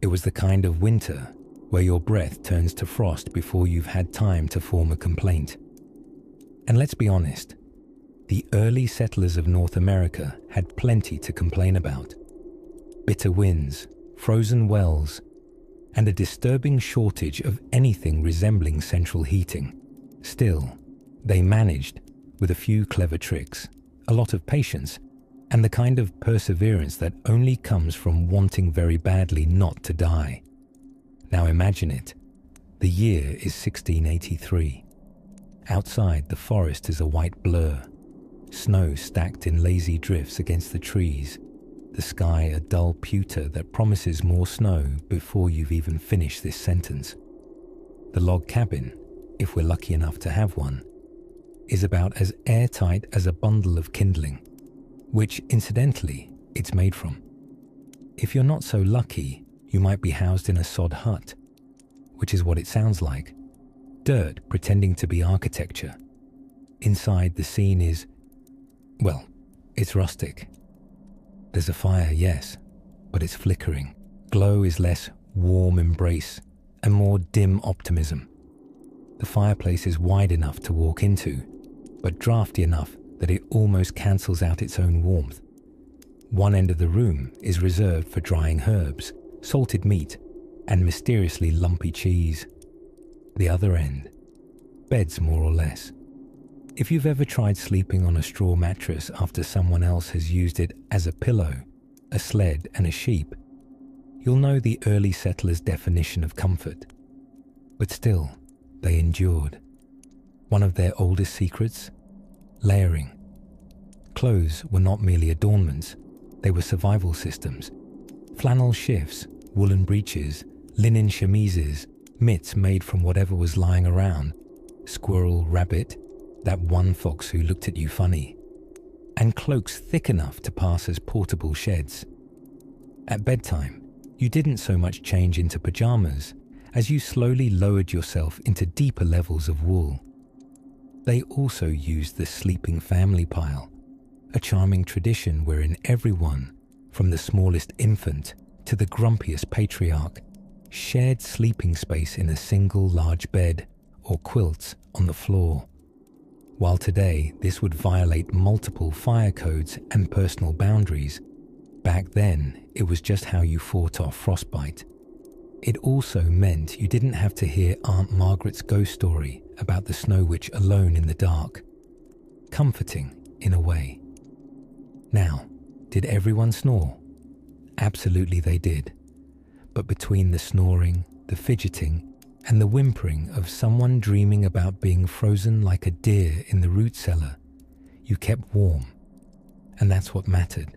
It was the kind of winter where your breath turns to frost before you've had time to form a complaint. And let's be honest, the early settlers of North America had plenty to complain about. Bitter winds, frozen wells, and a disturbing shortage of anything resembling central heating. Still, they managed, with a few clever tricks, a lot of patience, and the kind of perseverance that only comes from wanting very badly not to die. Now imagine it. The year is 1683. Outside, the forest is a white blur. Snow stacked in lazy drifts against the trees. The sky a dull pewter that promises more snow before you've even finished this sentence. The log cabin, if we're lucky enough to have one, is about as airtight as a bundle of kindling, which, incidentally, it's made from. If you're not so lucky, you might be housed in a sod hut, which is what it sounds like. Dirt pretending to be architecture. Inside, the scene is, well, it's rustic. There's a fire, yes, but it's flickering. Glow is less warm embrace and more dim optimism. The fireplace is wide enough to walk into, but drafty enough that it almost cancels out its own warmth. One end of the room is reserved for drying herbs, salted meat, and mysteriously lumpy cheese. The other end, beds more or less. If you've ever tried sleeping on a straw mattress after someone else has used it as a pillow, a sled, and a sheep, you'll know the early settlers' definition of comfort. But still, they endured. One of their oldest secrets? Layering. Clothes were not merely adornments, they were survival systems. Flannel shifts, woolen breeches, linen chemises, mitts made from whatever was lying around, squirrel, rabbit, that one fox who looked at you funny, and cloaks thick enough to pass as portable sheds. At bedtime, you didn't so much change into pajamas as you slowly lowered yourself into deeper levels of wool. They also used the sleeping family pile, a charming tradition wherein everyone, from the smallest infant to the grumpiest patriarch, shared sleeping space in a single large bed or quilts on the floor. While today this would violate multiple fire codes and personal boundaries, back then it was just how you fought off frostbite. It also meant you didn't have to hear Aunt Margaret's ghost story about the snow witch alone in the dark. Comforting, in a way. Now, did everyone snore? Absolutely they did. But between the snoring, the fidgeting, and the whimpering of someone dreaming about being frozen like a deer in the root cellar, you kept warm. And that's what mattered.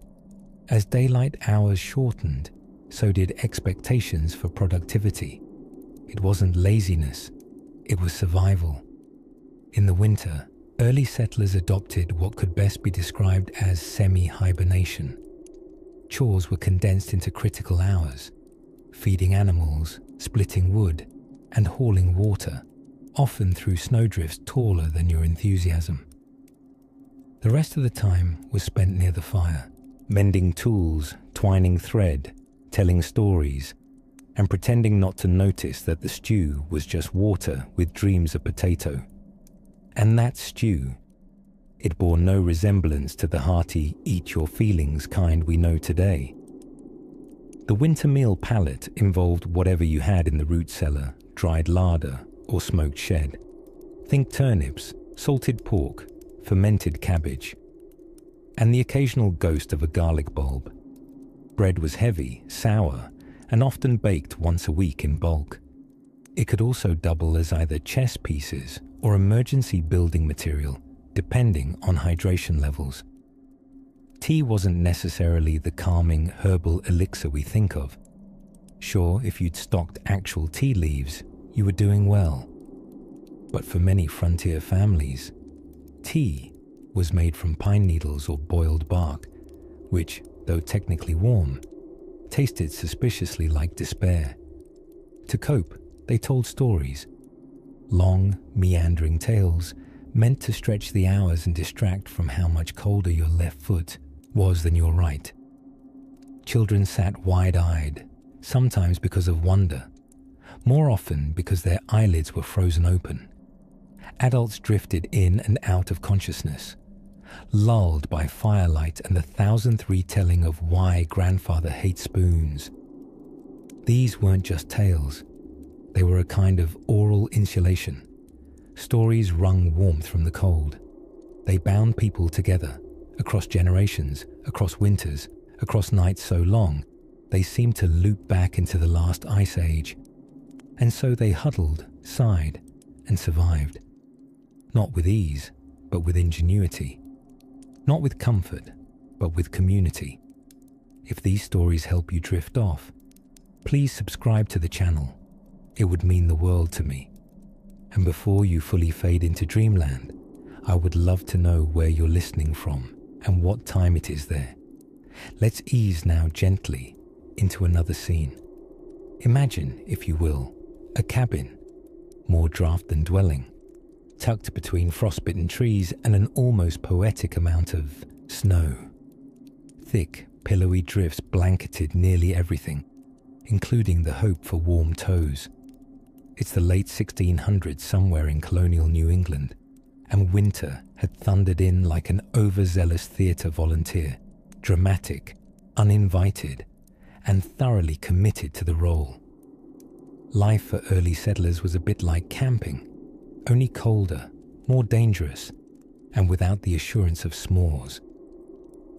As daylight hours shortened, so did expectations for productivity. It wasn't laziness, it was survival. In the winter, early settlers adopted what could best be described as semi-hibernation. Chores were condensed into critical hours, feeding animals, splitting wood, and hauling water, often through snowdrifts taller than your enthusiasm. The rest of the time was spent near the fire, mending tools, twining thread, telling stories, and pretending not to notice that the stew was just water with dreams of potato. And that stew, it bore no resemblance to the hearty, eat-your-feelings kind we know today. The winter meal palette involved whatever you had in the root cellar, dried larder, or smoked shed. Think turnips, salted pork, fermented cabbage, and the occasional ghost of a garlic bulb. Bread was heavy, sour, and often baked once a week in bulk. It could also double as either chess pieces or emergency building material, depending on hydration levels. Tea wasn't necessarily the calming herbal elixir we think of. Sure, if you'd stocked actual tea leaves, you were doing well. But for many frontier families, tea was made from pine needles or boiled bark, which, though technically warm, tasted suspiciously like despair. To cope, they told stories. Long, meandering tales meant to stretch the hours and distract from how much colder your left foot was than your right. Children sat wide-eyed, sometimes because of wonder, more often because their eyelids were frozen open. Adults drifted in and out of consciousness, lulled by firelight and the thousandth retelling of why grandfather hates spoons. These weren't just tales. They were a kind of oral insulation. Stories wrung warmth from the cold. They bound people together, across generations, across winters, across nights so long, they seemed to loop back into the last ice age. And so they huddled, sighed, and survived. Not with ease, but with ingenuity. Not with comfort, but with community. If these stories help you drift off, please subscribe to the channel. It would mean the world to me. And before you fully fade into dreamland, I would love to know where you're listening from and what time it is there. Let's ease now gently into another scene. Imagine, if you will, a cabin, more draft than dwelling, tucked between frostbitten trees and an almost poetic amount of snow. Thick, pillowy drifts blanketed nearly everything, including the hope for warm toes. It's the late 1600s somewhere in colonial New England, and winter had thundered in like an overzealous theatre volunteer, dramatic, uninvited, and thoroughly committed to the role. Life for early settlers was a bit like camping, only colder, more dangerous, and without the assurance of s'mores.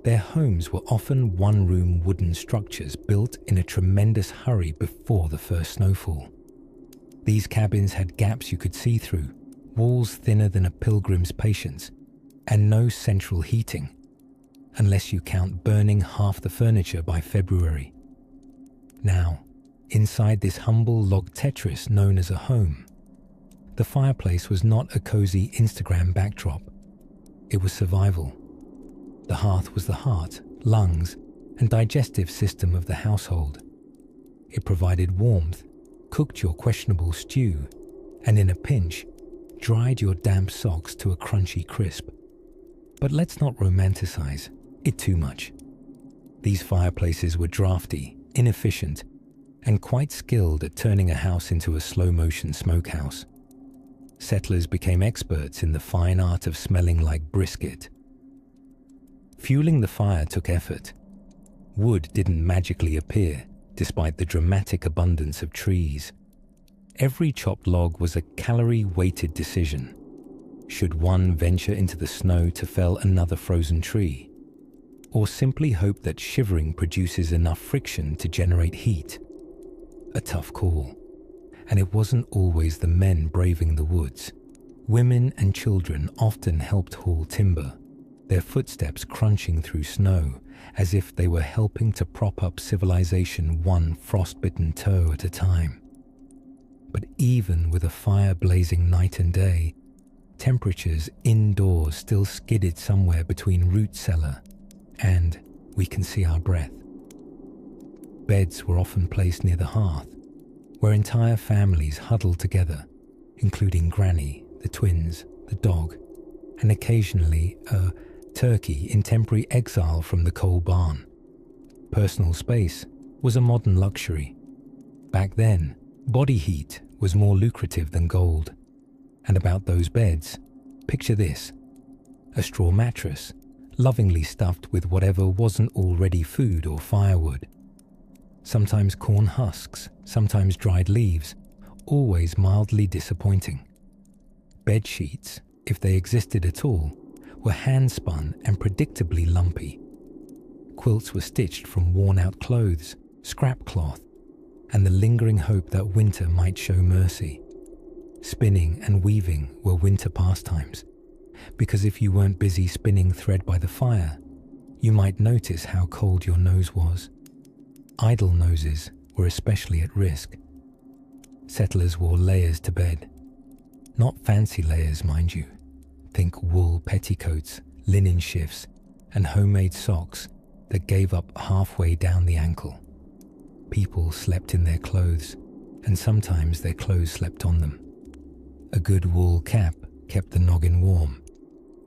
Their homes were often one-room wooden structures built in a tremendous hurry before the first snowfall. These cabins had gaps you could see through, walls thinner than a pilgrim's patience, and no central heating, unless you count burning half the furniture by February. Now, inside this humble log Tetris known as a home, the fireplace was not a cozy Instagram backdrop. It was survival. The hearth was the heart, lungs, and digestive system of the household. It provided warmth, cooked your questionable stew, and in a pinch, dried your damp socks to a crunchy crisp. But let's not romanticize it too much. These fireplaces were drafty, inefficient, and quite skilled at turning a house into a slow-motion smokehouse. Settlers became experts in the fine art of smelling like brisket. Fueling the fire took effort. Wood didn't magically appear, despite the dramatic abundance of trees. Every chopped log was a calorie-weighted decision. Should one venture into the snow to fell another frozen tree? Or simply hope that shivering produces enough friction to generate heat? A tough call. And it wasn't always the men braving the woods. Women and children often helped haul timber, their footsteps crunching through snow as if they were helping to prop up civilization one frostbitten toe at a time. But even with a fire blazing night and day, temperatures indoors still skidded somewhere between root cellar and we can see our breath. Beds were often placed near the hearth, where entire families huddled together, including Granny, the twins, the dog, and occasionally a turkey in temporary exile from the coal barn. Personal space was a modern luxury. Back then, body heat was more lucrative than gold. And about those beds, picture this: a straw mattress, lovingly stuffed with whatever wasn't already food or firewood. Sometimes corn husks, sometimes dried leaves, always mildly disappointing. Bed sheets, if they existed at all, were hand-spun and predictably lumpy. Quilts were stitched from worn-out clothes, scrap cloth, and the lingering hope that winter might show mercy. Spinning and weaving were winter pastimes, because if you weren't busy spinning thread by the fire, you might notice how cold your nose was. Idle noses were especially at risk. Settlers wore layers to bed. Not fancy layers, mind you. Think wool petticoats, linen shifts, and homemade socks that gave up halfway down the ankle. People slept in their clothes, and sometimes their clothes slept on them. A good wool cap kept the noggin warm,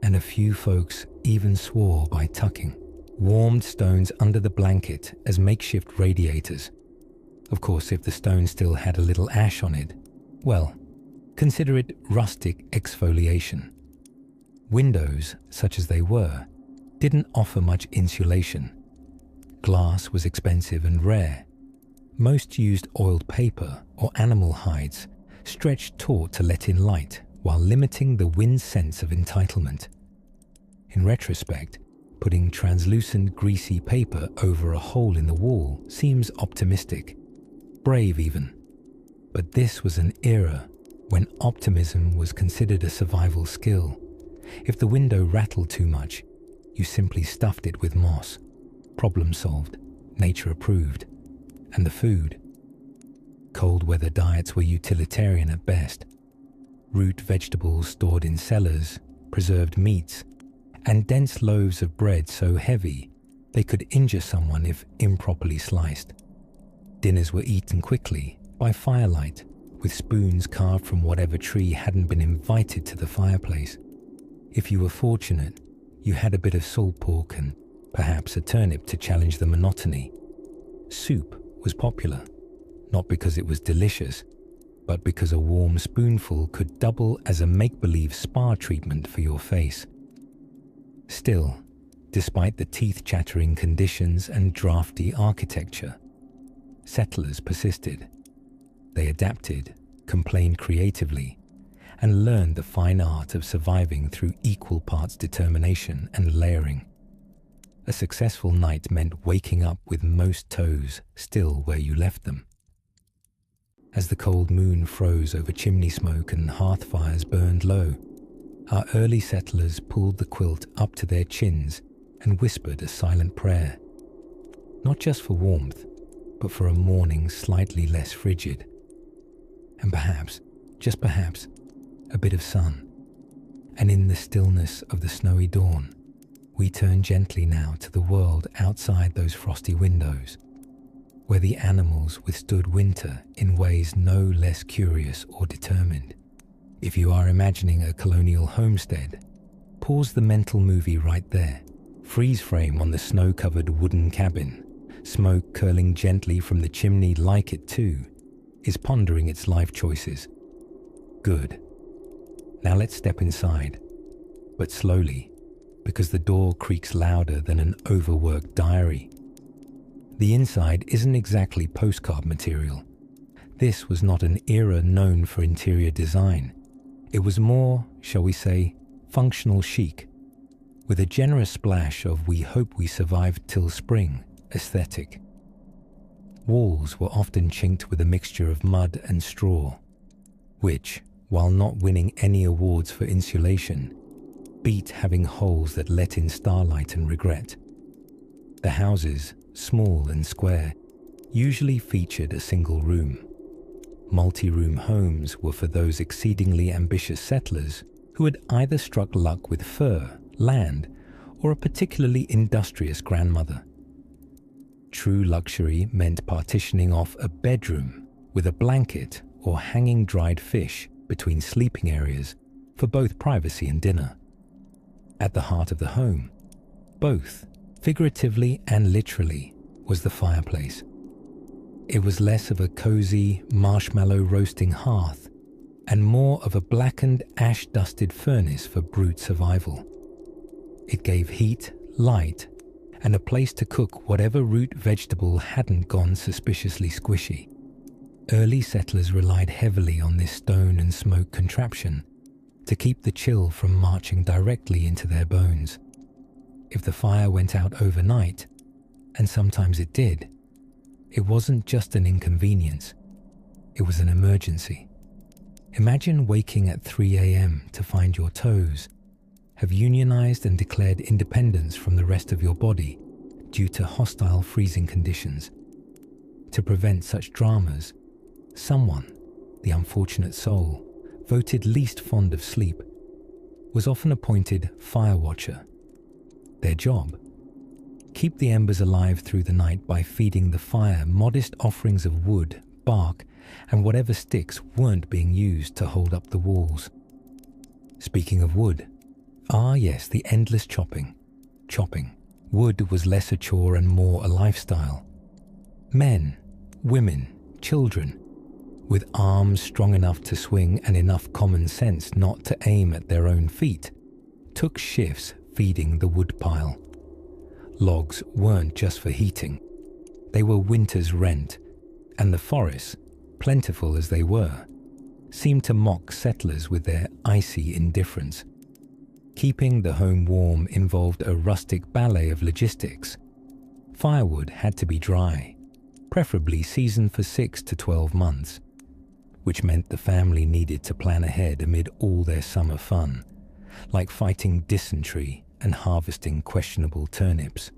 and a few folks even swore by tucking warmed stones under the blanket as makeshift radiators. Of course, if the stone still had a little ash on it, well, consider it rustic exfoliation. Windows, such as they were, didn't offer much insulation. Glass was expensive and rare. Most used oiled paper or animal hides, stretched taut to let in light while limiting the wind's sense of entitlement. In retrospect, putting translucent greasy paper over a hole in the wall seems optimistic, brave even. But this was an era when optimism was considered a survival skill. If the window rattled too much, you simply stuffed it with moss. Problem solved, nature approved. And the food? Cold weather diets were utilitarian at best. Root vegetables stored in cellars, preserved meats, and dense loaves of bread so heavy they could injure someone if improperly sliced. Dinners were eaten quickly, by firelight, with spoons carved from whatever tree hadn't been invited to the fireplace. If you were fortunate, you had a bit of salt pork and perhaps a turnip to challenge the monotony. Soup was popular, not because it was delicious, but because a warm spoonful could double as a make-believe spa treatment for your face. Still, despite the teeth-chattering conditions and drafty architecture, settlers persisted. They adapted, complained creatively, and learned the fine art of surviving through equal parts determination and layering. A successful night meant waking up with most toes still where you left them. As the cold moon froze over chimney smoke and hearth fires burned low, our early settlers pulled the quilt up to their chins and whispered a silent prayer, not just for warmth, but for a morning slightly less frigid. And perhaps, just perhaps, a bit of sun. And in the stillness of the snowy dawn, we turn gently now to the world outside those frosty windows, where the animals withstood winter in ways no less curious or determined. If you are imagining a colonial homestead, pause the mental movie right there. Freeze frame on the snow-covered wooden cabin, smoke curling gently from the chimney like it too, is pondering its life choices. Good. Now let's step inside, but slowly, because the door creaks louder than an overworked diary. The inside isn't exactly postcard material. This was not an era known for interior design. It was more, shall we say, functional chic, with a generous splash of "we hope we survive till spring" aesthetic. Walls were often chinked with a mixture of mud and straw, which, while not winning any awards for insulation, beat having holes that let in starlight and regret. The houses, small and square, usually featured a single room. Multi-room homes were for those exceedingly ambitious settlers who had either struck luck with fur, land, or a particularly industrious grandmother. True luxury meant partitioning off a bedroom with a blanket or hanging dried fish between sleeping areas for both privacy and dinner. At the heart of the home, both figuratively and literally, was the fireplace. It was less of a cozy, marshmallow roasting hearth and more of a blackened, ash-dusted furnace for brute survival. It gave heat, light, and a place to cook whatever root vegetable hadn't gone suspiciously squishy. Early settlers relied heavily on this stone and smoke contraption to keep the chill from marching directly into their bones. If the fire went out overnight, and sometimes it did, it wasn't just an inconvenience, it was an emergency. Imagine waking at 3 a.m. to find your toes have unionized and declared independence from the rest of your body due to hostile freezing conditions. To prevent such dramas, someone, the unfortunate soul, voted least fond of sleep, was often appointed fire watcher. Their job? Keep the embers alive through the night by feeding the fire modest offerings of wood, bark, and whatever sticks weren't being used to hold up the walls. Speaking of wood, yes, the endless chopping. Wood was less a chore and more a lifestyle. Men, women, children, with arms strong enough to swing and enough common sense not to aim at their own feet, took shifts feeding the woodpile. Logs weren't just for heating. They were winter's rent, and the forests, plentiful as they were, seemed to mock settlers with their icy indifference. Keeping the home warm involved a rustic ballet of logistics. Firewood had to be dry, preferably seasoned for 6 to 12 months, which meant the family needed to plan ahead amid all their summer fun, like fighting dysentery and harvesting questionable turnips.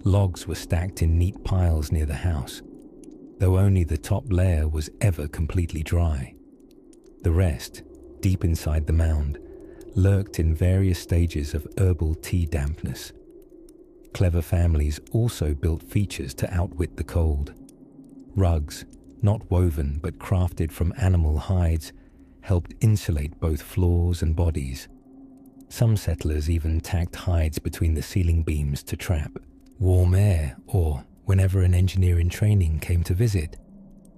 Logs were stacked in neat piles near the house, though only the top layer was ever completely dry. The rest, deep inside the mound, lurked in various stages of herbal tea dampness. Clever families also built features to outwit the cold. Rugs, not woven but crafted from animal hides, helped insulate both floors and bodies. Some settlers even tacked hides between the ceiling beams to trap warm air, or, whenever an engineer in training came to visit,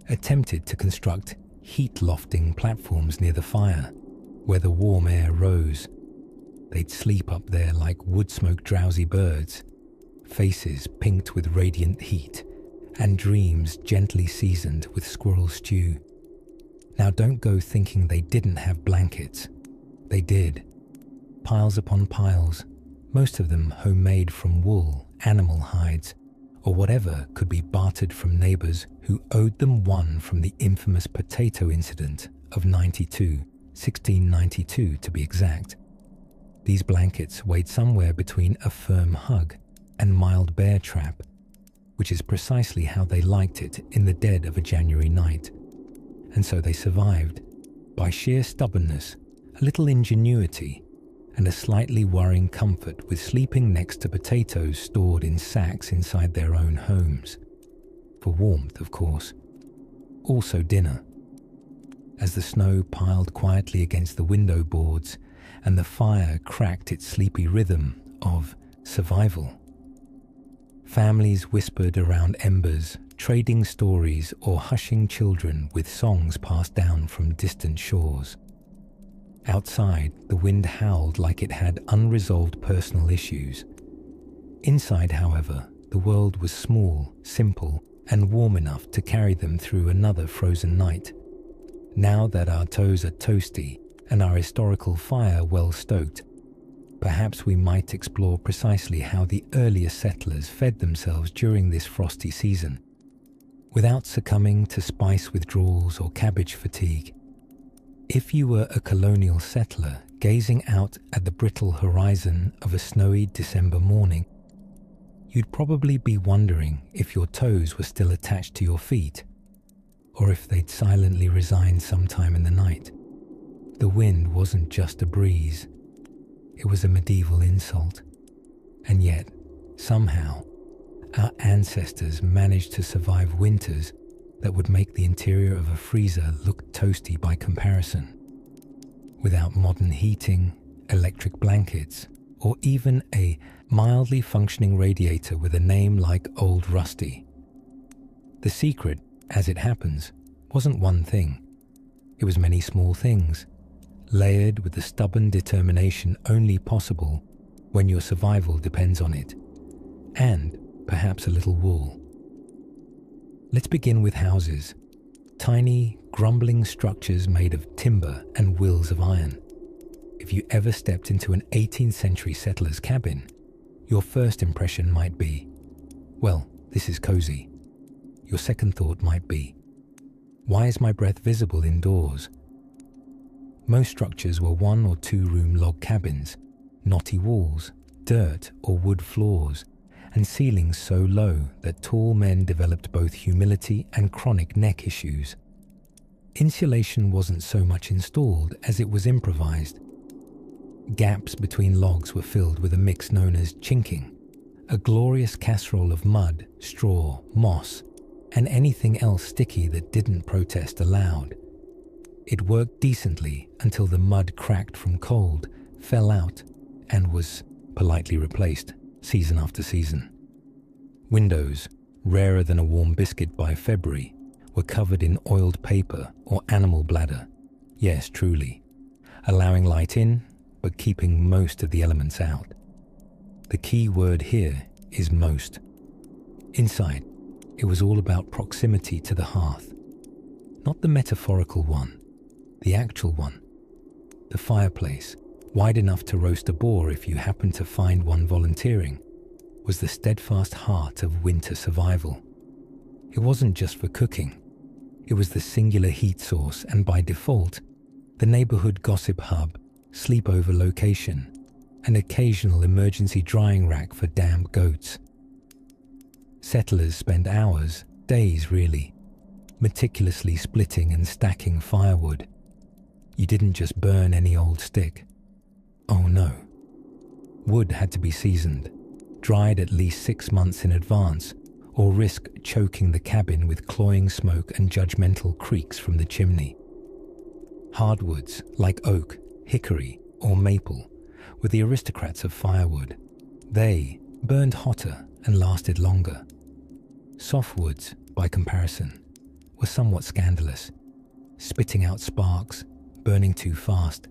attempted to construct heat-lofting platforms near the fire, where the warm air rose. They'd sleep up there like wood-smoke-drowsy birds, faces pinked with radiant heat, and dreams gently seasoned with squirrel stew. Now don't go thinking they didn't have blankets. They did. Piles upon piles, most of them homemade from wool, animal hides, or whatever could be bartered from neighbors who owed them one from the infamous potato incident of 1692 to be exact. These blankets weighed somewhere between a firm hug and mild bear trap, which is precisely how they liked it in the dead of a January night. And so they survived, by sheer stubbornness, a little ingenuity, and a slightly worrying comfort with sleeping next to potatoes stored in sacks inside their own homes. For warmth, of course. Also dinner. As the snow piled quietly against the window boards and the fire cracked its sleepy rhythm of survival. Families whispered around embers, trading stories or hushing children with songs passed down from distant shores. Outside, the wind howled like it had unresolved personal issues. Inside, however, the world was small, simple, and warm enough to carry them through another frozen night. Now that our toes are toasty and our historical fire well stoked, perhaps we might explore precisely how the earlier settlers fed themselves during this frosty season, without succumbing to spice withdrawals or cabbage fatigue. If you were a colonial settler gazing out at the brittle horizon of a snowy December morning, you'd probably be wondering if your toes were still attached to your feet, or if they'd silently resigned sometime in the night. The wind wasn't just a breeze. It was a medieval insult. And yet, somehow, our ancestors managed to survive winters that would make the interior of a freezer look toasty by comparison. Without modern heating, electric blankets, or even a mildly functioning radiator with a name like Old Rusty. The secret, as it happens, wasn't one thing. It was many small things, layered with the stubborn determination only possible when your survival depends on it, and perhaps a little wool. Let's begin with houses, tiny, grumbling structures made of timber and wheels of iron. If you ever stepped into an 18th century settler's cabin, your first impression might be, well, this is cozy. Your second thought might be, why is my breath visible indoors? Most structures were 1 or 2 room log cabins, knotty walls, dirt or wood floors, and ceilings so low that tall men developed both humility and chronic neck issues. Insulation wasn't so much installed as it was improvised. Gaps between logs were filled with a mix known as chinking, a glorious casserole of mud, straw, moss, and anything else sticky that didn't protest aloud. It worked decently until the mud cracked from cold, fell out, and was politely replaced season after season. Windows, rarer than a warm biscuit by February, were covered in oiled paper or animal bladder. Yes, truly. Allowing light in, but keeping most of the elements out. The key word here is most. Inside, it was all about proximity to the hearth. Not the metaphorical one, the actual one. The fireplace, wide enough to roast a boar if you happen to find one volunteering, was the steadfast heart of winter survival. It wasn't just for cooking. It was the singular heat source and by default, the neighborhood gossip hub, sleepover location, and occasional emergency drying rack for damp goats. Settlers spent hours, days really, meticulously splitting and stacking firewood. You didn't just burn any old stick. Oh no. Wood had to be seasoned, dried at least 6 months in advance, or risk choking the cabin with cloying smoke and judgmental creaks from the chimney. Hardwoods like oak, hickory, or maple were the aristocrats of firewood. They burned hotter and lasted longer. Softwoods, by comparison, were somewhat scandalous, spitting out sparks, burning too fast,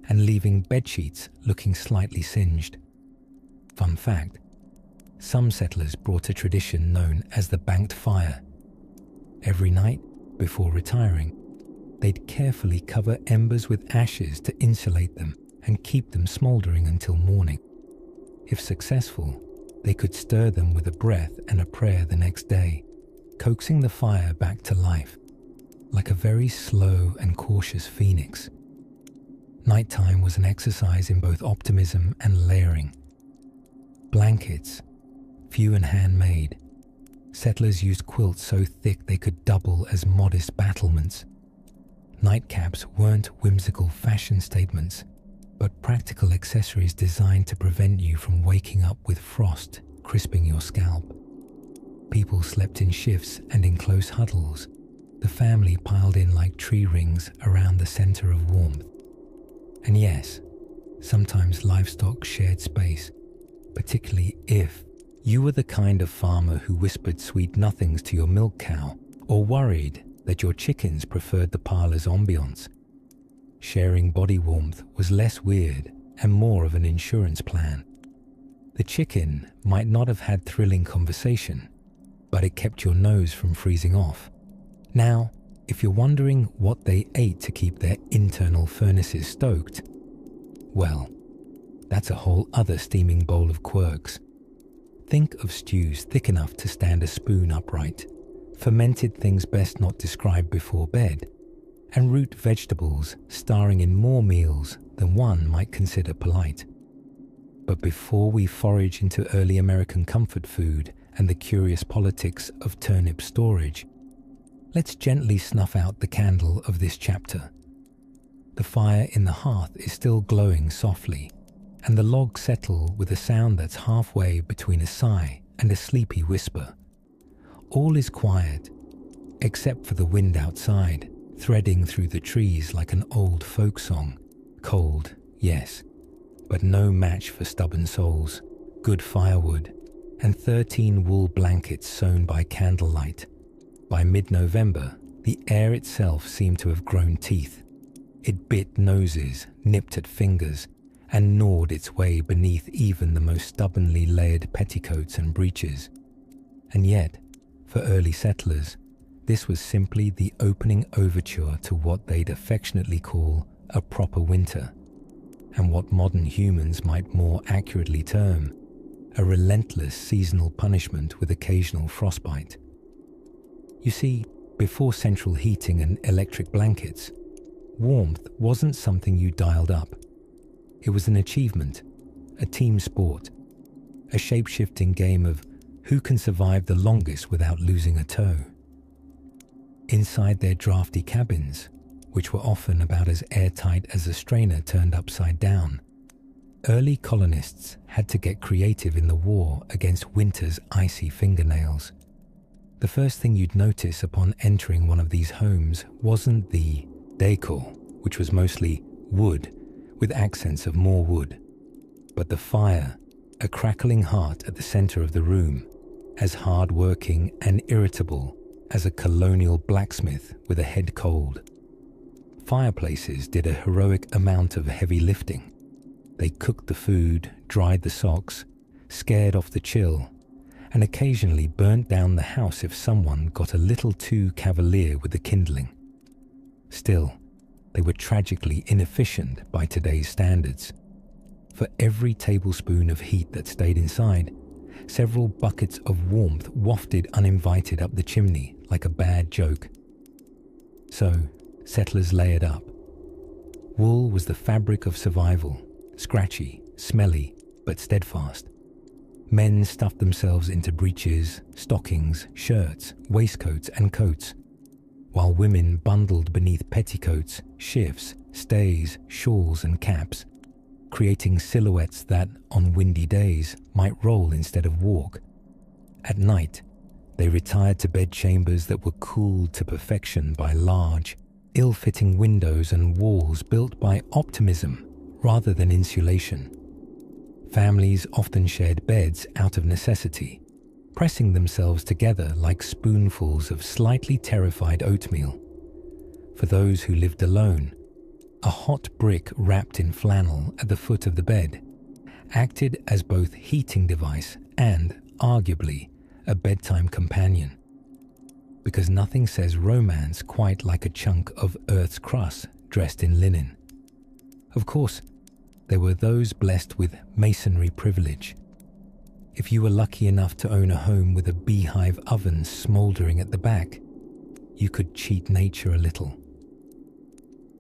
and leaving bedsheets looking slightly singed. Fun fact, some settlers brought a tradition known as the banked fire. Every night, before retiring, they'd carefully cover embers with ashes to insulate them and keep them smouldering until morning. If successful, they could stir them with a breath and a prayer the next day, coaxing the fire back to life, like a very slow and cautious phoenix. Nighttime was an exercise in both optimism and layering. Blankets, few and handmade. Settlers used quilts so thick they could double as modest battlements. Nightcaps weren't whimsical fashion statements, but practical accessories designed to prevent you from waking up with frost crisping your scalp. People slept in shifts and in close huddles. The family piled in like tree rings around the center of warmth. And yes, sometimes livestock shared space, particularly if you were the kind of farmer who whispered sweet nothings to your milk cow or worried that your chickens preferred the parlor's ambience. Sharing body warmth was less weird and more of an insurance plan. The chicken might not have had thrilling conversation, but it kept your nose from freezing off. Now, if you're wondering what they ate to keep their internal furnaces stoked, well, that's a whole other steaming bowl of quirks. Think of stews thick enough to stand a spoon upright, fermented things best not described before bed, and root vegetables starring in more meals than one might consider polite. But before we forage into early American comfort food and the curious politics of turnip storage, let's gently snuff out the candle of this chapter. The fire in the hearth is still glowing softly, and the logs settle with a sound that's halfway between a sigh and a sleepy whisper. All is quiet, except for the wind outside, threading through the trees like an old folk song. Cold, yes, but no match for stubborn souls, good firewood, and 13 wool blankets sewn by candlelight. By mid-November, the air itself seemed to have grown teeth. It bit noses, nipped at fingers, and gnawed its way beneath even the most stubbornly layered petticoats and breeches. And yet, for early settlers, this was simply the opening overture to what they'd affectionately call a proper winter, and what modern humans might more accurately term a relentless seasonal punishment with occasional frostbite. You see, before central heating and electric blankets, warmth wasn't something you dialed up. It was an achievement, a team sport, a shape-shifting game of who can survive the longest without losing a toe. Inside their drafty cabins, which were often about as airtight as a strainer turned upside down, early colonists had to get creative in the war against winter's icy fingernails. The first thing you'd notice upon entering one of these homes wasn't the decor, which was mostly wood with accents of more wood, but the fire, a crackling heart at the center of the room, as hard-working and irritable as a colonial blacksmith with a head cold. Fireplaces did a heroic amount of heavy lifting. They cooked the food, dried the socks, scared off the chill, and occasionally burnt down the house if someone got a little too cavalier with the kindling. Still, they were tragically inefficient by today's standards. For every tablespoon of heat that stayed inside, several buckets of warmth wafted uninvited up the chimney like a bad joke. So, settlers layered up. Wool was the fabric of survival, scratchy, smelly, but steadfast. Men stuffed themselves into breeches, stockings, shirts, waistcoats, and coats, while women bundled beneath petticoats, shifts, stays, shawls, and caps, creating silhouettes that, on windy days, might roll instead of walk. At night, they retired to bedchambers that were cooled to perfection by large, ill-fitting windows and walls built by optimism rather than insulation. Families often shared beds out of necessity, pressing themselves together like spoonfuls of slightly terrified oatmeal. For those who lived alone, a hot brick wrapped in flannel at the foot of the bed acted as both heating device and, arguably, a bedtime companion. Because nothing says romance quite like a chunk of Earth's crust dressed in linen. Of course, there were those blessed with masonry privilege. If you were lucky enough to own a home with a beehive oven smouldering at the back, you could cheat nature a little.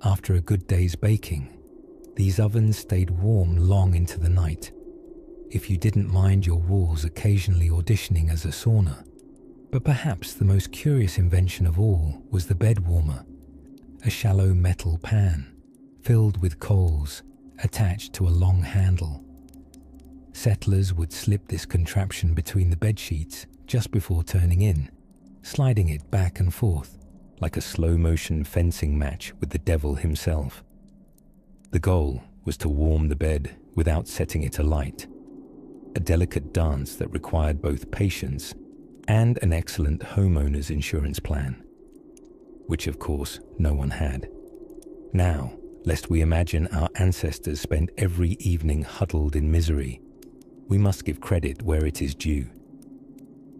After a good day's baking, these ovens stayed warm long into the night. If you didn't mind your walls occasionally auditioning as a sauna. But perhaps the most curious invention of all was the bed warmer, a shallow metal pan filled with coals attached to a long handle. Settlers would slip this contraption between the bed sheets just before turning in, sliding it back and forth like a slow-motion fencing match with the devil himself. The goal was to warm the bed without setting it alight, a delicate dance that required both patience and an excellent homeowner's insurance plan, which of course no one had. Now, lest we imagine our ancestors spent every evening huddled in misery, we must give credit where it is due.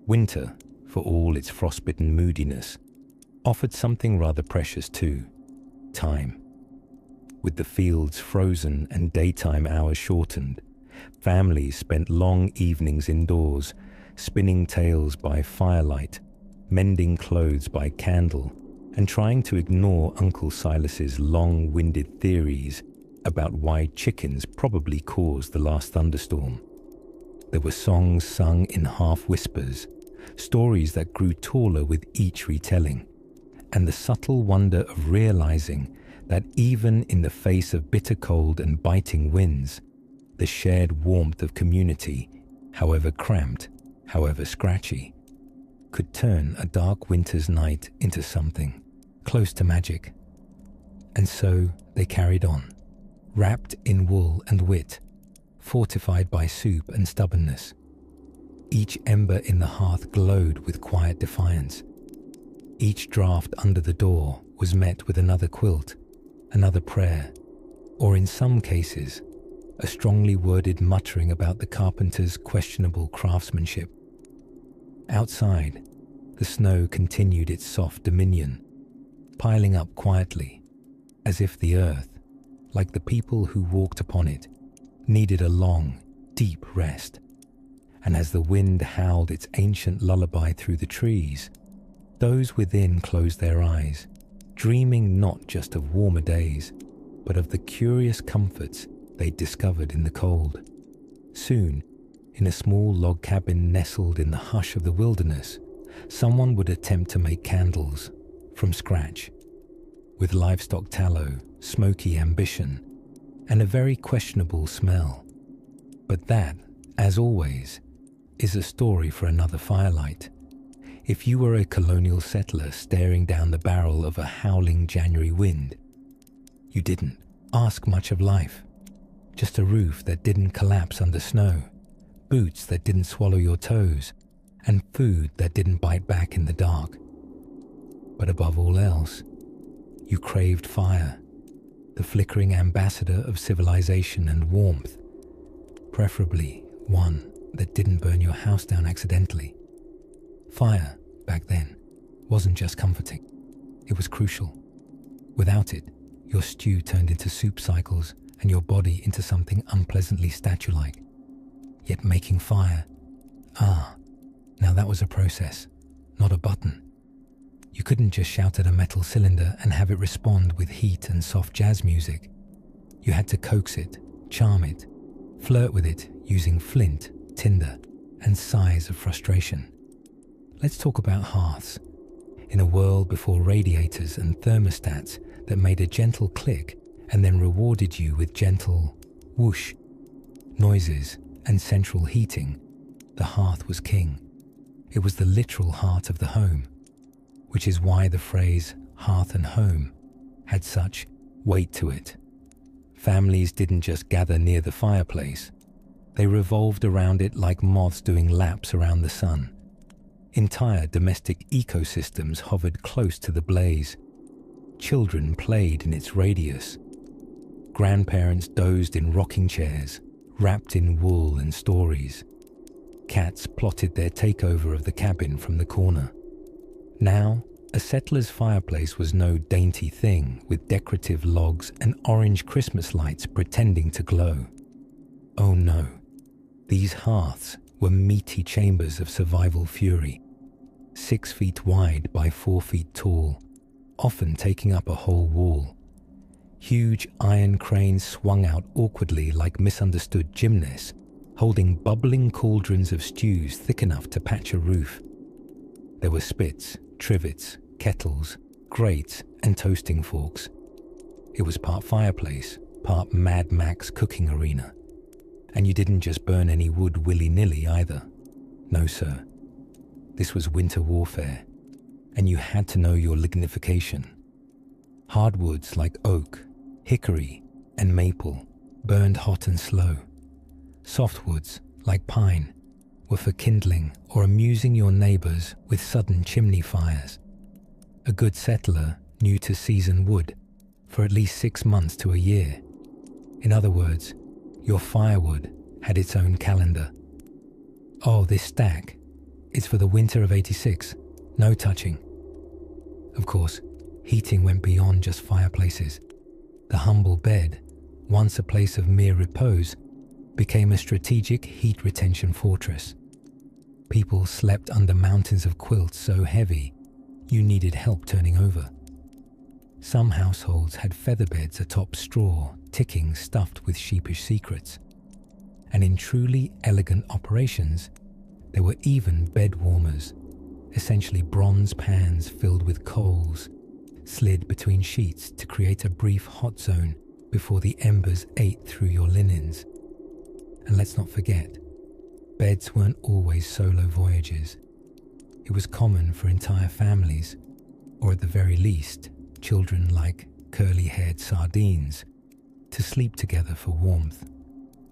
Winter, for all its frostbitten moodiness, offered something rather precious too: time. With the fields frozen and daytime hours shortened, families spent long evenings indoors, spinning tales by firelight, mending clothes by candle, and trying to ignore Uncle Silas's long-winded theories about why chickens probably caused the last thunderstorm. There were songs sung in half-whispers, stories that grew taller with each retelling, and the subtle wonder of realizing that even in the face of bitter cold and biting winds, the shared warmth of community, however cramped, however scratchy, could turn a dark winter's night into something close to magic. And so they carried on, wrapped in wool and wit, fortified by soup and stubbornness. Each ember in the hearth glowed with quiet defiance. Each draft under the door was met with another quilt, another prayer, or in some cases, a strongly worded muttering about the carpenter's questionable craftsmanship. Outside, the snow continued its soft dominion, piling up quietly, as if the earth, like the people who walked upon it, needed a long, deep rest. And as the wind howled its ancient lullaby through the trees, those within closed their eyes, dreaming not just of warmer days, but of the curious comforts they'd discovered in the cold. Soon, in a small log cabin nestled in the hush of the wilderness, someone would attempt to make candles from scratch, with livestock tallow, smoky ambition, and a very questionable smell. But that, as always, is a story for another firelight. If you were a colonial settler staring down the barrel of a howling January wind, you didn't ask much of life. Just a roof that didn't collapse under snow, boots that didn't swallow your toes, and food that didn't bite back in the dark. But above all else, you craved fire, the flickering ambassador of civilization and warmth, preferably one that didn't burn your house down accidentally. Fire, back then, wasn't just comforting, it was crucial. Without it, your stew turned into soup cycles and your body into something unpleasantly statue-like. Yet making fire, now that was a process, not a button. You couldn't just shout at a metal cylinder and have it respond with heat and soft jazz music. You had to coax it, charm it, flirt with it using flint, tinder, and sighs of frustration. Let's talk about hearths. In a world before radiators and thermostats that made a gentle click and then rewarded you with gentle whoosh noises and central heating, the hearth was king. It was the literal heart of the home, which is why the phrase hearth and home had such weight to it. Families didn't just gather near the fireplace, they revolved around it like moths doing laps around the sun. Entire domestic ecosystems hovered close to the blaze. Children played in its radius. Grandparents dozed in rocking chairs, wrapped in wool and stories. Cats plotted their takeover of the cabin from the corner. Now, a settler's fireplace was no dainty thing with decorative logs and orange Christmas lights pretending to glow. Oh no, these hearths were meaty chambers of survival fury, 6 feet wide by 4 feet tall, often taking up a whole wall. Huge iron cranes swung out awkwardly like misunderstood gymnasts, holding bubbling cauldrons of stews thick enough to patch a roof. There were spits, trivets, kettles, grates, and toasting forks. It was part fireplace, part Mad Max cooking arena. And you didn't just burn any wood willy-nilly either. No, sir. This was winter warfare, and you had to know your lignification. Hardwoods like oak, hickory, and maple burned hot and slow. Softwoods, like pine, were for kindling or amusing your neighbors with sudden chimney fires. A good settler knew to season wood for at least 6 months to a year. In other words, your firewood had its own calendar. Oh, this stack, it's for the winter of '86, no touching. Of course, heating went beyond just fireplaces. The humble bed, once a place of mere repose, became a strategic heat retention fortress. People slept under mountains of quilts so heavy, you needed help turning over. Some households had featherbeds atop straw, ticking stuffed with sheepish secrets. And in truly elegant operations, there were even bed warmers, essentially bronze pans filled with coals, slid between sheets to create a brief hot zone before the embers ate through your linens. And let's not forget, beds weren't always solo voyages. It was common for entire families, or at the very least, children like curly-haired sardines, to sleep together for warmth.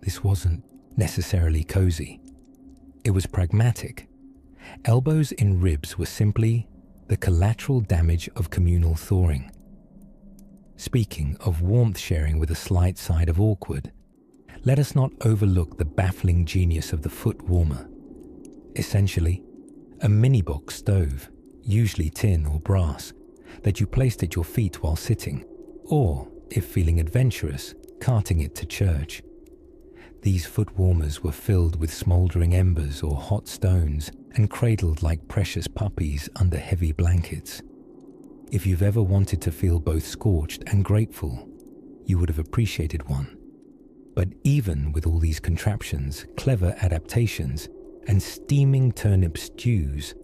This wasn't necessarily cozy. It was pragmatic. Elbows in ribs were simply the collateral damage of communal thawing. Speaking of warmth sharing with a slight side of awkward, let us not overlook the baffling genius of the foot warmer. Essentially, a mini-box stove, usually tin or brass, that you placed at your feet while sitting, or, if feeling adventurous, carting it to church. These foot warmers were filled with smouldering embers or hot stones and cradled like precious puppies under heavy blankets. If you've ever wanted to feel both scorched and grateful, you would have appreciated one. But even with all these contraptions, clever adaptations, and steaming turnip stews,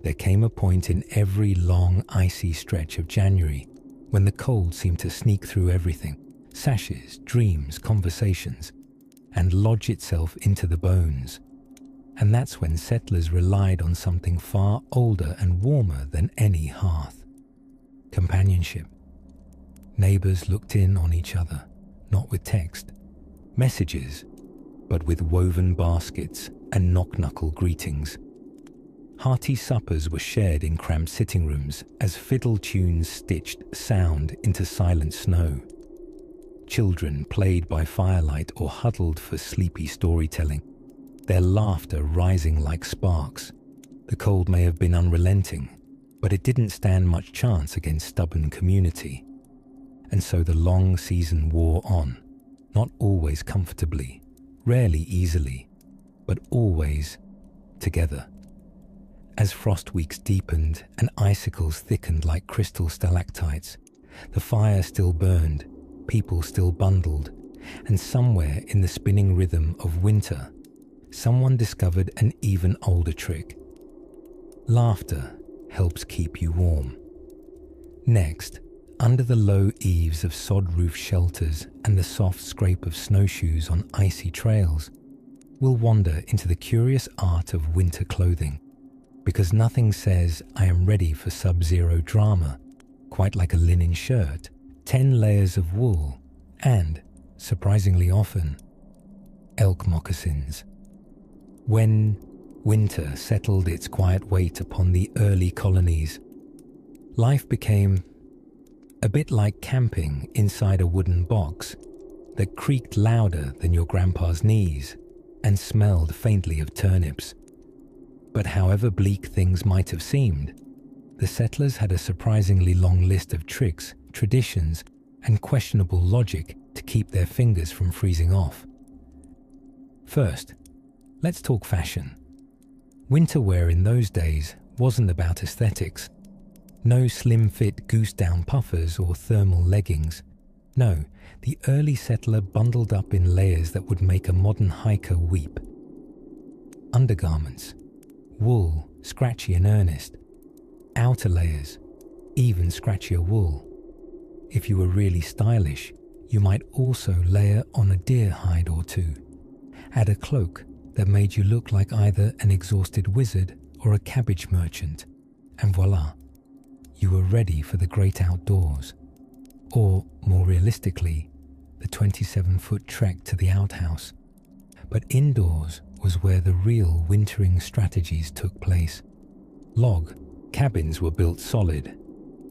there came a point in every long, icy stretch of January when the cold seemed to sneak through everything, sashes, dreams, conversations, and lodge itself into the bones. And that's when settlers relied on something far older and warmer than any hearth: companionship. Neighbors looked in on each other, not with text, messages, but with woven baskets and knock-knuckle greetings. Hearty suppers were shared in cramped sitting rooms as fiddle tunes stitched sound into silent snow. Children played by firelight or huddled for sleepy storytelling, their laughter rising like sparks. The cold may have been unrelenting, but it didn't stand much chance against stubborn community. And so the long season wore on, not always comfortably, rarely easily, but always together. As frost weeks deepened and icicles thickened like crystal stalactites, the fire still burned, people still bundled, and somewhere in the spinning rhythm of winter, someone discovered an even older trick. Laughter helps keep you warm. Next, under the low eaves of sod-roof shelters and the soft scrape of snowshoes on icy trails, we'll wander into the curious art of winter clothing, because nothing says I am ready for sub-zero drama quite like a linen shirt, 10 layers of wool, and, surprisingly often, elk moccasins. When winter settled its quiet weight upon the early colonies, life became a bit like camping inside a wooden box that creaked louder than your grandpa's knees and smelled faintly of turnips. But however bleak things might have seemed, the settlers had a surprisingly long list of tricks, traditions, and questionable logic to keep their fingers from freezing off. First, let's talk fashion. Winter wear in those days wasn't about aesthetics. No slim-fit goose-down puffers or thermal leggings. No, the early settler bundled up in layers that would make a modern hiker weep. Undergarments, wool, scratchy and earnest. Outer layers, even scratchier wool. If you were really stylish, you might also layer on a deer hide or two. Add a cloak that made you look like either an exhausted wizard or a cabbage merchant, and voila, you were ready for the great outdoors. Or, more realistically, the 27-foot trek to the outhouse. But indoors was where the real wintering strategies took place. Log cabins were built solid,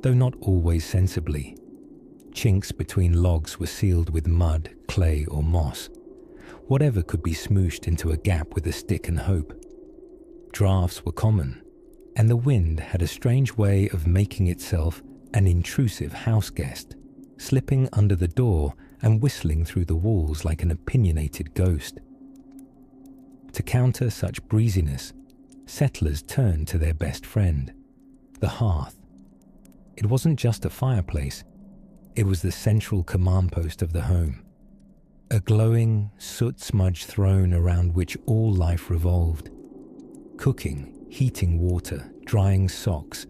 though not always sensibly. Chinks between logs were sealed with mud, clay, or moss. Whatever could be smooshed into a gap with a stick and hope. Drafts were common, and the wind had a strange way of making itself an intrusive house guest, slipping under the door and whistling through the walls like an opinionated ghost. To counter such breeziness, settlers turned to their best friend, the hearth. It wasn't just a fireplace, it was the central command post of the home. A glowing, soot-smudged throne around which all life revolved. Cooking, heating water, drying socks,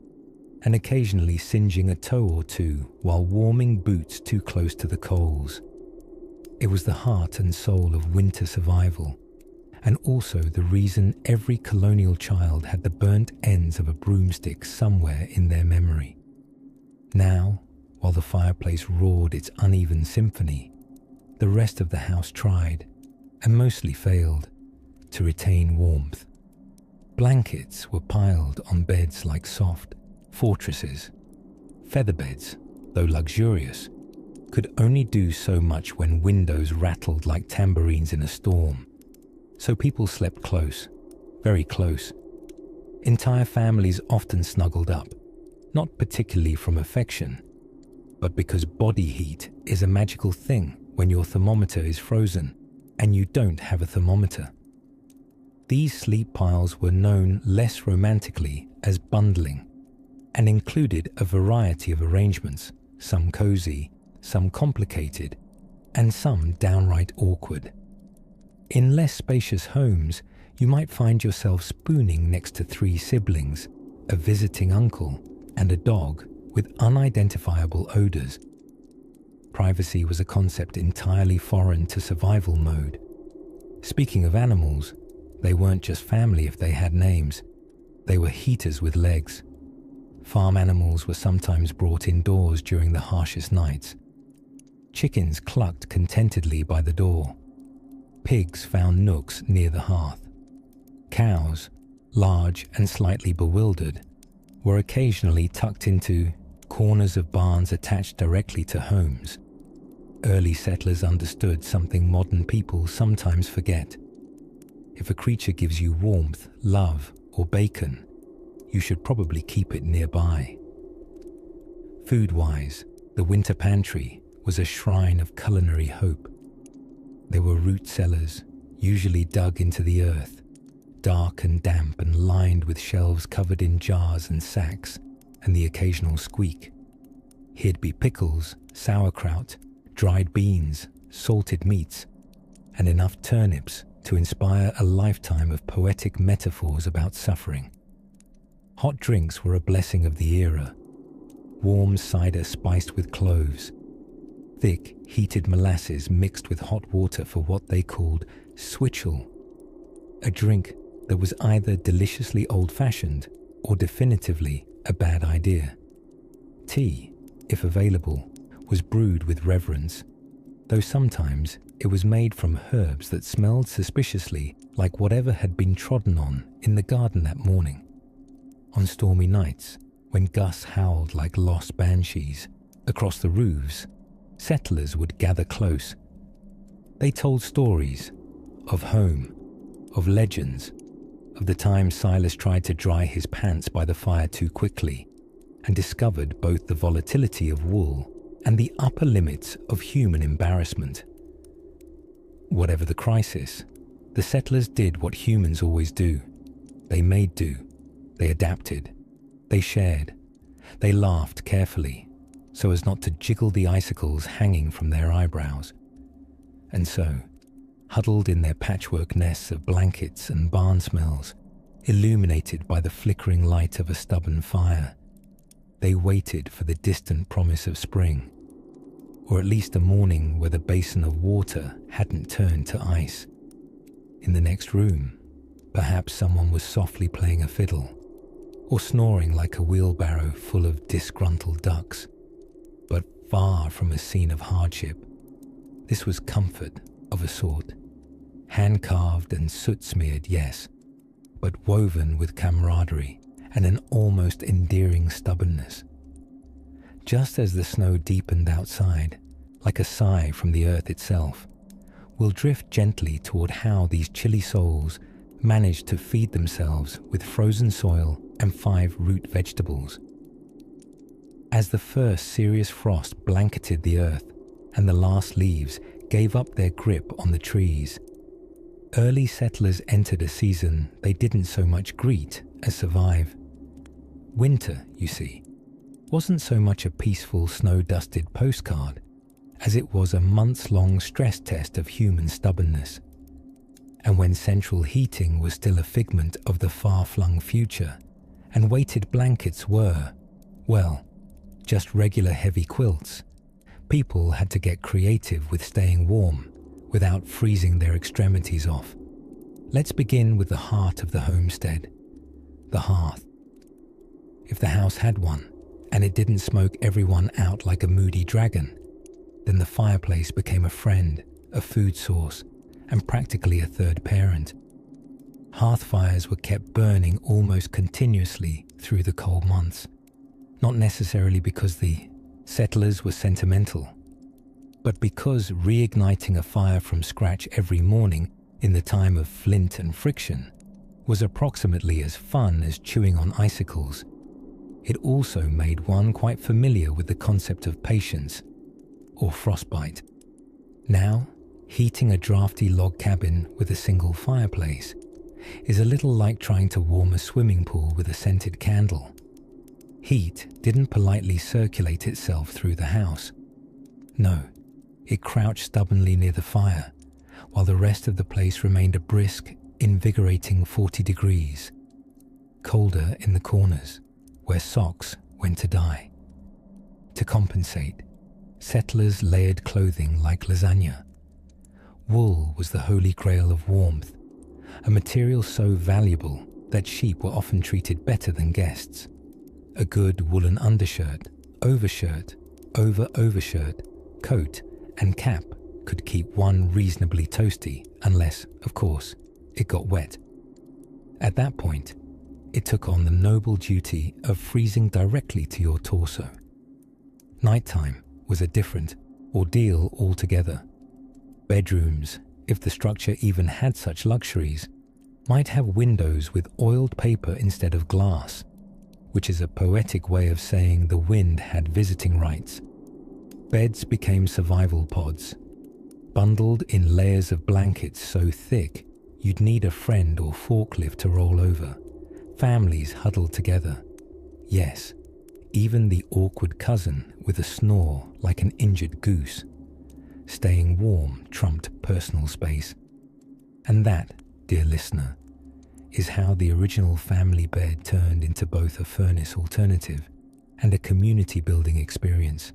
and occasionally singeing a toe or two while warming boots too close to the coals. It was the heart and soul of winter survival, and also the reason every colonial child had the burnt ends of a broomstick somewhere in their memory. Now, while the fireplace roared its uneven symphony, the rest of the house tried, and mostly failed, to retain warmth. Blankets were piled on beds like soft fortresses. Feather beds, though luxurious, could only do so much when windows rattled like tambourines in a storm. So people slept close, very close. Entire families often snuggled up, not particularly from affection, but because body heat is a magical thing when your thermometer is frozen and you don't have a thermometer. These sleep piles were known less romantically as bundling and included a variety of arrangements, some cozy, some complicated, and some downright awkward. In less spacious homes, you might find yourself spooning next to 3 siblings, a visiting uncle, and a dog with unidentifiable odors. Privacy was a concept entirely foreign to survival mode. Speaking of animals, they weren't just family if they had names. They were heaters with legs. Farm animals were sometimes brought indoors during the harshest nights. Chickens clucked contentedly by the door. Pigs found nooks near the hearth. Cows, large and slightly bewildered, were occasionally tucked into corners of barns attached directly to homes. Early settlers understood something modern people sometimes forget. If a creature gives you warmth, love, or bacon, you should probably keep it nearby. Food-wise, the winter pantry was a shrine of culinary hope. There were root cellars, usually dug into the earth, dark and damp and lined with shelves covered in jars and sacks, and the occasional squeak. Here'd be pickles, sauerkraut, dried beans, salted meats, and enough turnips to inspire a lifetime of poetic metaphors about suffering. Hot drinks were a blessing of the era. Warm cider spiced with cloves, thick, heated molasses mixed with hot water for what they called switchel, a drink that was either deliciously old-fashioned or definitively a bad idea. Tea, if available, was brewed with reverence, though sometimes it was made from herbs that smelled suspiciously like whatever had been trodden on in the garden that morning. On stormy nights, when gusts howled like lost banshees across the roofs, settlers would gather close. They told stories of home, of legends, of the time Silas tried to dry his pants by the fire too quickly and discovered both the volatility of wool and the upper limits of human embarrassment. Whatever the crisis, the settlers did what humans always do. They made do. They adapted. They shared. They laughed carefully, so as not to jiggle the icicles hanging from their eyebrows. And so, huddled in their patchwork nests of blankets and barn smells, illuminated by the flickering light of a stubborn fire, they waited for the distant promise of spring, or at least a morning where the basin of water hadn't turned to ice. In the next room, perhaps someone was softly playing a fiddle, or snoring like a wheelbarrow full of disgruntled ducks. But far from a scene of hardship, this was comfort of a sort. Hand-carved and soot-smeared, yes, but woven with camaraderie and an almost endearing stubbornness. Just as the snow deepened outside, like a sigh from the earth itself, we'll drift gently toward how these chilly souls managed to feed themselves with frozen soil and 5 root vegetables. As the first serious frost blanketed the earth and the last leaves gave up their grip on the trees, early settlers entered a season they didn't so much greet as survive. Winter, you see, wasn't so much a peaceful snow-dusted postcard as it was a months-long stress test of human stubbornness. And when central heating was still a figment of the far-flung future, and weighted blankets were, well, just regular heavy quilts, people had to get creative with staying warm without freezing their extremities off. Let's begin with the heart of the homestead, the hearth. If the house had one, and it didn't smoke everyone out like a moody dragon, then the fireplace became a friend, a food source, and practically a third parent. Hearth fires were kept burning almost continuously through the cold months, not necessarily because the settlers were sentimental, but because reigniting a fire from scratch every morning in the time of flint and friction was approximately as fun as chewing on icicles. It also made one quite familiar with the concept of patience, or frostbite. Now, heating a drafty log cabin with a single fireplace is a little like trying to warm a swimming pool with a scented candle. Heat didn't politely circulate itself through the house. No, it crouched stubbornly near the fire, while the rest of the place remained a brisk, invigorating 40 degrees, colder in the corners, where socks went to die. To compensate, settlers layered clothing like lasagna. Wool was the holy grail of warmth, a material so valuable that sheep were often treated better than guests. A good woolen undershirt, overshirt, over-overshirt, coat, and cap could keep one reasonably toasty unless, of course, it got wet. At that point, it took on the noble duty of freezing directly to your torso. Nighttime was a different ordeal altogether. Bedrooms, if the structure even had such luxuries, might have windows with oiled paper instead of glass, which is a poetic way of saying the wind had visiting rights. Beds became survival pods, bundled in layers of blankets so thick you'd need a friend or forklift to roll over. Families huddled together. Yes, even the awkward cousin with a snore like an injured goose. Staying warm trumped personal space. And that, dear listener, is how the original family bed turned into both a furnace alternative and a community-building experience,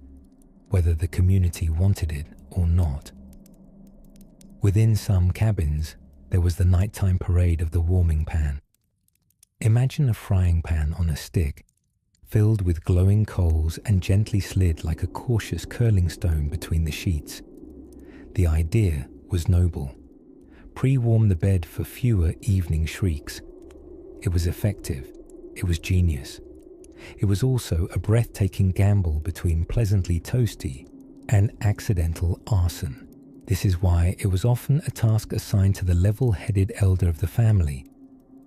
whether the community wanted it or not. Within some cabins, there was the nighttime parade of the warming pan. Imagine a frying pan on a stick, filled with glowing coals and gently slid like a cautious curling stone between the sheets. The idea was noble. Pre-warm the bed for fewer evening shrieks. It was effective. It was genius. It was also a breathtaking gamble between pleasantly toasty and accidental arson. This is why it was often a task assigned to the level-headed elder of the family,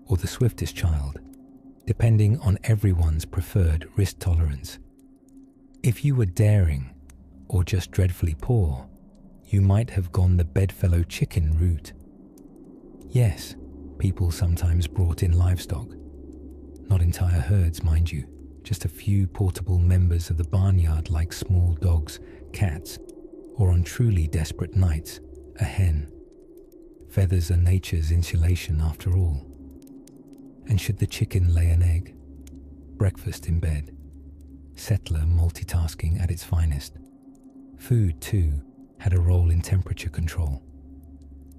or the swiftest child, depending on everyone's preferred risk tolerance. If you were daring, or just dreadfully poor, you might have gone the bedfellow chicken route. Yes, people sometimes brought in livestock. Not entire herds, mind you, just a few portable members of the barnyard like small dogs, cats, or on truly desperate nights, a hen. Feathers are nature's insulation after all. And should the chicken lay an egg? Breakfast in bed. Settler multitasking at its finest. Food, too, had a role in temperature control.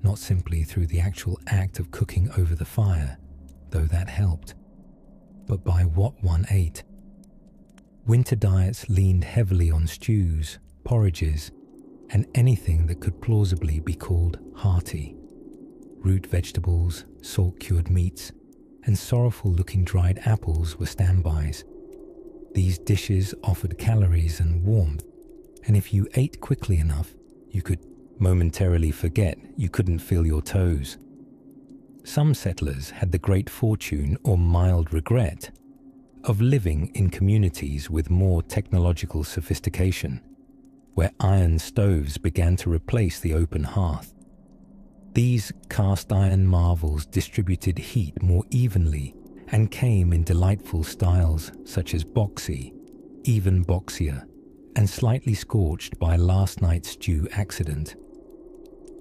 Not simply through the actual act of cooking over the fire, though that helped, but by what one ate. Winter diets leaned heavily on stews, porridges, and anything that could plausibly be called hearty. Root vegetables, salt-cured meats, and sorrowful-looking dried apples were standbys. These dishes offered calories and warmth, and if you ate quickly enough, you could momentarily forget you couldn't feel your toes. Some settlers had the great fortune or mild regret of living in communities with more technological sophistication, where iron stoves began to replace the open hearth. These cast iron marvels distributed heat more evenly and came in delightful styles such as boxy, even boxier, and slightly scorched by last night's stew accident.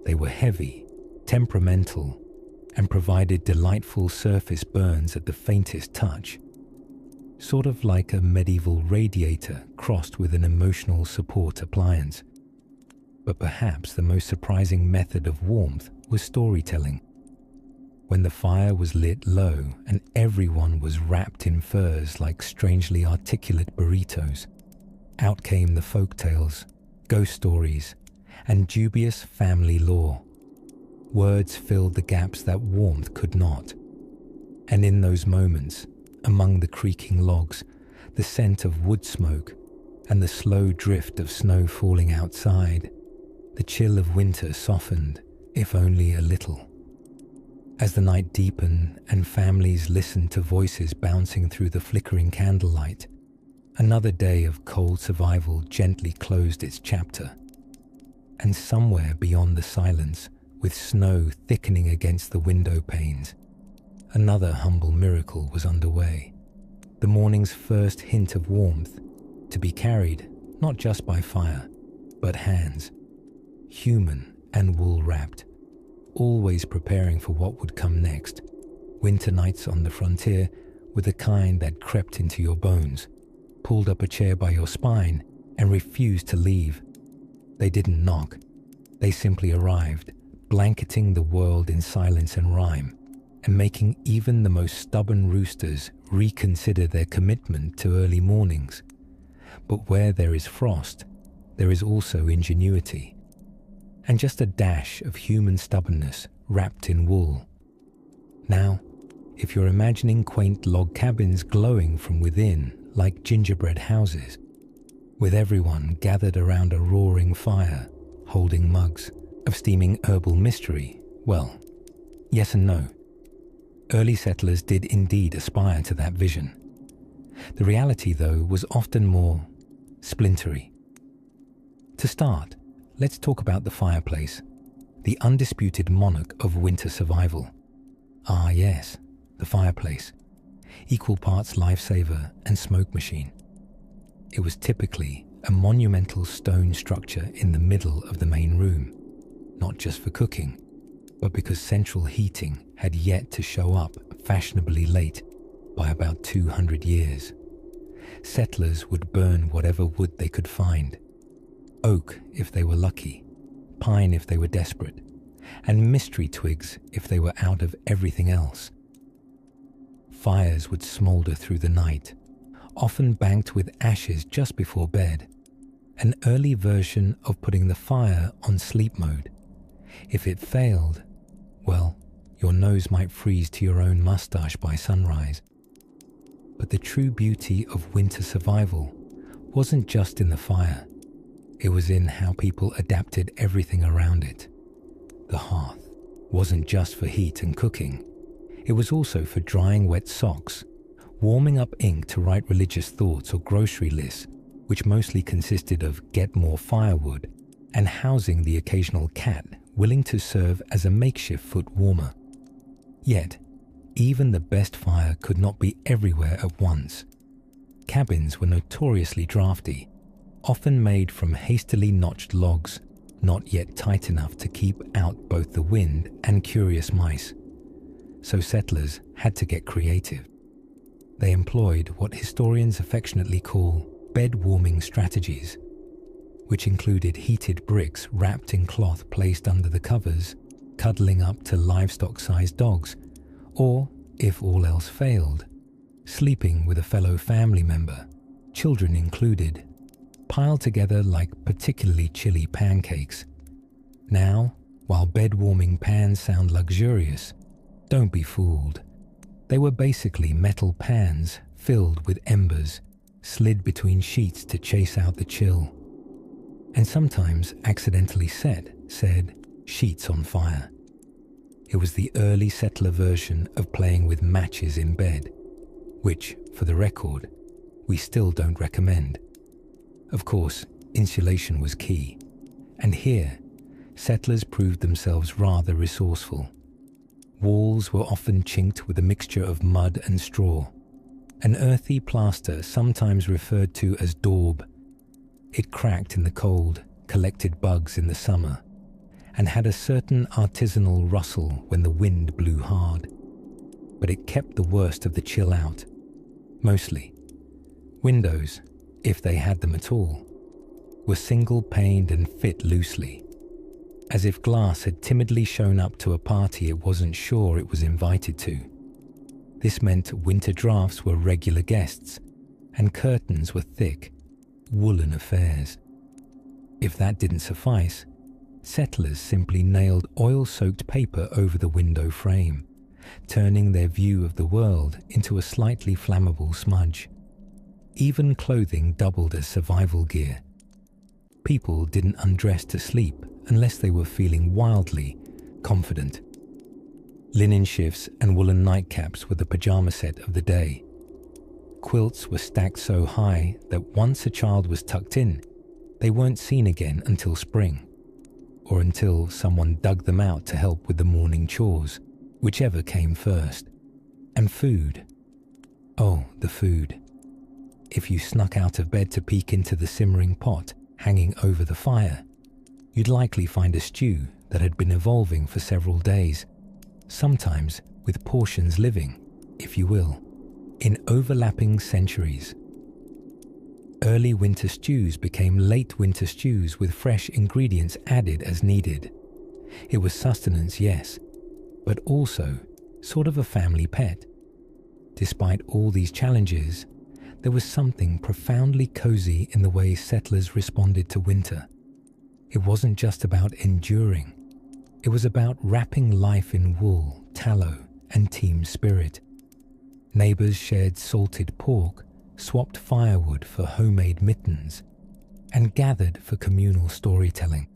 They were heavy, temperamental, and provided delightful surface burns at the faintest touch, sort of like a medieval radiator crossed with an emotional support appliance. But perhaps the most surprising method of warmth was storytelling. When the fire was lit low and everyone was wrapped in furs like strangely articulate burritos, out came the folk tales, ghost stories, and dubious family lore. Words filled the gaps that warmth could not. And in those moments, among the creaking logs, the scent of wood smoke, and the slow drift of snow falling outside, the chill of winter softened, if only a little. As the night deepened and families listened to voices bouncing through the flickering candlelight, another day of cold survival gently closed its chapter. And somewhere beyond the silence, with snow thickening against the window panes, another humble miracle was underway. The morning's first hint of warmth, to be carried not just by fire, but hands, human and wool-wrapped, always preparing for what would come next. Winter nights on the frontier were the kind that crept into your bones, pulled up a chair by your spine, and refused to leave. They didn't knock. They simply arrived, blanketing the world in silence and rhyme, and making even the most stubborn roosters reconsider their commitment to early mornings. But where there is frost, there is also ingenuity, and just a dash of human stubbornness wrapped in wool. Now, if you're imagining quaint log cabins glowing from within like gingerbread houses, with everyone gathered around a roaring fire, holding mugs of steaming herbal mystery, well, yes and no. Early settlers did indeed aspire to that vision. The reality, though, was often more splintery. To start, let's talk about the fireplace, the undisputed monarch of winter survival. Ah yes, the fireplace, equal parts lifesaver and smoke machine. It was typically a monumental stone structure in the middle of the main room, not just for cooking, but because central heating had yet to show up fashionably late by about 200 years. Settlers would burn whatever wood they could find, oak if they were lucky, pine if they were desperate, and mystery twigs if they were out of everything else. Fires would smolder through the night, often banked with ashes just before bed, an early version of putting the fire on sleep mode. If it failed, well, your nose might freeze to your own mustache by sunrise. But the true beauty of winter survival wasn't just in the fire. It was in how people adapted everything around it. The hearth wasn't just for heat and cooking. It was also for drying wet socks, warming up ink to write religious thoughts or grocery lists, which mostly consisted of get more firewood, and housing the occasional cat willing to serve as a makeshift foot warmer. Yet, even the best fire could not be everywhere at once. Cabins were notoriously drafty, often made from hastily notched logs, not yet tight enough to keep out both the wind and curious mice. So settlers had to get creative. They employed what historians affectionately call bed-warming strategies, which included heated bricks wrapped in cloth placed under the covers, cuddling up to livestock-sized dogs, or, if all else failed, sleeping with a fellow family member, children included, piled together like particularly chilly pancakes. Now, while bed-warming pans sound luxurious, don't be fooled. They were basically metal pans filled with embers, slid between sheets to chase out the chill, and sometimes accidentally said sheets on fire. It was the early settler version of playing with matches in bed, which, for the record, we still don't recommend. Of course, insulation was key, and here, settlers proved themselves rather resourceful. Walls were often chinked with a mixture of mud and straw, an earthy plaster sometimes referred to as daub. It cracked in the cold, collected bugs in the summer, and had a certain artisanal rustle when the wind blew hard. But it kept the worst of the chill out. Mostly. Windows, if they had them at all, were single-paned and fit loosely, as if glass had timidly shown up to a party it wasn't sure it was invited to. This meant winter drafts were regular guests, and curtains were thick, woolen affairs. If that didn't suffice, settlers simply nailed oil-soaked paper over the window frame, turning their view of the world into a slightly flammable smudge. Even clothing doubled as survival gear. People didn't undress to sleep unless they were feeling wildly confident. Linen shifts and woolen nightcaps were the pajama set of the day. Quilts were stacked so high that once a child was tucked in, they weren't seen again until spring, or until someone dug them out to help with the morning chores, whichever came first. And food. Oh, the food. If you snuck out of bed to peek into the simmering pot hanging over the fire, you'd likely find a stew that had been evolving for several days, sometimes with portions living, if you will, in overlapping centuries. Early winter stews became late winter stews with fresh ingredients added as needed. It was sustenance, yes, but also sort of a family pet. Despite all these challenges, there was something profoundly cozy in the way settlers responded to winter. It wasn't just about enduring. It was about wrapping life in wool, tallow, and team spirit. Neighbors shared salted pork, swapped firewood for homemade mittens, and gathered for communal storytelling.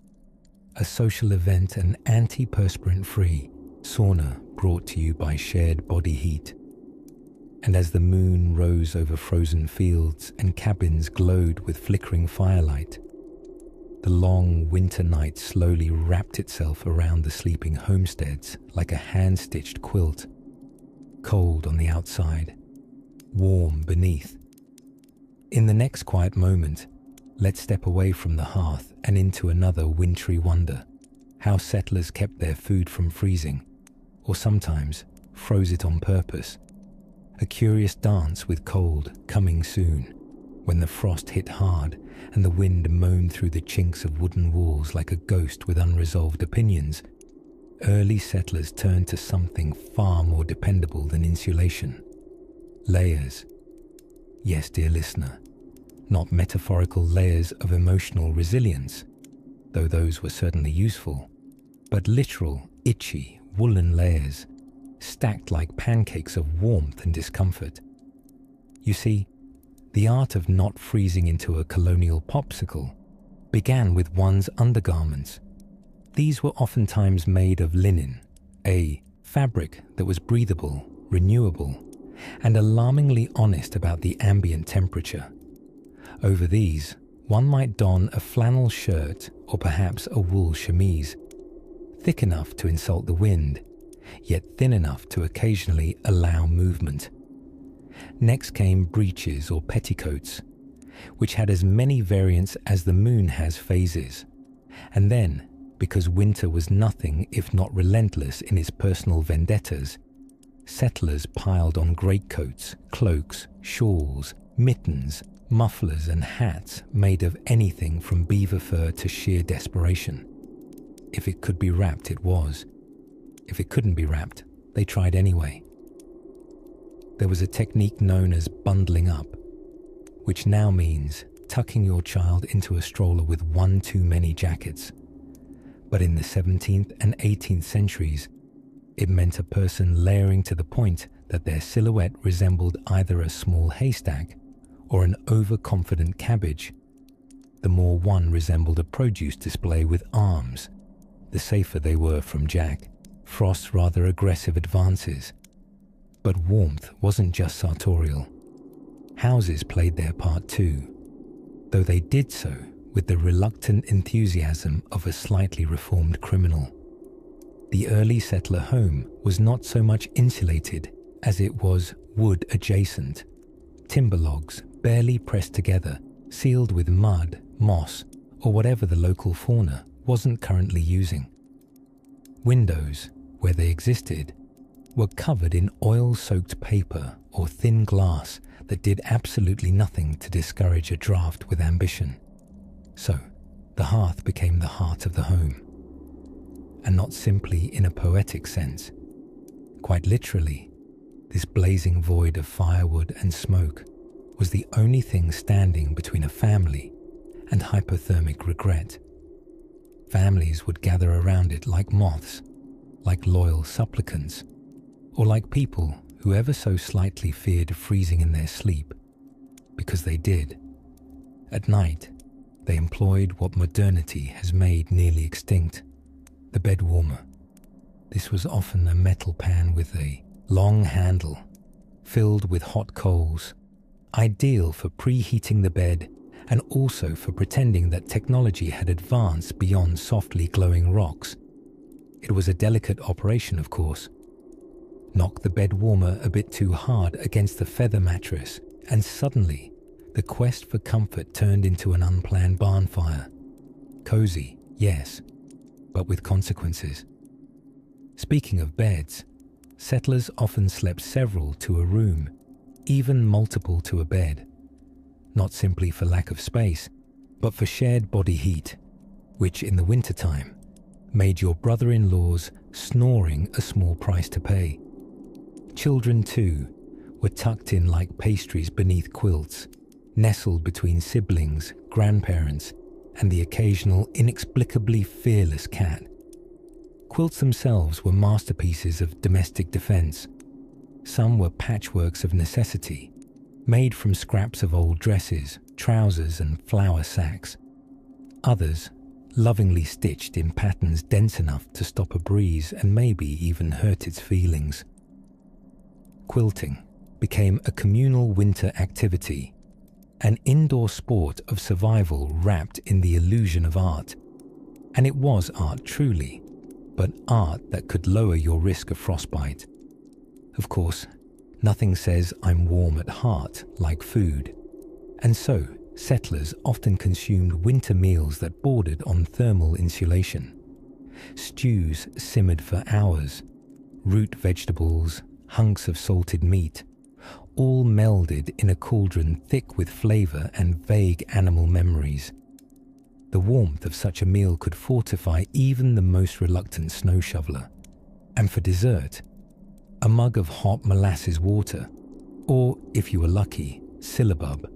A social event and antiperspirant-free sauna brought to you by shared body heat. And as the moon rose over frozen fields and cabins glowed with flickering firelight, the long winter night slowly wrapped itself around the sleeping homesteads like a hand-stitched quilt, cold on the outside, warm beneath. In the next quiet moment, let's step away from the hearth and into another wintry wonder, how settlers kept their food from freezing, or sometimes froze it on purpose. A curious dance with cold coming soon, when the frost hit hard and the wind moaned through the chinks of wooden walls like a ghost with unresolved opinions. Early settlers turned to something far more dependable than insulation. Layers. Yes, dear listener, not metaphorical layers of emotional resilience, though those were certainly useful, but literal, itchy, woolen layers, stacked like pancakes of warmth and discomfort. You see, the art of not freezing into a colonial popsicle began with one's undergarments. These were oftentimes made of linen, a fabric that was breathable, renewable, and alarmingly honest about the ambient temperature. Over these, one might don a flannel shirt or perhaps a wool chemise, thick enough to insult the wind, yet thin enough to occasionally allow movement. Next came breeches or petticoats, which had as many variants as the moon has phases. And then, because winter was nothing if not relentless in its personal vendettas, settlers piled on greatcoats, cloaks, shawls, mittens, mufflers and hats made of anything from beaver fur to sheer desperation. If it could be wrapped, it was. If it couldn't be wrapped, they tried anyway. There was a technique known as bundling up, which now means tucking your child into a stroller with one too many jackets. But in the 17th and 18th centuries, it meant a person layering to the point that their silhouette resembled either a small haystack or an overconfident cabbage. The more one resembled a produce display with arms, the safer they were from Jack, Frost's rather aggressive advances. But warmth wasn't just sartorial. Houses played their part too, though they did so with the reluctant enthusiasm of a slightly reformed criminal. The early settler home was not so much insulated as it was wood adjacent, timber logs barely pressed together, sealed with mud, moss, or whatever the local fauna wasn't currently using. Windows, where they existed, were covered in oil-soaked paper or thin glass that did absolutely nothing to discourage a draft with ambition. So, the hearth became the heart of the home. And not simply in a poetic sense. Quite literally, this blazing void of firewood and smoke was the only thing standing between a family and hypothermic regret. Families would gather around it like moths, like loyal supplicants, or like people who ever so slightly feared freezing in their sleep, because they did. At night, they employed what modernity has made nearly extinct, the bed warmer. This was often a metal pan with a long handle, filled with hot coals, ideal for preheating the bed and also for pretending that technology had advanced beyond softly glowing rocks. It was a delicate operation, of course. Knock the bed warmer a bit too hard against the feather mattress, and suddenly the quest for comfort turned into an unplanned barn fire. Cozy, yes, but with consequences. Speaking of beds, settlers often slept several to a room, even multiple to a bed, not simply for lack of space, but for shared body heat, which in the wintertime made your brother-in-law's snoring a small price to pay. Children, too, were tucked in like pastries beneath quilts, nestled between siblings, grandparents, and the occasional inexplicably fearless cat. Quilts themselves were masterpieces of domestic defense. Some were patchworks of necessity, made from scraps of old dresses, trousers, and flour sacks. Others, lovingly stitched in patterns dense enough to stop a breeze and maybe even hurt its feelings. Quilting became a communal winter activity, an indoor sport of survival wrapped in the illusion of art. And it was art truly, but art that could lower your risk of frostbite. Of course, nothing says I'm warm at heart like food, and so settlers often consumed winter meals that bordered on thermal insulation. Stews simmered for hours, root vegetables, hunks of salted meat, all melded in a cauldron thick with flavor and vague animal memories. The warmth of such a meal could fortify even the most reluctant snow shoveler. And for dessert, a mug of hot molasses water, or, if you were lucky, syllabub,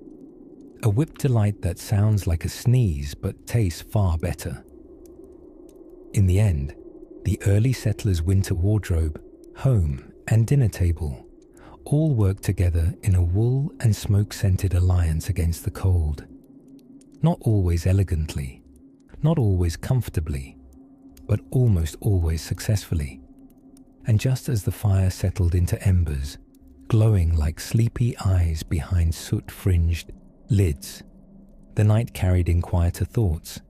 a whipped delight that sounds like a sneeze but tastes far better. In the end, the early settlers' winter wardrobe, home, and dinner table all worked together in a wool and smoke-scented alliance against the cold. Not always elegantly, not always comfortably, but almost always successfully. And just as the fire settled into embers, glowing like sleepy eyes behind soot-fringed lids, the night carried in quieter thoughts,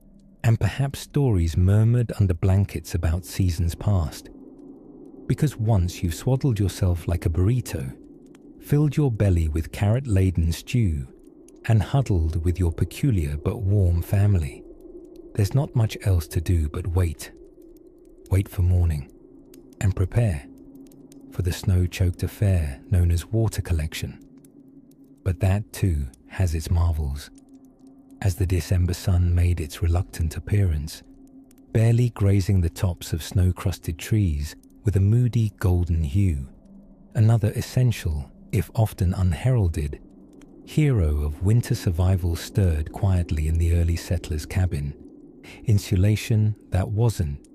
and perhaps stories murmured under blankets about seasons past. Because once you've swaddled yourself like a burrito, filled your belly with carrot-laden stew, and huddled with your peculiar but warm family, there's not much else to do but wait. Wait for morning, and prepare for the snow-choked affair known as water collection. But that too has its marvels. As the December sun made its reluctant appearance, barely grazing the tops of snow-crusted trees with a moody golden hue, another essential, if often unheralded, hero of winter survival stirred quietly in the early settler's cabin. Insulation that wasn't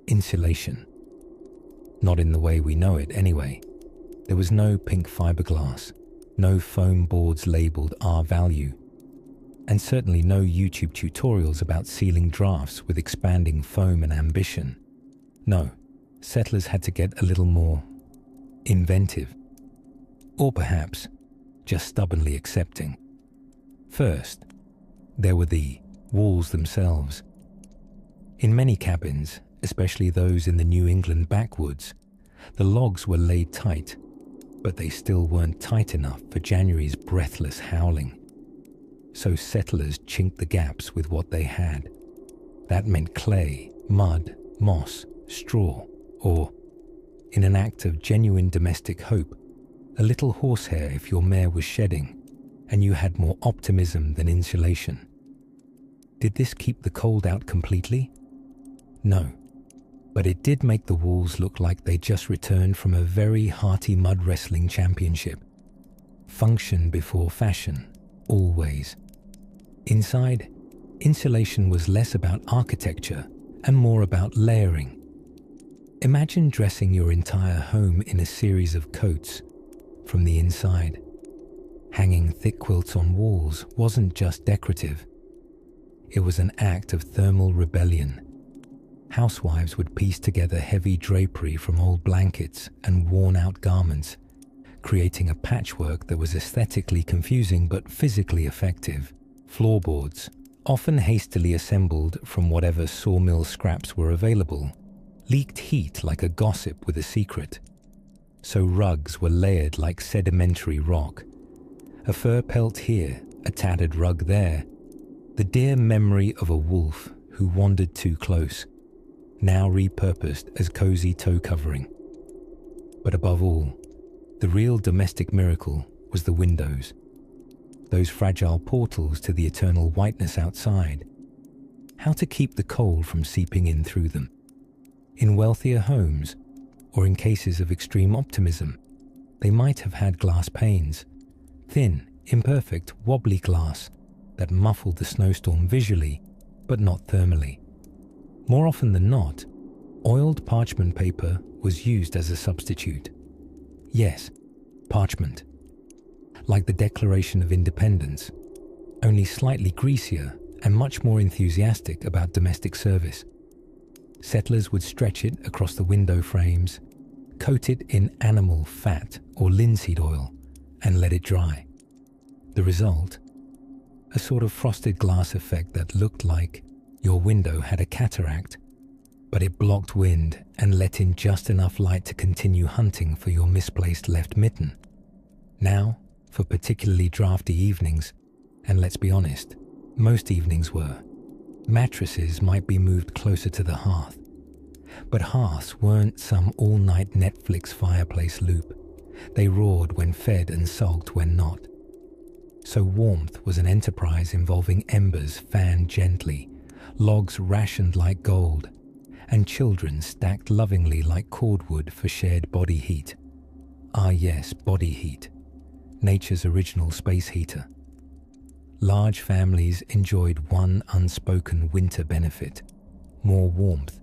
insulation. Not in the way we know it, anyway. There was no pink fiberglass, no foam boards labeled R-value, and certainly no YouTube tutorials about sealing drafts with expanding foam and ambition. No, settlers had to get a little more inventive, or perhaps just stubbornly accepting. First, there were the walls themselves. In many cabins, especially those in the New England backwoods, the logs were laid tight, but they still weren't tight enough for January's breathless howling. So settlers chinked the gaps with what they had. That meant clay, mud, moss, straw, or, in an act of genuine domestic hope, a little horsehair if your mare was shedding and you had more optimism than insulation. Did this keep the cold out completely? No, but it did make the walls look like they just returned from a very hearty mud wrestling championship. Function before fashion, always. Inside, insulation was less about architecture and more about layering. Imagine dressing your entire home in a series of coats from the inside. Hanging thick quilts on walls wasn't just decorative. It was an act of thermal rebellion. Housewives would piece together heavy drapery from old blankets and worn-out garments, creating a patchwork that was aesthetically confusing but physically effective. Floorboards, often hastily assembled from whatever sawmill scraps were available, leaked heat like a gossip with a secret. So rugs were layered like sedimentary rock. A fur pelt here, a tattered rug there. The dear memory of a wolf who wandered too close, now repurposed as cozy toe covering. But above all, the real domestic miracle was the windows. Those fragile portals to the eternal whiteness outside. How to keep the cold from seeping in through them. In wealthier homes, or in cases of extreme optimism, they might have had glass panes, thin, imperfect, wobbly glass that muffled the snowstorm visually, but not thermally. More often than not, Oiled parchment paper was used as a substitute. Yes, parchment. Like the Declaration of Independence, only slightly greasier and much more enthusiastic about domestic service. Settlers would stretch it across the window frames, coat it in animal fat or linseed oil, and let it dry. The result? A sort of frosted glass effect that looked like your window had a cataract, but it blocked wind and let in just enough light to continue hunting for your misplaced left mitten. Now, for particularly drafty evenings, and let's be honest, most evenings were, mattresses might be moved closer to the hearth. But hearths weren't some all-night Netflix fireplace loop. They roared when fed and sulked when not. So warmth was an enterprise involving embers fanned gently, logs rationed like gold, and children stacked lovingly like cordwood for shared body heat. Ah yes, body heat. Nature's original space heater. Large families enjoyed one unspoken winter benefit: more warmth.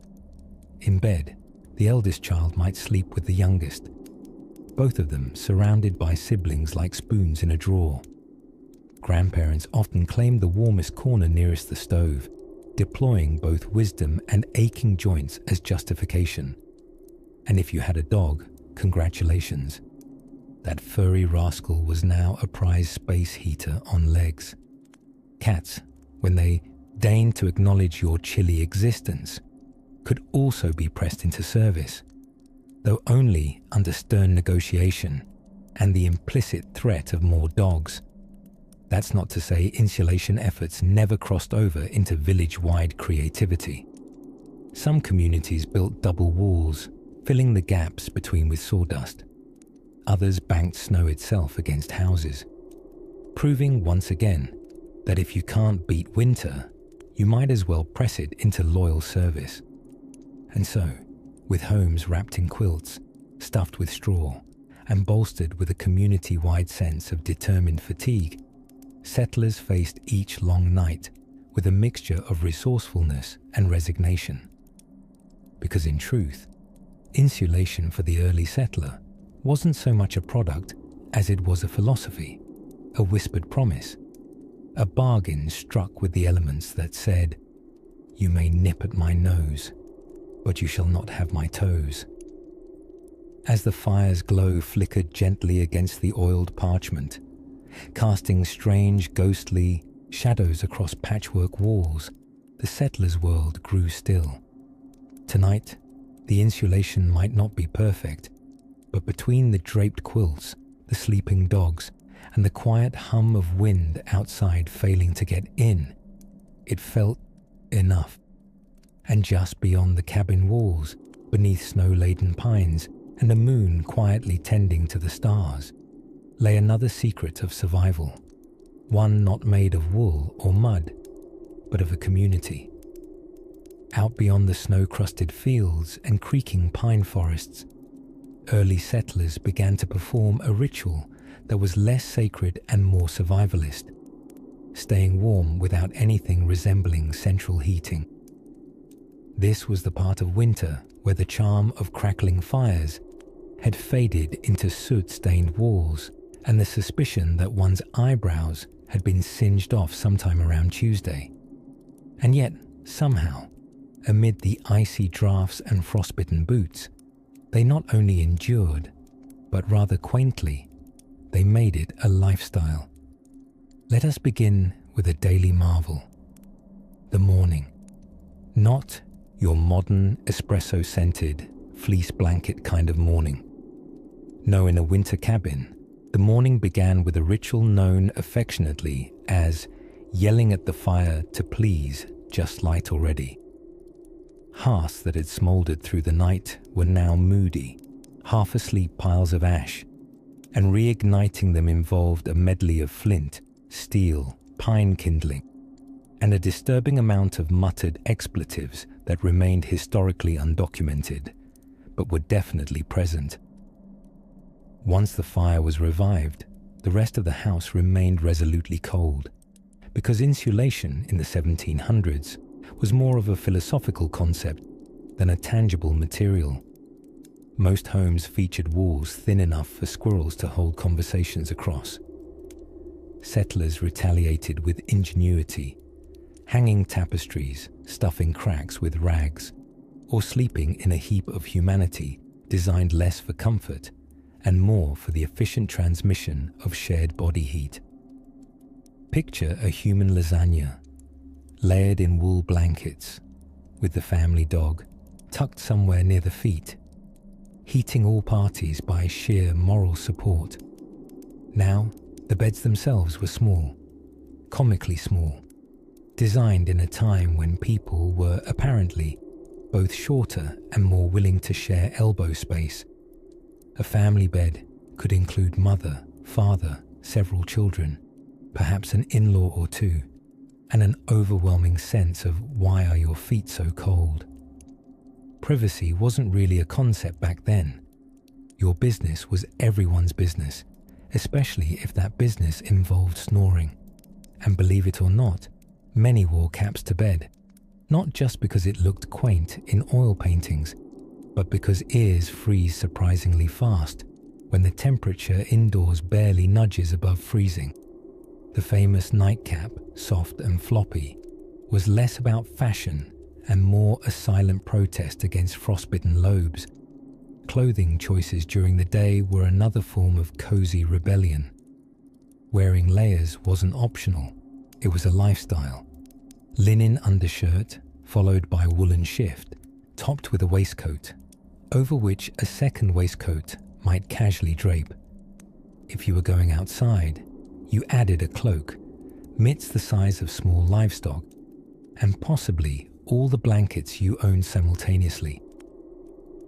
In bed, the eldest child might sleep with the youngest, both of them surrounded by siblings like spoons in a drawer. Grandparents often claimed the warmest corner nearest the stove, deploying both wisdom and aching joints as justification. And if you had a dog, congratulations. That furry rascal was now a prize space heater on legs. Cats, when they deigned to acknowledge your chilly existence, could also be pressed into service, though only under stern negotiation and the implicit threat of more dogs. That's not to say insulation efforts never crossed over into village-wide creativity. Some communities built double walls, filling the gaps between with sawdust. Others banked snow itself against houses, proving once again that if you can't beat winter, you might as well press it into loyal service. And so, with homes wrapped in quilts, stuffed with straw, and bolstered with a community-wide sense of determined fatigue, settlers faced each long night with a mixture of resourcefulness and resignation. Because in truth, insulation for the early settler wasn't so much a product as it was a philosophy, a whispered promise, a bargain struck with the elements that said, "You may nip at my nose, but you shall not have my toes." As the fire's glow flickered gently against the oiled parchment, casting strange, ghostly shadows across patchwork walls, the settler's world grew still. Tonight, the insulation might not be perfect, but between the draped quilts, the sleeping dogs, and the quiet hum of wind outside failing to get in, it felt enough. And just beyond the cabin walls, beneath snow-laden pines and a moon quietly tending to the stars, lay another secret of survival, one not made of wool or mud, but of a community. Out beyond the snow-crusted fields and creaking pine forests, early settlers began to perform a ritual that was less sacred and more survivalist, staying warm without anything resembling central heating. This was the part of winter where the charm of crackling fires had faded into soot-stained walls and the suspicion that one's eyebrows had been singed off sometime around Tuesday. And yet, somehow, amid the icy drafts and frostbitten boots, they not only endured, but rather quaintly, they made it a lifestyle. Let us begin with a daily marvel. The morning. Not your modern, espresso-scented, fleece blanket kind of morning. No, in a winter cabin, the morning began with a ritual known affectionately as yelling at the fire to please, just light already. Hearths that had smouldered through the night were now moody, half-asleep piles of ash, and reigniting them involved a medley of flint, steel, pine kindling, and a disturbing amount of muttered expletives that remained historically undocumented, but were definitely present. Once the fire was revived, the rest of the house remained resolutely cold, because insulation in the 1700s was more of a philosophical concept than a tangible material. Most homes featured walls thin enough for squirrels to hold conversations across. Settlers retaliated with ingenuity, hanging tapestries, stuffing cracks with rags, or sleeping in a heap of humanity designed less for comfort and more for the efficient transmission of shared body heat. Picture a human lasagna, layered in wool blankets, with the family dog tucked somewhere near the feet, heating all parties by sheer moral support. Now, the beds themselves were small, comically small, designed in a time when people were apparently both shorter and more willing to share elbow space. A family bed could include mother, father, several children, perhaps an in-law or two, and an overwhelming sense of why are your feet so cold. Privacy wasn't really a concept back then. Your business was everyone's business, especially if that business involved snoring. And believe it or not, many wore caps to bed, not just because it looked quaint in oil paintings, but because ears freeze surprisingly fast when the temperature indoors barely nudges above freezing. The famous nightcap, soft and floppy, was less about fashion and more a silent protest against frostbitten lobes. Clothing choices during the day were another form of cozy rebellion. Wearing layers wasn't optional, it was a lifestyle. Linen undershirt, followed by woolen shift, topped with a waistcoat, over which a second waistcoat might casually drape. If you were going outside, you added a cloak, mitts the size of small livestock, and possibly all the blankets you owned simultaneously.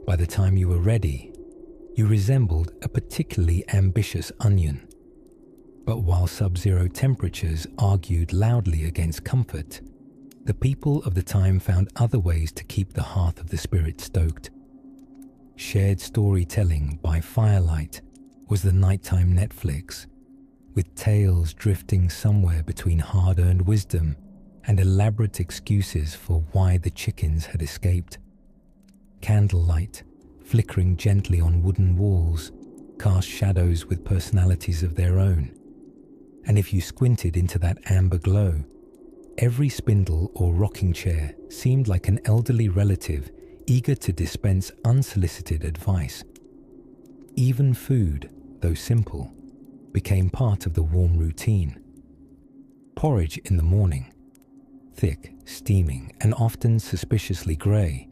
By the time you were ready, you resembled a particularly ambitious onion. But while sub-zero temperatures argued loudly against comfort, the people of the time found other ways to keep the hearth of the spirit stoked. Shared storytelling by firelight was the nighttime Netflix, with tales drifting somewhere between hard-earned wisdom and elaborate excuses for why the chickens had escaped. Candlelight, flickering gently on wooden walls, cast shadows with personalities of their own. And if you squinted into that amber glow, every spindle or rocking chair seemed like an elderly relative eager to dispense unsolicited advice. Even food, though simple, became part of the warm routine. Porridge in the morning, thick, steaming, and often suspiciously grey,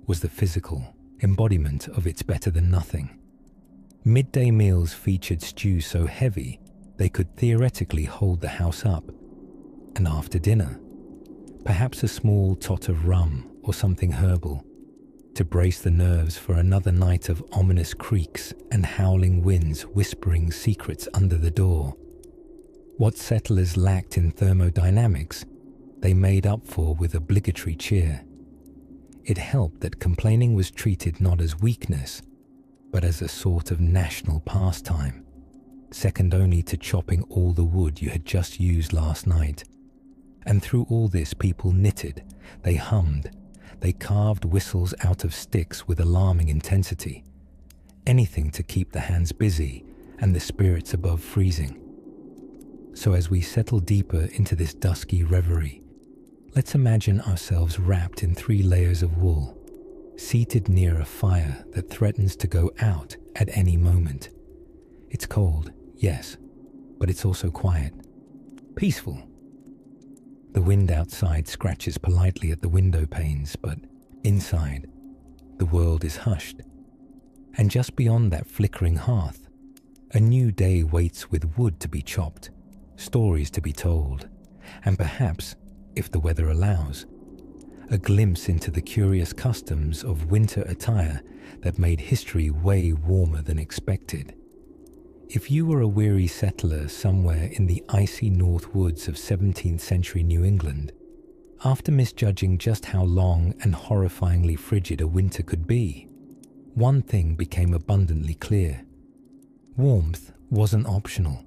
was the physical embodiment of its better than nothing. Midday meals featured stews so heavy they could theoretically hold the house up. And after dinner, perhaps a small tot of rum or something herbal to brace the nerves for another night of ominous creaks and howling winds whispering secrets under the door. What settlers lacked in thermodynamics, they made up for with obligatory cheer. It helped that complaining was treated not as weakness, but as a sort of national pastime, second only to chopping all the wood you had just used last night. And through all this, people knitted, they hummed, they carved whistles out of sticks with alarming intensity. Anything to keep the hands busy and the spirits above freezing. So as we settle deeper into this dusky reverie, let's imagine ourselves wrapped in 3 layers of wool, seated near a fire that threatens to go out at any moment. It's cold, yes, but it's also quiet, peaceful. The wind outside scratches politely at the window panes, but inside, the world is hushed. And just beyond that flickering hearth, a new day waits with wood to be chopped, stories to be told, and perhaps, if the weather allows, a glimpse into the curious customs of winter attire that made history way warmer than expected. If you were a weary settler somewhere in the icy north woods of 17th century New England, after misjudging just how long and horrifyingly frigid a winter could be, one thing became abundantly clear. Warmth wasn't optional.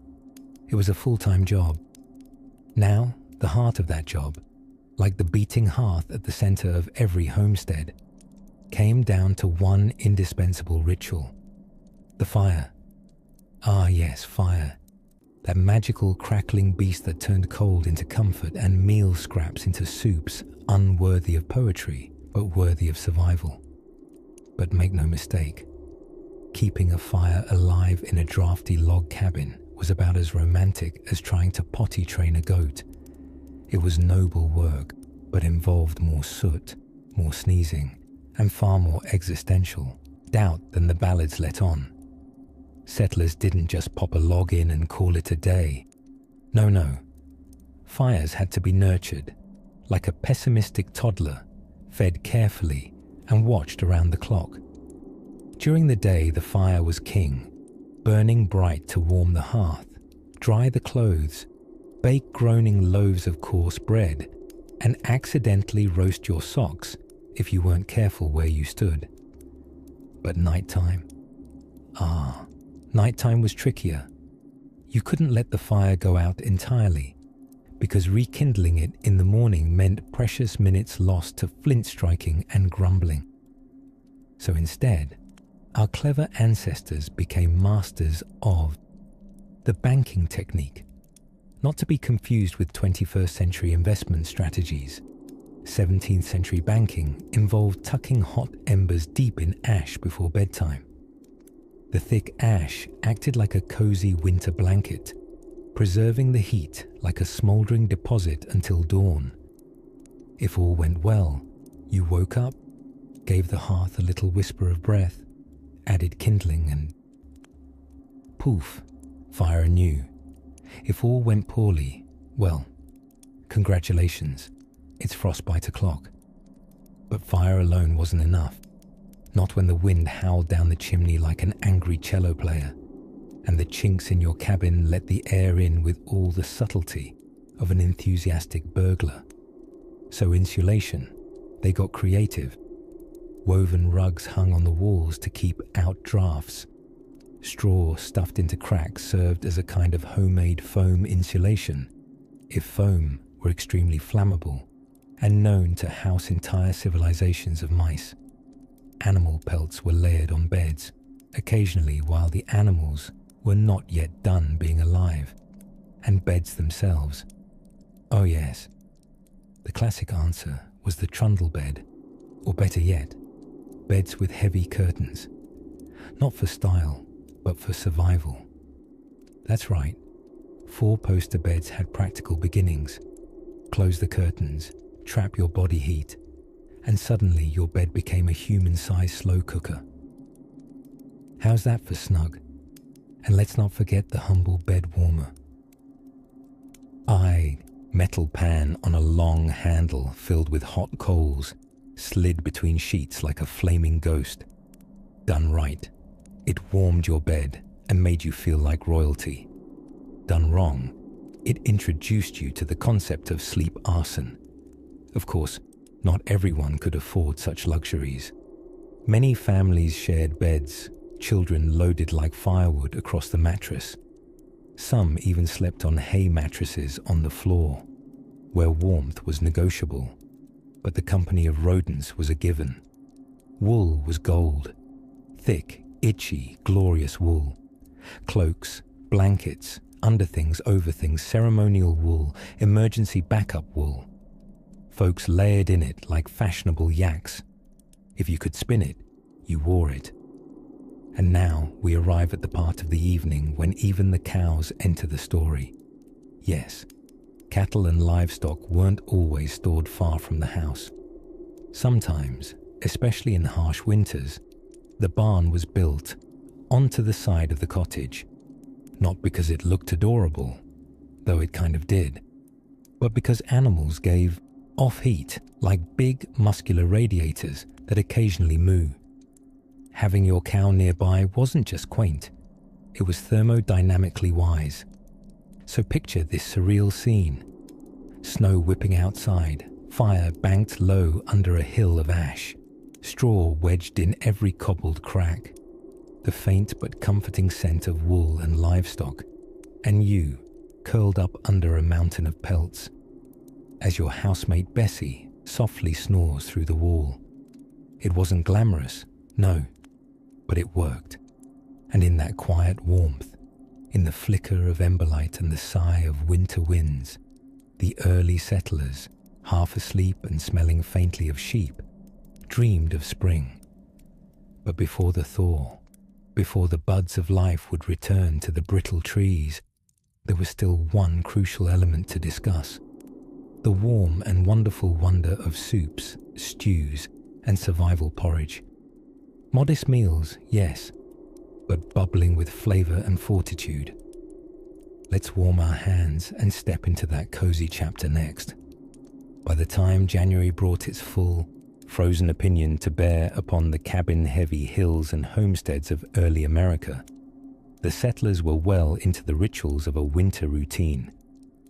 It was a full-time job. Now, the heart of that job, like the beating hearth at the center of every homestead, came down to one indispensable ritual: the fire. Ah yes, fire. That magical crackling beast that turned cold into comfort and meal scraps into soups, unworthy of poetry, but worthy of survival. But make no mistake, keeping a fire alive in a drafty log cabin was about as romantic as trying to potty train a goat. It was noble work, but involved more soot, more sneezing, and far more existential doubt than the ballads let on. Settlers didn't just pop a log in and call it a day. No. Fires had to be nurtured, like a pessimistic toddler, fed carefully and watched around the clock. During the day, the fire was king, burning bright to warm the hearth, dry the clothes, bake groaning loaves of coarse bread, and accidentally roast your socks if you weren't careful where you stood. But nighttime? Nighttime was trickier. You couldn't let the fire go out entirely, because rekindling it in the morning meant precious minutes lost to flint striking and grumbling. So instead, our clever ancestors became masters of the banking technique, not to be confused with 21st century investment strategies. 17th century banking involved tucking hot embers deep in ash before bedtime. The thick ash acted like a cozy winter blanket, preserving the heat like a smouldering deposit until dawn. If all went well, you woke up, gave the hearth a little whisper of breath, added kindling, and poof, fire anew. If all went poorly, well, congratulations, it's frostbite o'clock. But fire alone wasn't enough. Not when the wind howled down the chimney like an angry cello player, and the chinks in your cabin let the air in with all the subtlety of an enthusiastic burglar. So insulation, they got creative. Woven rugs hung on the walls to keep out drafts. Straw stuffed into cracks served as a kind of homemade foam insulation, if foam were extremely flammable and known to house entire civilizations of mice. Animal pelts were layered on beds, occasionally while the animals were not yet done being alive, and beds themselves. Oh yes, the classic answer was the trundle bed, or better yet, beds with heavy curtains. Not for style, but for survival. That's right, 4-poster beds had practical beginnings. Close the curtains, trap your body heat, and suddenly your bed became a human-sized slow cooker. How's that for snug? And let's not forget the humble bed warmer. Metal pan on a long handle filled with hot coals, slid between sheets like a flaming ghost. Done right, it warmed your bed and made you feel like royalty. Done wrong, it introduced you to the concept of sleep arson. Of course, not everyone could afford such luxuries. Many families shared beds, children loaded like firewood across the mattress. Some even slept on hay mattresses on the floor, where warmth was negotiable, but the company of rodents was a given. Wool was gold, thick, itchy, glorious wool. Cloaks, blankets, underthings, overthings, ceremonial wool, emergency backup wool. Folks layered in it like fashionable yaks. If you could spin it, you wore it. And now we arrive at the part of the evening when even the cows enter the story. Yes, cattle and livestock weren't always stored far from the house. Sometimes, especially in harsh winters, the barn was built onto the side of the cottage, not because it looked adorable, though it kind of did, but because animals gave off heat like big muscular radiators that occasionally moo. Having your cow nearby wasn't just quaint, it was thermodynamically wise. So picture this surreal scene. Snow whipping outside, fire banked low under a hill of ash, straw wedged in every cobbled crack, the faint but comforting scent of wool and livestock, and you curled up under a mountain of pelts, as your housemate Bessie softly snores through the wall. It wasn't glamorous, no, but it worked. And in that quiet warmth, in the flicker of emberlight and the sigh of winter winds, the early settlers, half asleep and smelling faintly of sheep, dreamed of spring. But before the thaw, before the buds of life would return to the brittle trees, there was still one crucial element to discuss: the warm and wonderful wonder of soups, stews, and survival porridge. Modest meals, yes, but bubbling with flavour and fortitude. Let's warm our hands and step into that cosy chapter next. By the time January brought its full, frozen opinion to bear upon the cabin-heavy hills and homesteads of early America, the settlers were well into the rituals of a winter routine,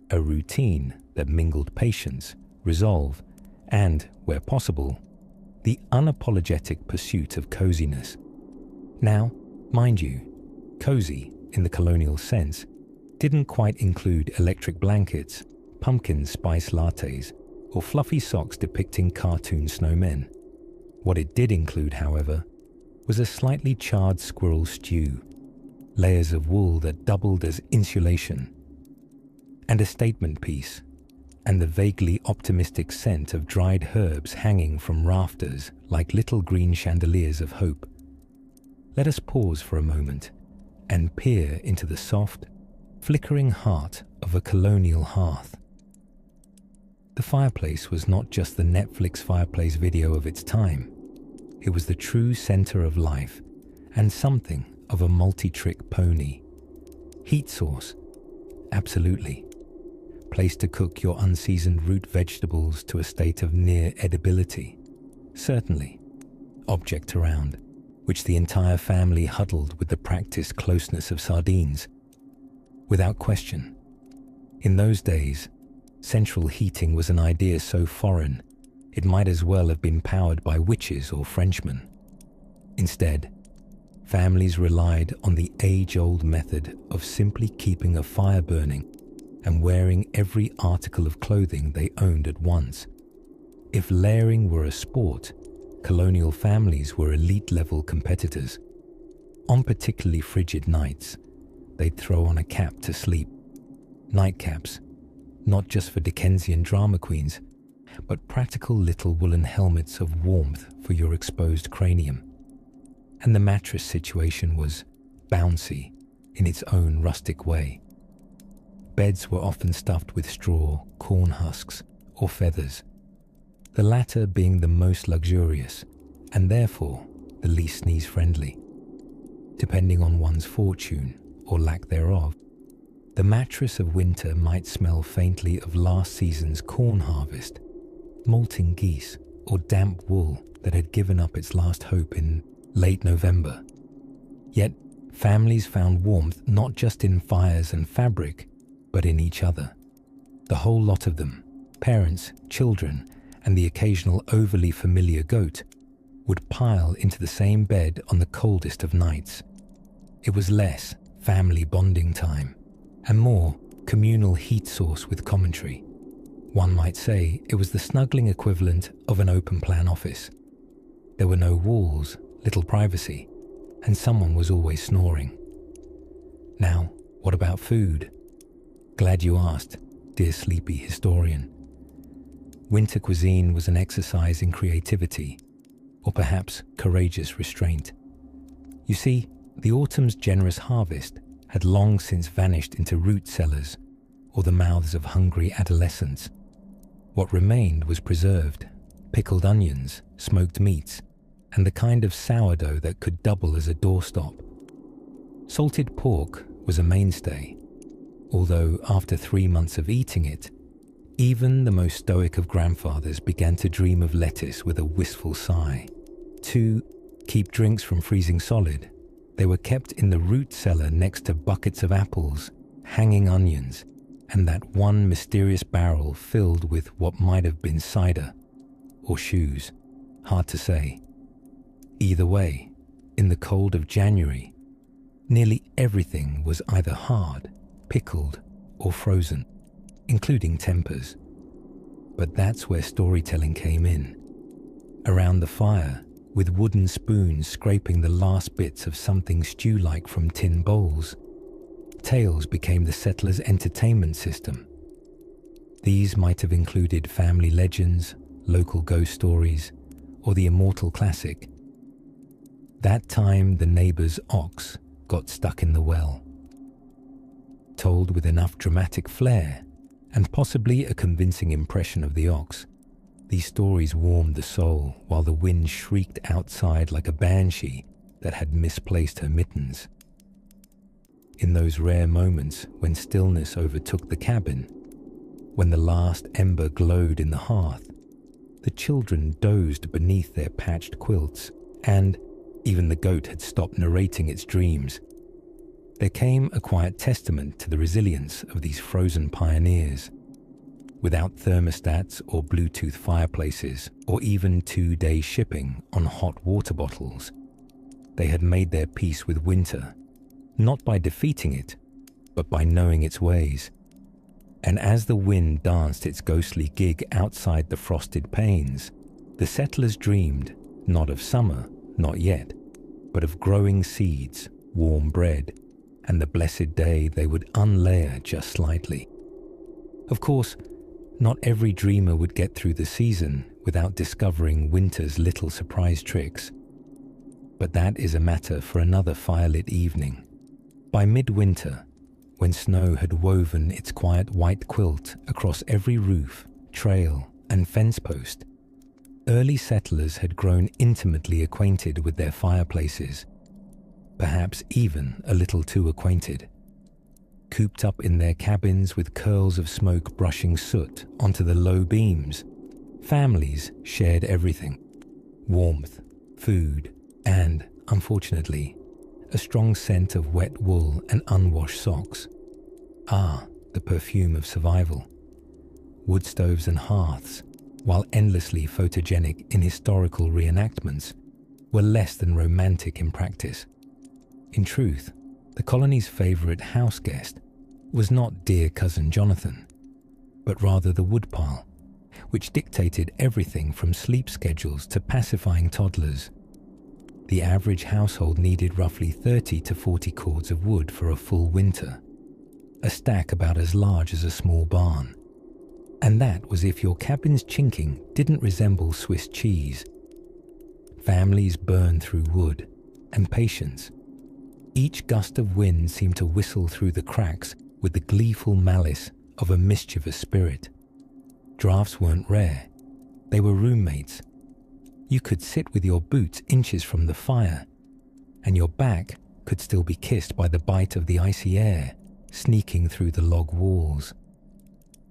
a routine that mingled patience, resolve, and, where possible, the unapologetic pursuit of coziness. Now, mind you, cozy, in the colonial sense, didn't quite include electric blankets, pumpkin spice lattes, or fluffy socks depicting cartoon snowmen. What it did include, however, was a slightly charred squirrel stew, layers of wool that doubled as insulation, and a statement piece, and the vaguely optimistic scent of dried herbs hanging from rafters like little green chandeliers of hope. Let us pause for a moment and peer into the soft, flickering heart of a colonial hearth. The fireplace was not just the Netflix fireplace video of its time. It was the true center of life and something of a multi-trick pony. Heat source? Absolutely. Place to cook your unseasoned root vegetables to a state of near edibility? Certainly. Object around, which the entire family huddled with the practiced closeness of sardines? Without question. In those days, central heating was an idea so foreign, it might as well have been powered by witches or Frenchmen. Instead, families relied on the age-old method of simply keeping a fire burning and wearing every article of clothing they owned at once. If layering were a sport, colonial families were elite-level competitors. On particularly frigid nights, they'd throw on a cap to sleep. Nightcaps, not just for Dickensian drama queens, but practical little woolen helmets of warmth for your exposed cranium. And the mattress situation was bouncy in its own rustic way. Beds were often stuffed with straw, corn husks, or feathers, the latter being the most luxurious and therefore the least sneeze-friendly. Depending on one's fortune or lack thereof, the mattress of winter might smell faintly of last season's corn harvest, molting geese, or damp wool that had given up its last hope in late November. Yet, families found warmth not just in fires and fabric, but in each other. The whole lot of them, parents, children, and the occasional overly familiar goat, would pile into the same bed on the coldest of nights. It was less family bonding time, and more communal heat source with commentary. One might say it was the snuggling equivalent of an open-plan office. There were no walls, little privacy, and someone was always snoring. Now, what about food? Glad you asked, dear sleepy historian. Winter cuisine was an exercise in creativity, or perhaps courageous restraint. You see, the autumn's generous harvest had long since vanished into root cellars or the mouths of hungry adolescents. What remained was preserved, pickled onions, smoked meats, and the kind of sourdough that could double as a doorstop. Salted pork was a mainstay, although after 3 months of eating it, even the most stoic of grandfathers began to dream of lettuce with a wistful sigh. To keep drinks from freezing solid, they were kept in the root cellar next to buckets of apples, hanging onions, and that one mysterious barrel filled with what might have been cider or shoes. Hard to say. Either way, in the cold of January, nearly everything was either hard, pickled, or frozen, including tempers. But that's where storytelling came in. Around the fire, with wooden spoons scraping the last bits of something stew-like from tin bowls. Tales became the settlers' entertainment system. These might have included family legends, local ghost stories, or the immortal classic, "That time the neighbour's ox got stuck in the well." Told with enough dramatic flair, and possibly a convincing impression of the ox, these stories warmed the soul while the wind shrieked outside like a banshee that had misplaced her mittens. In those rare moments when stillness overtook the cabin, when the last ember glowed in the hearth, the children dozed beneath their patched quilts, and even the goat had stopped narrating its dreams. There came a quiet testament to the resilience of these frozen pioneers. Without thermostats or Bluetooth fireplaces or even 2-day shipping on hot water bottles, they had made their peace with winter, not by defeating it, but by knowing its ways. And as the wind danced its ghostly gig outside the frosted panes, the settlers dreamed not of summer, not yet, but of growing seeds, warm bread, and the blessed day they would unlayer just slightly. Of course, not every dreamer would get through the season without discovering winter's little surprise tricks. But that is a matter for another firelit evening. By midwinter, when snow had woven its quiet white quilt across every roof, trail, and fence post, early settlers had grown intimately acquainted with their fireplaces, perhaps even a little too acquainted. Cooped up in their cabins with curls of smoke brushing soot onto the low beams, families shared everything: warmth, food, and, unfortunately, a strong scent of wet wool and unwashed socks. Ah, the perfume of survival. Wood stoves and hearths, while endlessly photogenic in historical reenactments, were less than romantic in practice. In truth, the colony's favourite house guest was not dear cousin Jonathan, but rather the woodpile, which dictated everything from sleep schedules to pacifying toddlers. The average household needed roughly 30 to 40 cords of wood for a full winter, a stack about as large as a small barn. And that was if your cabin's chinking didn't resemble Swiss cheese. Families burned through wood, and patience. Each gust of wind seemed to whistle through the cracks with the gleeful malice of a mischievous spirit. Drafts weren't rare. They were roommates. You could sit with your boots inches from the fire, and your back could still be kissed by the bite of the icy air sneaking through the log walls.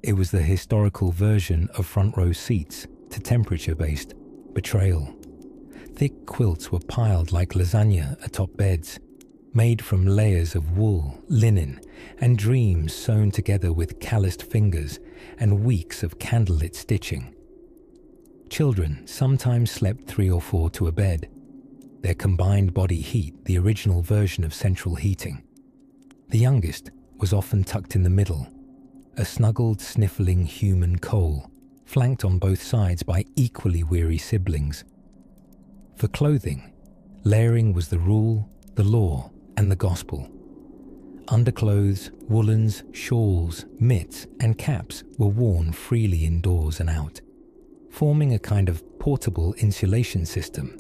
It was the historical version of front row seats to temperature-based betrayal. Thick quilts were piled like lasagna atop beds, made from layers of wool, linen, and dreams sewn together with calloused fingers and weeks of candlelit stitching. Children sometimes slept 3 or 4 to a bed, their combined body heat the original version of central heating. The youngest was often tucked in the middle, a snuggled, sniffling human coal, flanked on both sides by equally weary siblings. For clothing, layering was the rule, the law, and the gospel. Underclothes, woolens, shawls, mitts, and caps were worn freely indoors and out, forming a kind of portable insulation system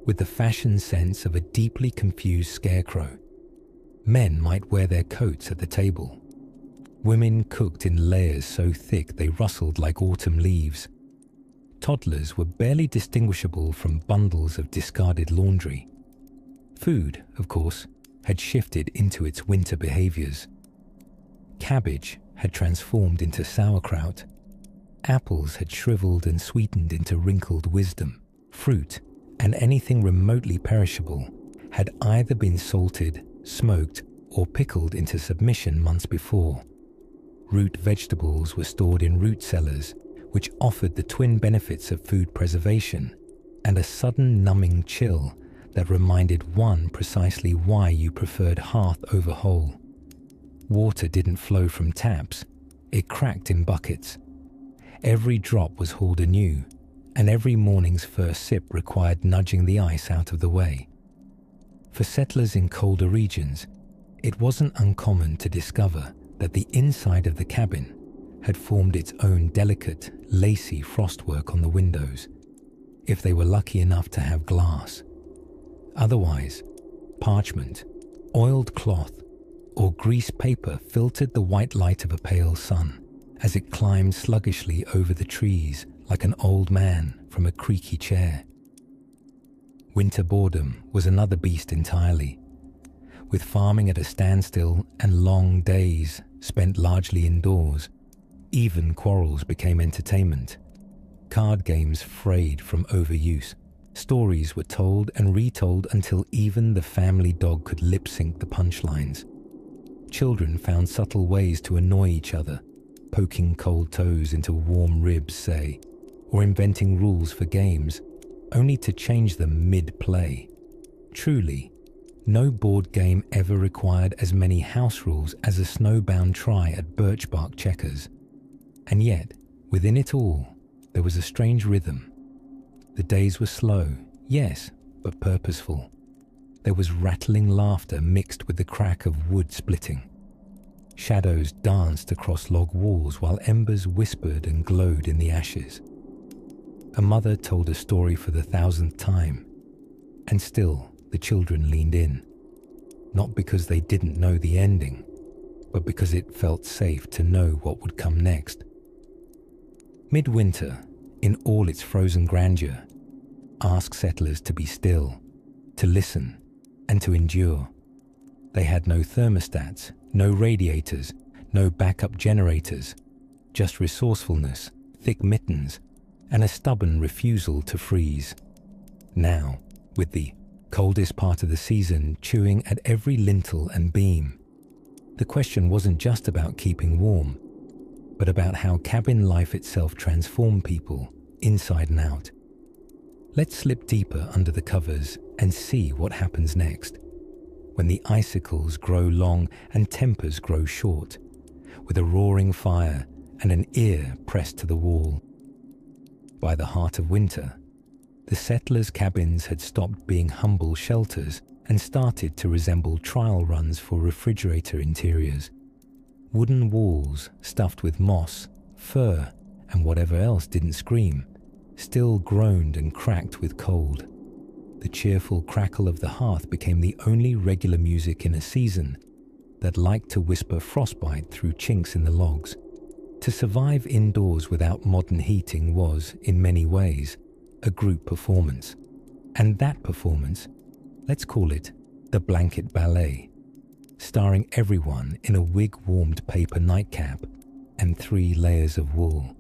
with the fashion sense of a deeply confused scarecrow. Men might wear their coats at the table. Women cooked in layers so thick they rustled like autumn leaves. Toddlers were barely distinguishable from bundles of discarded laundry. Food, of course, had shifted into its winter behaviors. Cabbage had transformed into sauerkraut. Apples had shriveled and sweetened into wrinkled wisdom. Fruit, and anything remotely perishable, had either been salted, smoked, or pickled into submission months before. Root vegetables were stored in root cellars, which offered the twin benefits of food preservation and a sudden numbing chill that reminded one precisely why you preferred hearth over hole. Water didn't flow from taps, it cracked in buckets. Every drop was hauled anew, and every morning's first sip required nudging the ice out of the way. For settlers in colder regions, it wasn't uncommon to discover that the inside of the cabin had formed its own delicate, lacy frostwork on the windows, if they were lucky enough to have glass. Otherwise, parchment, oiled cloth, or grease paper filtered the white light of a pale sun as it climbed sluggishly over the trees like an old man from a creaky chair. Winter boredom was another beast entirely. With farming at a standstill and long days spent largely indoors, even quarrels became entertainment. Card games frayed from overuse. Stories were told and retold until even the family dog could lip-sync the punchlines. Children found subtle ways to annoy each other, poking cold toes into warm ribs, say, or inventing rules for games, only to change them mid-play. Truly, no board game ever required as many house rules as a snowbound try at birchbark checkers. And yet, within it all, there was a strange rhythm. The days were slow, yes, but purposeful. There was rattling laughter mixed with the crack of wood splitting. Shadows danced across log walls while embers whispered and glowed in the ashes. A mother told a story for the 1,000th time, and still the children leaned in, not because they didn't know the ending, but because it felt safe to know what would come next. Midwinter, in all its frozen grandeur, asked settlers to be still, to listen, and to endure. They had no thermostats, no radiators, no backup generators, just resourcefulness, thick mittens, and a stubborn refusal to freeze. Now, with the coldest part of the season chewing at every lintel and beam, the question wasn't just about keeping warm, but about how cabin life itself transformed people, inside and out. Let's slip deeper under the covers and see what happens next, when the icicles grow long and tempers grow short, with a roaring fire and an ear pressed to the wall. By the heart of winter, the settlers' cabins had stopped being humble shelters and started to resemble trial runs for refrigerator interiors. Wooden walls stuffed with moss, fur, and whatever else didn't scream, still groaned and cracked with cold. The cheerful crackle of the hearth became the only regular music in a season that liked to whisper frostbite through chinks in the logs. To survive indoors without modern heating was, in many ways, a group performance. And that performance, let's call it the blanket ballet, starring everyone in a wig-warmed paper nightcap and 3 layers of wool.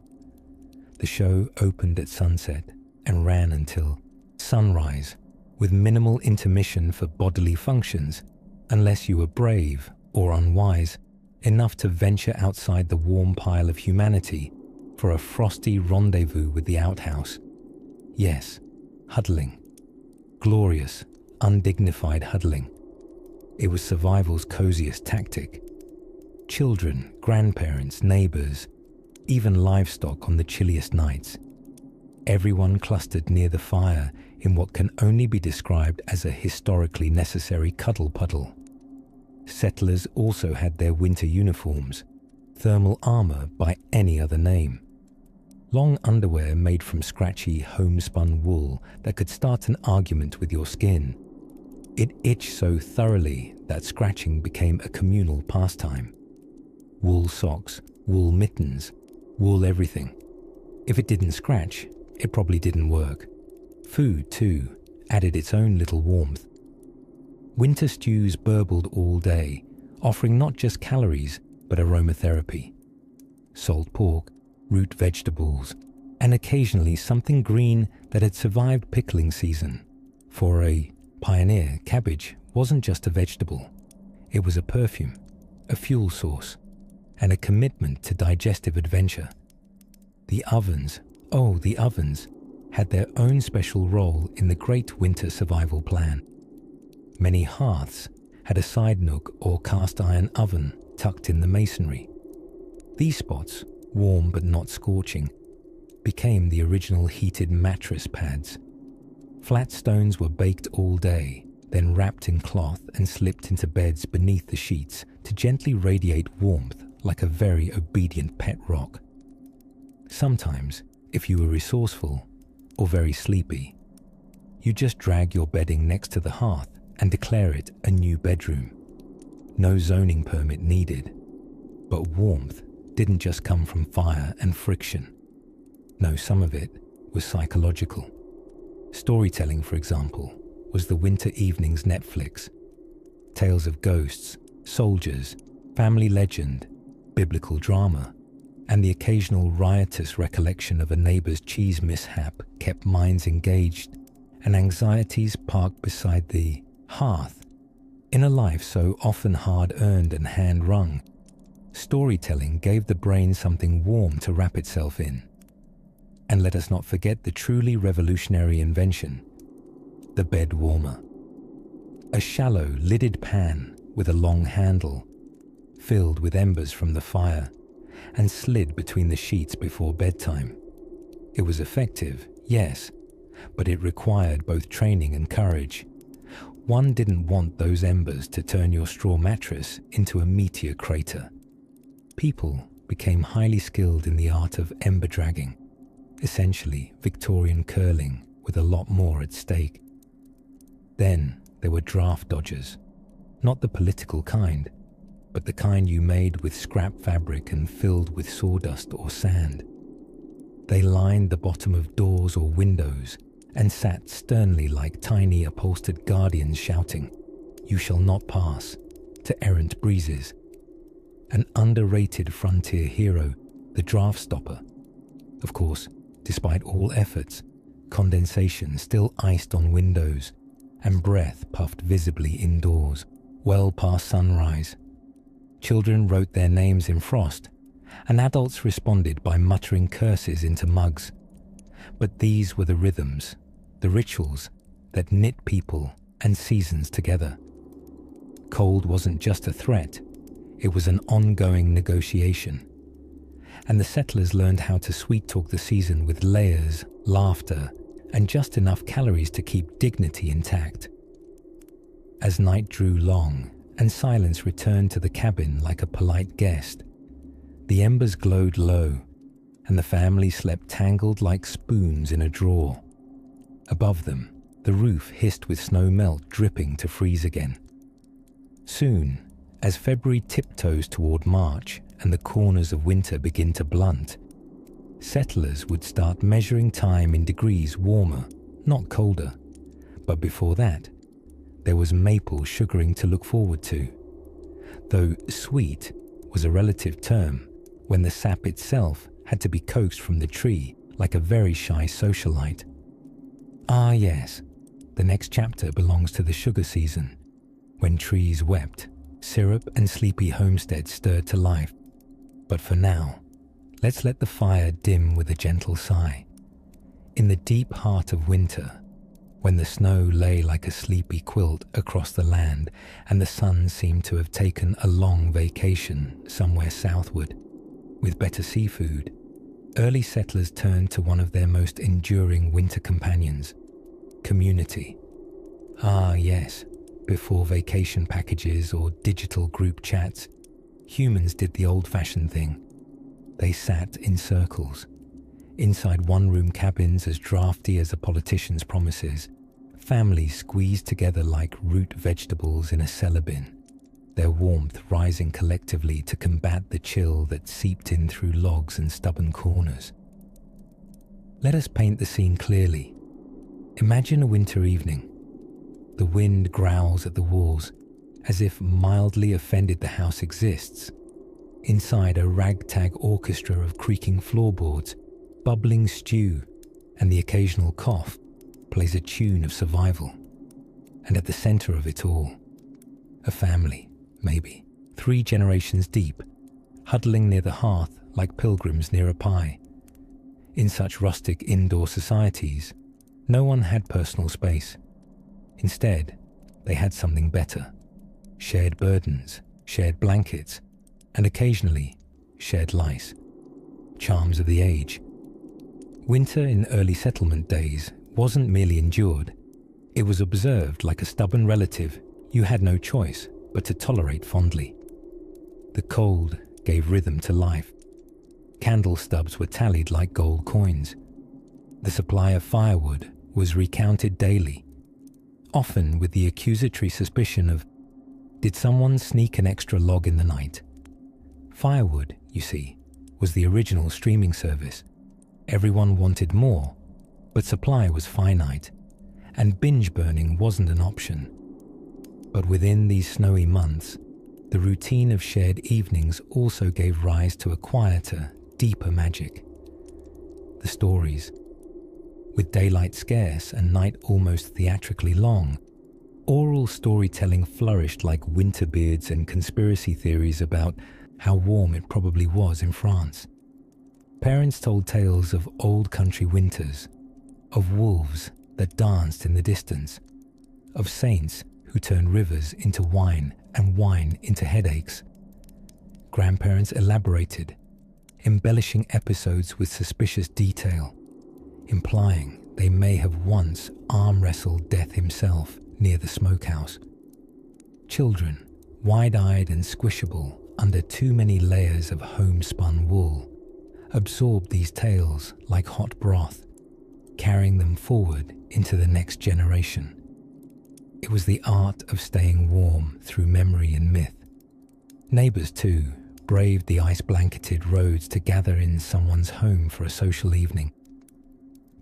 The show opened at sunset and ran until sunrise, with minimal intermission for bodily functions, unless you were brave or unwise enough to venture outside the warm pile of humanity for a frosty rendezvous with the outhouse. Yes, huddling. Glorious, undignified huddling. It was survival's coziest tactic. Children, grandparents, neighbors, even livestock on the chilliest nights. Everyone clustered near the fire in what can only be described as a historically necessary cuddle puddle. Settlers also had their winter uniforms, thermal armor by any other name. Long underwear made from scratchy homespun wool that could start an argument with your skin. It itched so thoroughly that scratching became a communal pastime. Wool socks, wool mittens, wool everything. If it didn't scratch, it probably didn't work. Food, too, added its own little warmth. Winter stews burbled all day, offering not just calories, but aromatherapy. Salt pork, root vegetables, and occasionally something green that had survived pickling season. For a pioneer, cabbage wasn't just a vegetable. It was a perfume, a fuel source, and a commitment to digestive adventure. The ovens, oh, the ovens, had their own special role in the great winter survival plan. Many hearths had a side nook or cast iron oven tucked in the masonry. These spots, warm but not scorching, became the original heated mattress pads. Flat stones were baked all day, then wrapped in cloth and slipped into beds beneath the sheets to gently radiate warmth like a very obedient pet rock. Sometimes, if you were resourceful or very sleepy, you just drag your bedding next to the hearth and declare it a new bedroom. No zoning permit needed. But warmth didn't just come from fire and friction. No, some of it was psychological. Storytelling, for example, was the winter evening's Netflix. Tales of ghosts, soldiers, family legend, biblical drama, and the occasional riotous recollection of a neighbor's cheese mishap kept minds engaged and anxieties parked beside the hearth. In a life so often hard-earned and hand-wrung, storytelling gave the brain something warm to wrap itself in. And let us not forget the truly revolutionary invention, the bed warmer. A shallow, lidded pan with a long handle, filled with embers from the fire, and slid between the sheets before bedtime. It was effective, yes, but it required both training and courage. One didn't want those embers to turn your straw mattress into a meteor crater. People became highly skilled in the art of ember dragging, essentially Victorian curling with a lot more at stake. Then there were draft dodgers, not the political kind, but the kind you made with scrap fabric and filled with sawdust or sand. They lined the bottom of doors or windows and sat sternly like tiny upholstered guardians shouting, "You shall not pass," to errant breezes. An underrated frontier hero, the draft stopper. Of course, despite all efforts, condensation still iced on windows and breath puffed visibly indoors, well past sunrise. Children wrote their names in frost, and adults responded by muttering curses into mugs. But these were the rhythms, the rituals that knit people and seasons together. Cold wasn't just a threat, it was an ongoing negotiation. And the settlers learned how to sweet-talk the season with layers, laughter, and just enough calories to keep dignity intact. As night drew long and silence returned to the cabin like a polite guest, the embers glowed low, and the family slept tangled like spoons in a drawer. Above them, the roof hissed with snow melt dripping to freeze again. Soon, as February tiptoes toward March and the corners of winter begin to blunt, settlers would start measuring time in degrees warmer, not colder. But before that, there was maple sugaring to look forward to. Though sweet was a relative term when the sap itself had to be coaxed from the tree like a very shy socialite. Ah yes, the next chapter belongs to the sugar season, when trees wept, syrup and sleepy homesteads stirred to life. But for now, let's let the fire dim with a gentle sigh. In the deep heart of winter, when the snow lay like a sleepy quilt across the land and the sun seemed to have taken a long vacation somewhere southward, with better seafood, early settlers turned to one of their most enduring winter companions, community. Ah yes, before vacation packages or digital group chats, humans did the old-fashioned thing. They sat in circles, inside one-room cabins as drafty as a politician's promises, families squeezed together like root vegetables in a cellar bin, their warmth rising collectively to combat the chill that seeped in through logs and stubborn corners. Let us paint the scene clearly. Imagine a winter evening. The wind growls at the walls, as if mildly offended the house exists. Inside, a ragtag orchestra of creaking floorboards, bubbling stew, and the occasional cough plays a tune of survival. And at the center of it all, a family, maybe 3 generations deep, huddling near the hearth like pilgrims near a pie. In such rustic indoor societies, no one had personal space. Instead, they had something better: shared burdens, shared blankets, and occasionally shared lice. Charms of the age. Winter in early settlement days wasn't merely endured, it was observed like a stubborn relative you had no choice but to tolerate fondly. The cold gave rhythm to life. Candle stubs were tallied like gold coins. The supply of firewood was recounted daily, often with the accusatory suspicion of, did someone sneak an extra log in the night? Firewood, you see, was the original streaming service. Everyone wanted more, but supply was finite, and binge burning wasn't an option. But within these snowy months, the routine of shared evenings also gave rise to a quieter, deeper magic. The stories. With daylight scarce and night almost theatrically long, oral storytelling flourished like winter beards and conspiracy theories about how warm it probably was in France. Parents told tales of old country winters, of wolves that danced in the distance, of saints who turned rivers into wine and wine into headaches. Grandparents elaborated, embellishing episodes with suspicious detail, implying they may have once arm-wrestled Death himself near the smokehouse. Children, wide-eyed and squishable under too many layers of homespun wool, absorbed these tales like hot broth, carrying them forward into the next generation. It was the art of staying warm through memory and myth. Neighbors, too, braved the ice-blanketed roads to gather in someone's home for a social evening.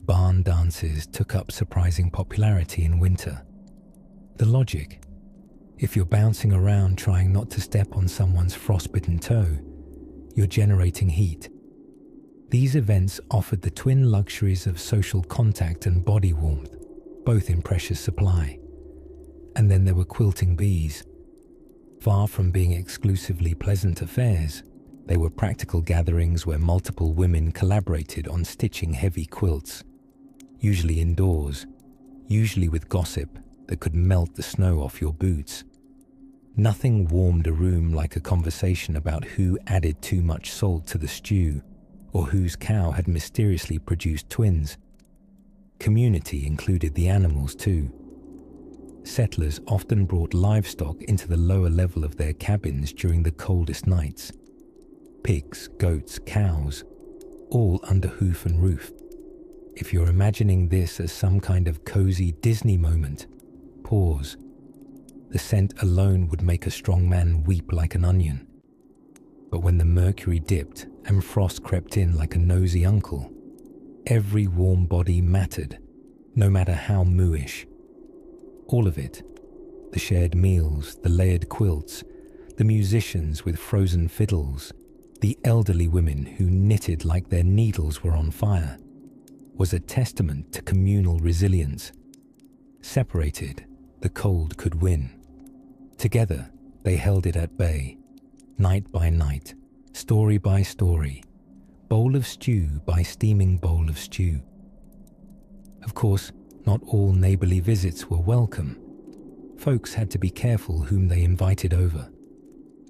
Barn dances took up surprising popularity in winter. The logic: if you're bouncing around trying not to step on someone's frostbitten toe, you're generating heat. These events offered the twin luxuries of social contact and body warmth, both in precious supply. And then there were quilting bees. Far from being exclusively pleasant affairs, they were practical gatherings where multiple women collaborated on stitching heavy quilts, usually indoors, usually with gossip that could melt the snow off your boots. Nothing warmed a room like a conversation about who added too much salt to the stew, or whose cow had mysteriously produced twins. Community included the animals too. Settlers often brought livestock into the lower level of their cabins during the coldest nights. Pigs, goats, cows, all under hoof and roof. If you're imagining this as some kind of cozy Disney moment, pause. The scent alone would make a strong man weep like an onion. But when the mercury dipped and frost crept in like a nosy uncle, every warm body mattered, no matter how mooish. All of it. The shared meals, the layered quilts, the musicians with frozen fiddles, the elderly women who knitted like their needles were on fire, was a testament to communal resilience. Separated, the cold could win. Together, they held it at bay, night by night, story by story, bowl of stew by steaming bowl of stew. Of course, not all neighborly visits were welcome. Folks had to be careful whom they invited over.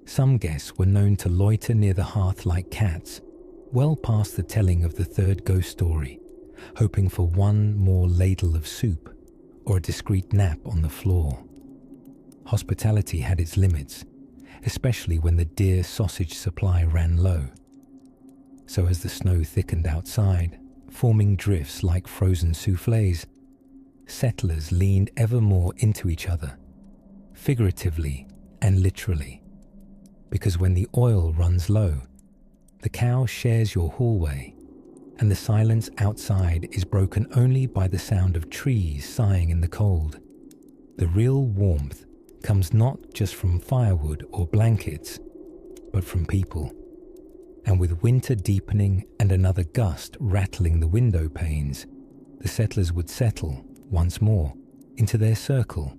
Some guests were known to loiter near the hearth like cats, well past the telling of the third ghost story, hoping for one more ladle of soup or a discreet nap on the floor. Hospitality had its limits, especially when the dear sausage supply ran low. So as the snow thickened outside, forming drifts like frozen soufflés, settlers leaned ever more into each other, figuratively and literally. Because when the oil runs low, the cow shares your hallway, and the silence outside is broken only by the sound of trees sighing in the cold. The real warmth comes not just from firewood or blankets, but from people. And with winter deepening and another gust rattling the window panes, the settlers would settle, once more, into their circle,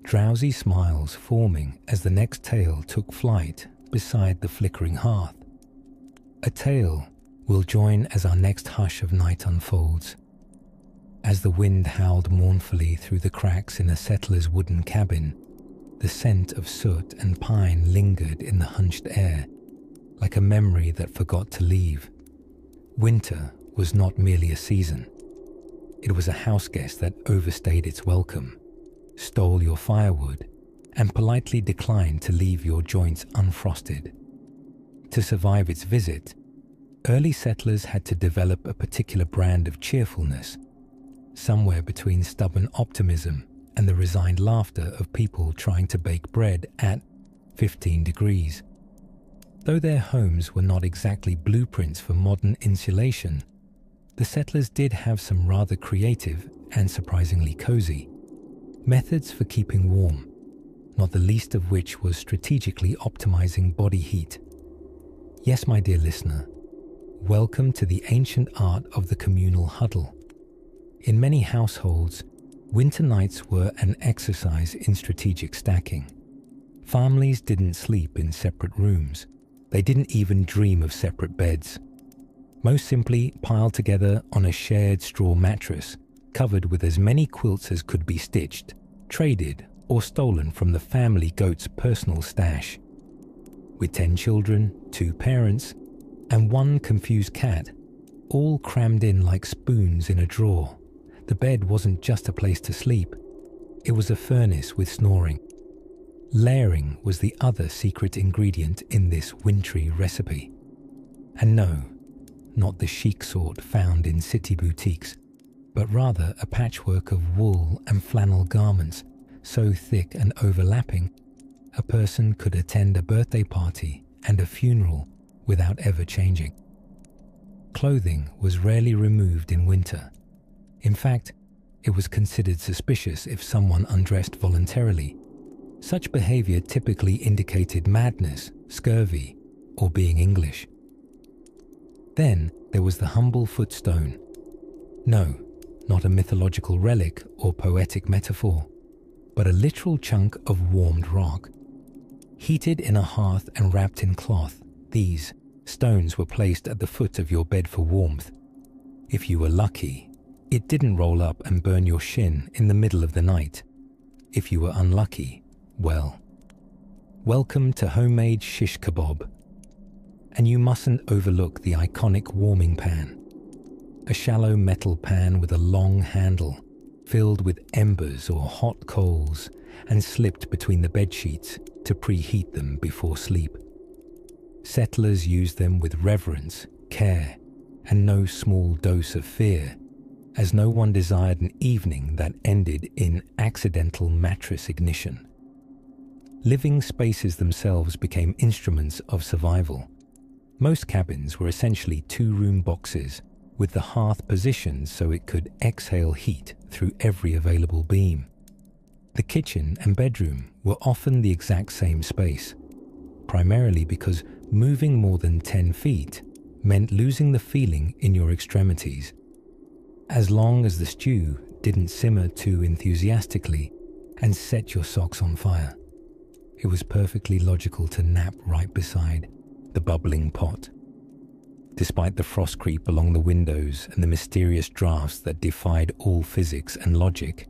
drowsy smiles forming as the next tale took flight beside the flickering hearth. A tale we'll join as our next hush of night unfolds. As the wind howled mournfully through the cracks in a settler's wooden cabin, the scent of soot and pine lingered in the hunched air, like a memory that forgot to leave. Winter was not merely a season. It was a house guest that overstayed its welcome, stole your firewood, and politely declined to leave your joints unfrosted. To survive its visit, early settlers had to develop a particular brand of cheerfulness, somewhere between stubborn optimism and the resigned laughter of people trying to bake bread at 15 degrees. Though their homes were not exactly blueprints for modern insulation, the settlers did have some rather creative and surprisingly cozy methods for keeping warm, not the least of which was strategically optimizing body heat. Yes, my dear listener, welcome to the ancient art of the communal huddle. In many households, winter nights were an exercise in strategic stacking. Families didn't sleep in separate rooms. They didn't even dream of separate beds. Most simply piled together on a shared straw mattress, covered with as many quilts as could be stitched, traded, or stolen from the family goat's personal stash. With 10 children, 2 parents, and 1 confused cat, all crammed in like spoons in a drawer, the bed wasn't just a place to sleep. It was a furnace with snoring. Layering was the other secret ingredient in this wintry recipe. And no, not the chic sort found in city boutiques, but rather a patchwork of wool and flannel garments so thick and overlapping a person could attend a birthday party and a funeral without ever changing. Clothing was rarely removed in winter. In fact, it was considered suspicious if someone undressed voluntarily. Such behavior typically indicated madness, scurvy, or being English. Then there was the humble footstone. No, not a mythological relic or poetic metaphor, but a literal chunk of warmed rock. Heated in a hearth and wrapped in cloth, these stones were placed at the foot of your bed for warmth. If you were lucky, it didn't roll up and burn your shin in the middle of the night. If you were unlucky, well, welcome to homemade shish kebab. And you mustn't overlook the iconic warming pan. A shallow metal pan with a long handle, filled with embers or hot coals, and slipped between the bed sheets to preheat them before sleep. Settlers used them with reverence, care, and no small dose of fear, as no one desired an evening that ended in accidental mattress ignition. Living spaces themselves became instruments of survival. Most cabins were essentially 2-room boxes, with the hearth positioned so it could exhale heat through every available beam. The kitchen and bedroom were often the exact same space, primarily because moving more than 10 feet meant losing the feeling in your extremities. As long as the stew didn't simmer too enthusiastically and set your socks on fire, it was perfectly logical to nap right beside the bubbling pot. Despite the frost creep along the windows and the mysterious drafts that defied all physics and logic,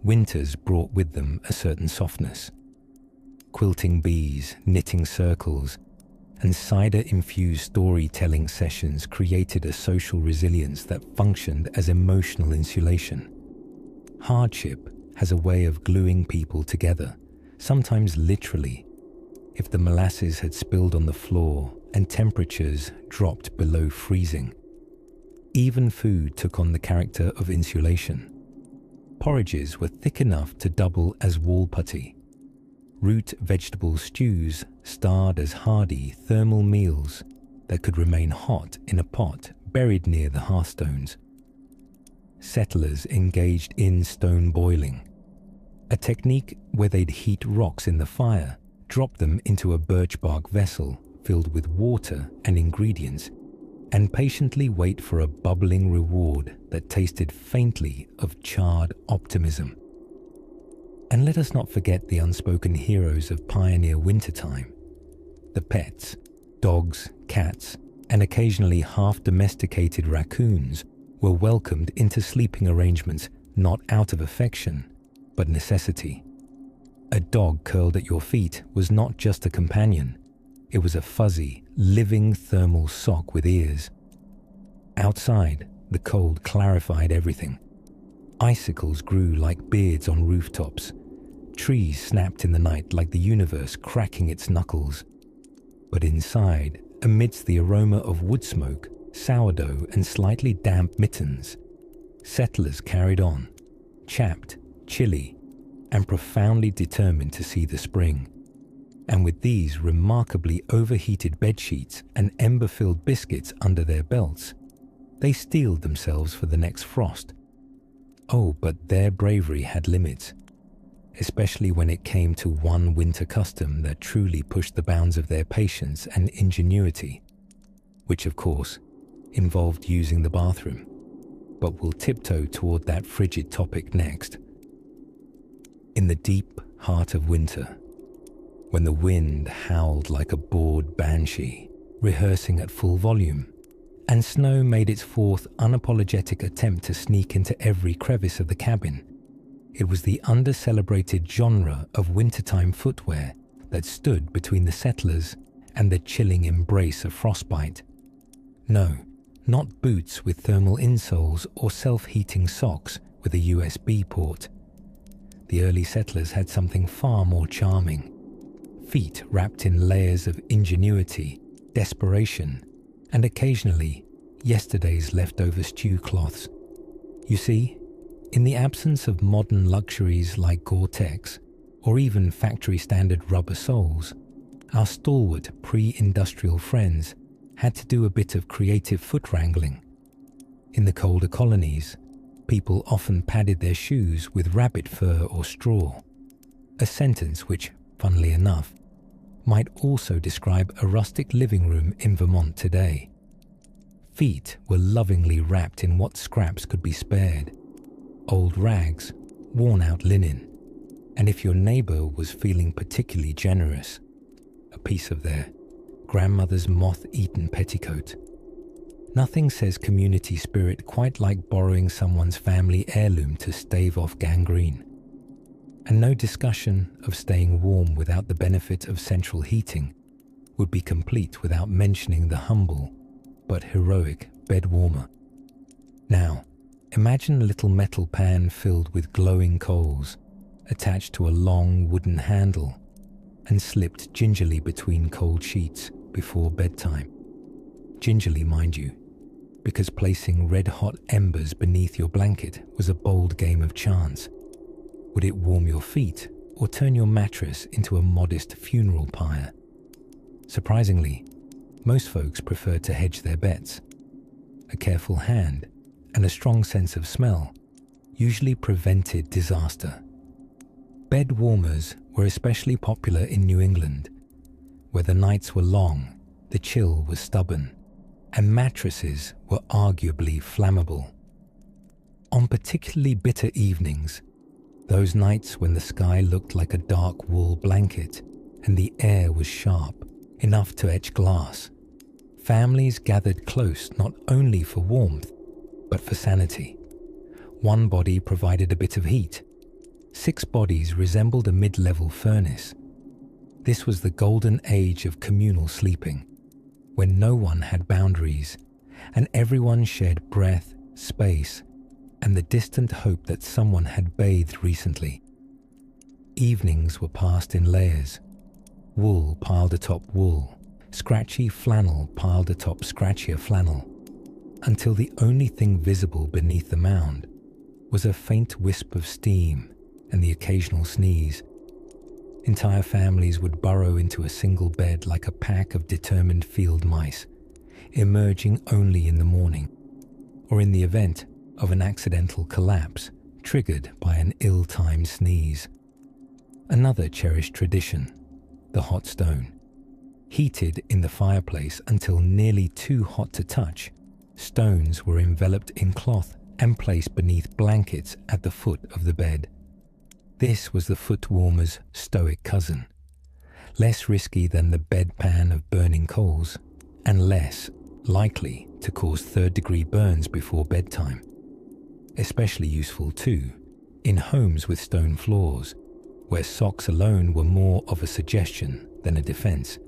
winters brought with them a certain softness. Quilting bees, knitting circles, and cider-infused storytelling sessions created a social resilience that functioned as emotional insulation. Hardship has a way of gluing people together, sometimes literally. If the molasses had spilled on the floor and temperatures dropped below freezing, even food took on the character of insulation. Porridges were thick enough to double as wall putty. Root vegetable stews starred as hearty thermal meals that could remain hot in a pot buried near the hearthstones. Settlers engaged in stone boiling, a technique where they'd heat rocks in the fire, drop them into a birch bark vessel filled with water and ingredients, and patiently wait for a bubbling reward that tasted faintly of charred optimism. And let us not forget the unspoken heroes of pioneer wintertime. The pets, dogs, cats, and occasionally half-domesticated raccoons were welcomed into sleeping arrangements not out of affection, but necessity. A dog curled at your feet was not just a companion, it was a fuzzy, living thermal sock with ears. Outside, the cold clarified everything. Icicles grew like beards on rooftops. Trees snapped in the night like the universe cracking its knuckles. But inside, amidst the aroma of wood smoke, sourdough and slightly damp mittens, settlers carried on, chapped, chilly, and profoundly determined to see the spring. And with these remarkably overheated bedsheets and ember-filled biscuits under their belts, they steeled themselves for the next frost. Oh, but their bravery had limits, especially when it came to one winter custom that truly pushed the bounds of their patience and ingenuity, which of course involved using the bathroom, but we'll tiptoe toward that frigid topic next. In the deep heart of winter, when the wind howled like a bored banshee, rehearsing at full volume, and snow made its fourth unapologetic attempt to sneak into every crevice of the cabin, it was the under-celebrated genre of wintertime footwear that stood between the settlers and the chilling embrace of frostbite. No, not boots with thermal insoles or self-heating socks with a USB port. The early settlers had something far more charming. Feet wrapped in layers of ingenuity, desperation, and occasionally yesterday's leftover stew cloths. You see, in the absence of modern luxuries like Gore-Tex or even factory-standard rubber soles, our stalwart pre-industrial friends had to do a bit of creative foot wrangling. In the colder colonies, people often padded their shoes with rabbit fur or straw, a sentence which, funnily enough, might also describe a rustic living room in Vermont today. Feet were lovingly wrapped in what scraps could be spared: old rags, worn-out linen, and if your neighbor was feeling particularly generous, a piece of their grandmother's moth-eaten petticoat. Nothing says community spirit quite like borrowing someone's family heirloom to stave off gangrene. And no discussion of staying warm without the benefit of central heating would be complete without mentioning the humble but heroic bed warmer. Now, imagine a little metal pan filled with glowing coals, attached to a long wooden handle, and slipped gingerly between cold sheets before bedtime. Gingerly, mind you, because placing red-hot embers beneath your blanket was a bold game of chance. Would it warm your feet or turn your mattress into a modest funeral pyre? Surprisingly, most folks preferred to hedge their bets. A careful hand and a strong sense of smell usually prevented disaster. Bed warmers were especially popular in New England, where the nights were long, the chill was stubborn, and mattresses were arguably flammable. On particularly bitter evenings, those nights when the sky looked like a dark wool blanket and the air was sharp, enough to etch glass, families gathered close not only for warmth, but for sanity. One body provided a bit of heat. 6 bodies resembled a mid-level furnace. This was the golden age of communal sleeping, when no one had boundaries, and everyone shared breath, space, and the distant hope that someone had bathed recently. Evenings were passed in layers. Wool piled atop wool, scratchy flannel piled atop scratchier flannel, until the only thing visible beneath the mound was a faint wisp of steam and the occasional sneeze. Entire families would burrow into a single bed like a pack of determined field mice, emerging only in the morning, or in the event of an accidental collapse triggered by an ill-timed sneeze. Another cherished tradition, the hot stone. Heated in the fireplace until nearly too hot to touch, stones were enveloped in cloth and placed beneath blankets at the foot of the bed. This was the foot warmer's stoic cousin, less risky than the bedpan of burning coals, and less likely to cause third-degree burns before bedtime. Especially useful, too, in homes with stone floors, where socks alone were more of a suggestion than a defense.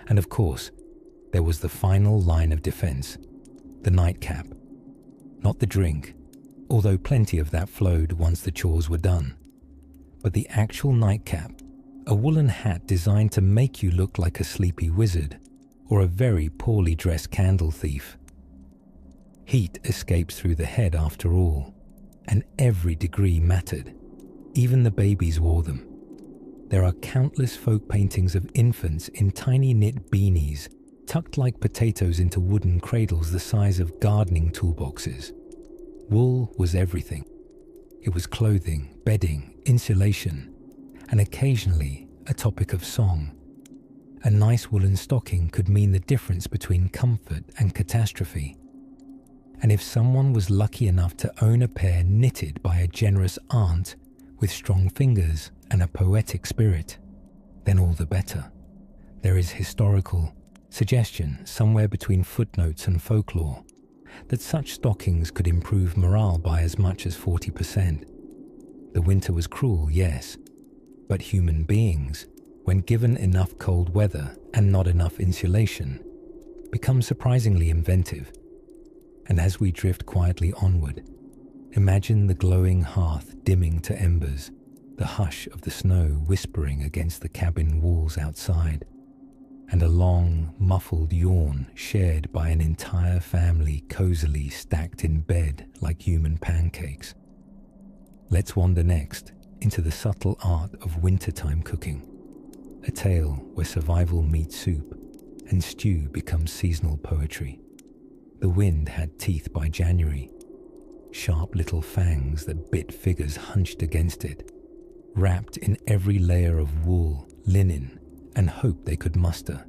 And of course, there was the final line of defense, the nightcap. Not the drink, although plenty of that flowed once the chores were done, but the actual nightcap, a woolen hat designed to make you look like a sleepy wizard or a very poorly dressed candle thief. Heat escapes through the head after all, and every degree mattered. Even the babies wore them. There are countless folk paintings of infants in tiny knit beanies, tucked like potatoes into wooden cradles the size of gardening toolboxes. Wool was everything. It was clothing, bedding, insulation, and occasionally a topic of song. A nice woolen stocking could mean the difference between comfort and catastrophe. And if someone was lucky enough to own a pair knitted by a generous aunt with strong fingers and a poetic spirit, then all the better. There is historical suggestion somewhere between footnotes and folklore that such stockings could improve morale by as much as 40%. The winter was cruel, yes, but human beings, when given enough cold weather and not enough insulation, become surprisingly inventive. And as we drift quietly onward, imagine the glowing hearth dimming to embers, the hush of the snow whispering against the cabin walls outside, and a long, muffled yawn shared by an entire family cozily stacked in bed like human pancakes. Let's wander next into the subtle art of wintertime cooking, a tale where survival meets soup and stew becomes seasonal poetry. The wind had teeth by January, sharp little fangs that bit figures hunched against it, wrapped in every layer of wool, linen, and hope they could muster.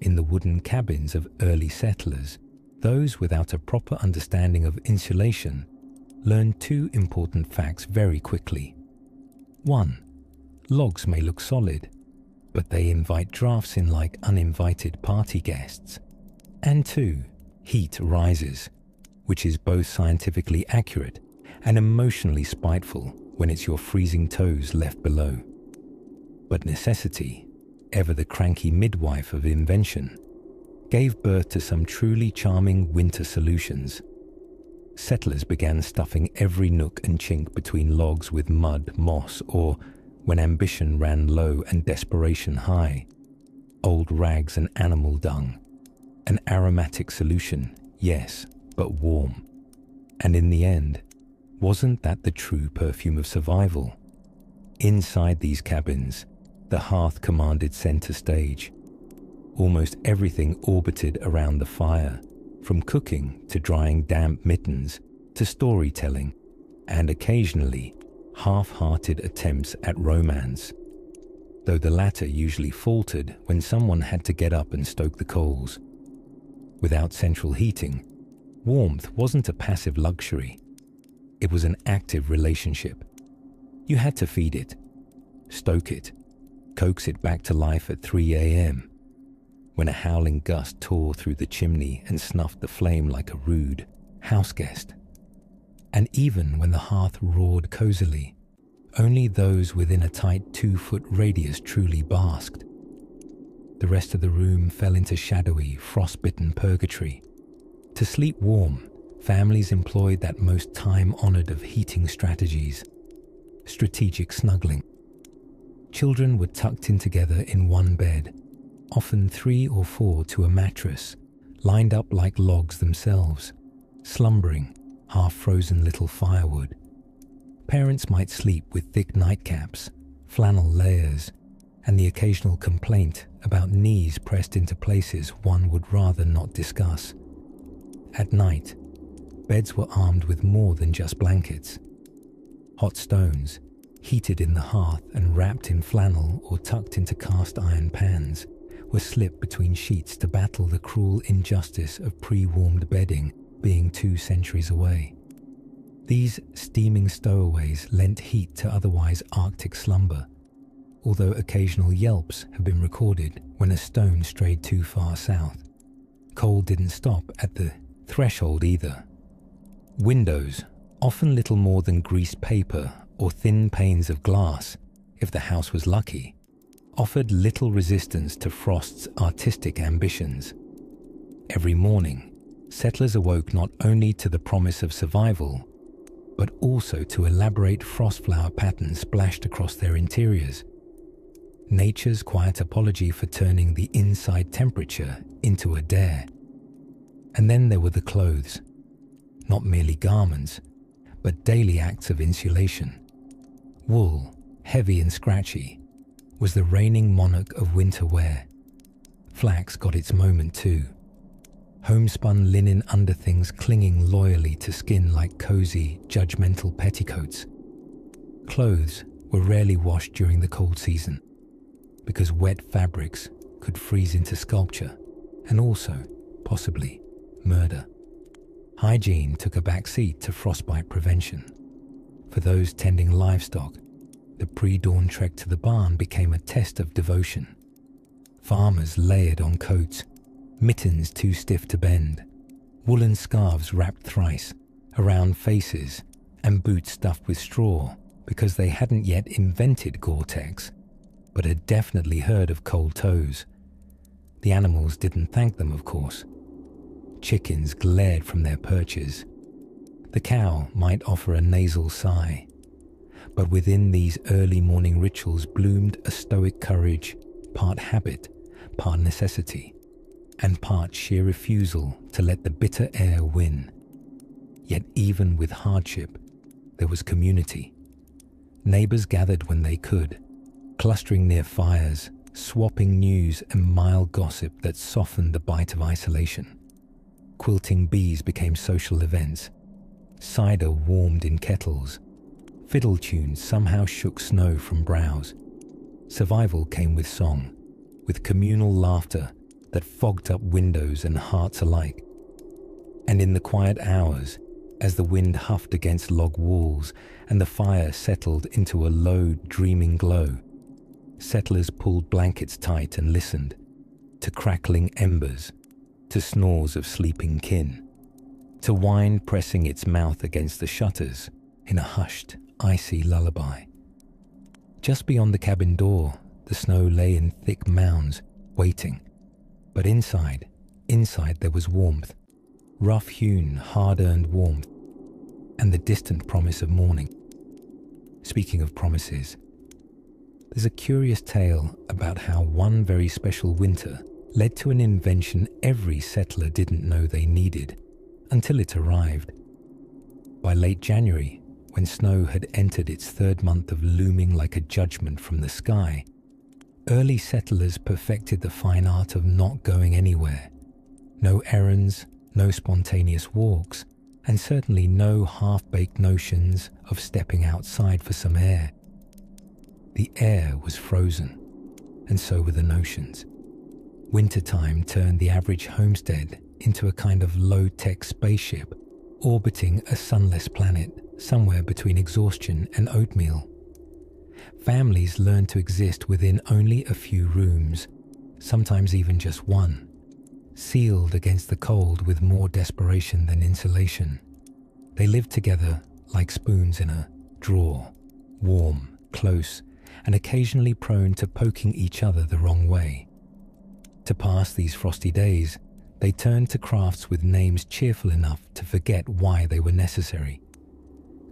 In the wooden cabins of early settlers, those without a proper understanding of insulation learned two important facts very quickly. 1. Logs may look solid, but they invite drafts in like uninvited party guests. And 2. Heat rises, which is both scientifically accurate and emotionally spiteful when it's your freezing toes left below. But necessity, ever the cranky midwife of invention, gave birth to some truly charming winter solutions. Settlers began stuffing every nook and chink between logs with mud, moss, or, when ambition ran low and desperation high, old rags and animal dung. An aromatic solution, yes, but warm. And in the end, wasn't that the true perfume of survival? Inside these cabins, the hearth commanded center stage. Almost everything orbited around the fire, from cooking to drying damp mittens to storytelling, and occasionally half-hearted attempts at romance, though the latter usually faltered when someone had to get up and stoke the coals. Without central heating, warmth wasn't a passive luxury. It was an active relationship. You had to feed it, stoke it, coax it back to life at 3 a.m. when a howling gust tore through the chimney and snuffed the flame like a rude houseguest. And even when the hearth roared cozily, only those within a tight 2-foot radius truly basked. The rest of the room fell into shadowy, frostbitten purgatory. To sleep warm, families employed that most time-honored of heating strategies, strategic snuggling. Children were tucked in together in one bed, often 3 or 4 to a mattress, lined up like logs themselves, slumbering, half-frozen little firewood. Parents might sleep with thick nightcaps, flannel layers, and the occasional complaint about knees pressed into places one would rather not discuss. At night, beds were armed with more than just blankets. Hot stones, heated in the hearth and wrapped in flannel or tucked into cast iron pans, were slipped between sheets to battle the cruel injustice of pre-warmed bedding being 2 centuries away. These steaming stowaways lent heat to otherwise Arctic slumber, although occasional yelps have been recorded when a stone strayed too far south. Cold didn't stop at the threshold either. Windows, often little more than greased paper or thin panes of glass, if the house was lucky, offered little resistance to Frost's artistic ambitions. Every morning, settlers awoke not only to the promise of survival, but also to elaborate frost flower patterns splashed across their interiors. Nature's quiet apology for turning the inside temperature into a dare. And then there were the clothes. Not merely garments, but daily acts of insulation. Wool, heavy and scratchy, was the reigning monarch of winter wear. Flax got its moment too. Homespun linen underthings clinging loyally to skin like cozy, judgmental petticoats. Clothes were rarely washed during the cold season, because wet fabrics could freeze into sculpture and also, possibly, murder. Hygiene took a back seat to frostbite prevention. For those tending livestock, the pre-dawn trek to the barn became a test of devotion. Farmers layered on coats, mittens too stiff to bend, woolen scarves wrapped thrice around faces, and boots stuffed with straw because they hadn't yet invented Gore-Tex, but had definitely heard of cold toes. The animals didn't thank them, of course. Chickens glared from their perches. The cow might offer a nasal sigh, but within these early morning rituals bloomed a stoic courage, part habit, part necessity, and part sheer refusal to let the bitter air win. Yet even with hardship, there was community. Neighbors gathered when they could, clustering near fires, swapping news and mild gossip that softened the bite of isolation. Quilting bees became social events. Cider warmed in kettles. Fiddle tunes somehow shook snow from brows. Survival came with song, with communal laughter that fogged up windows and hearts alike. And in the quiet hours, as the wind huffed against log walls and the fire settled into a low, dreaming glow, settlers pulled blankets tight and listened to crackling embers, to snores of sleeping kin, to wine pressing its mouth against the shutters in a hushed, icy lullaby. Just beyond the cabin door, the snow lay in thick mounds, waiting. But inside there was warmth, rough-hewn, hard-earned warmth, and the distant promise of morning. Speaking of promises, there's a curious tale about how one very special winter led to an invention every settler didn't know they needed until it arrived. By late January, when snow had entered its third month of looming like a judgment from the sky, early settlers perfected the fine art of not going anywhere. No errands, no spontaneous walks, and certainly no half-baked notions of stepping outside for some air. The air was frozen, and so were the notions. Wintertime turned the average homestead into a kind of low-tech spaceship, orbiting a sunless planet somewhere between exhaustion and oatmeal. Families learned to exist within only a few rooms, sometimes even just one, sealed against the cold with more desperation than insulation. They lived together like spoons in a drawer, warm, close, and occasionally prone to poking each other the wrong way. To pass these frosty days, they turned to crafts with names cheerful enough to forget why they were necessary.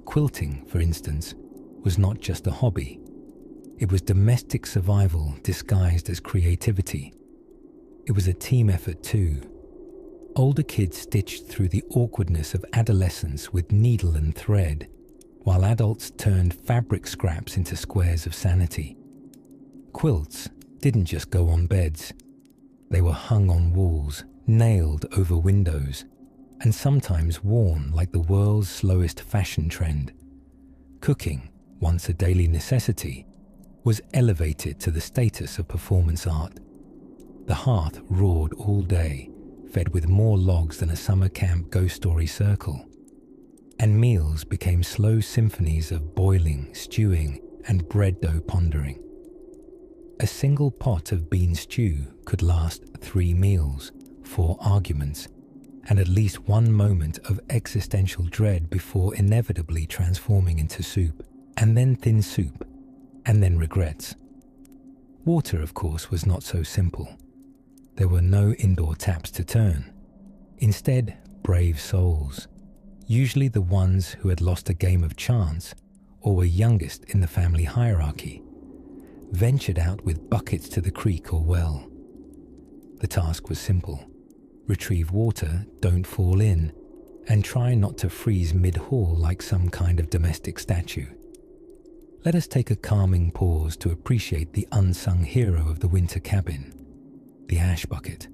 Quilting, for instance, was not just a hobby. It was domestic survival disguised as creativity. It was a team effort too. Older kids stitched through the awkwardness of adolescence with needle and thread, while adults turned fabric scraps into squares of sanity. Quilts didn't just go on beds. They were hung on walls, nailed over windows, and sometimes worn like the world's slowest fashion trend. Cooking, once a daily necessity, was elevated to the status of performance art. The hearth roared all day, fed with more logs than a summer camp ghost story circle. And meals became slow symphonies of boiling, stewing, and bread dough pondering. A single pot of bean stew could last 3 meals, 4 arguments, and at least one moment of existential dread before inevitably transforming into soup, and then thin soup, and then regrets. Water, of course, was not so simple. There were no indoor taps to turn. Instead, brave souls, usually the ones who had lost a game of chance or were youngest in the family hierarchy, ventured out with buckets to the creek or well. The task was simple: retrieve water, don't fall in, and try not to freeze mid-haul like some kind of domestic statue. Let us take a calming pause to appreciate the unsung hero of the winter cabin, the ash bucket.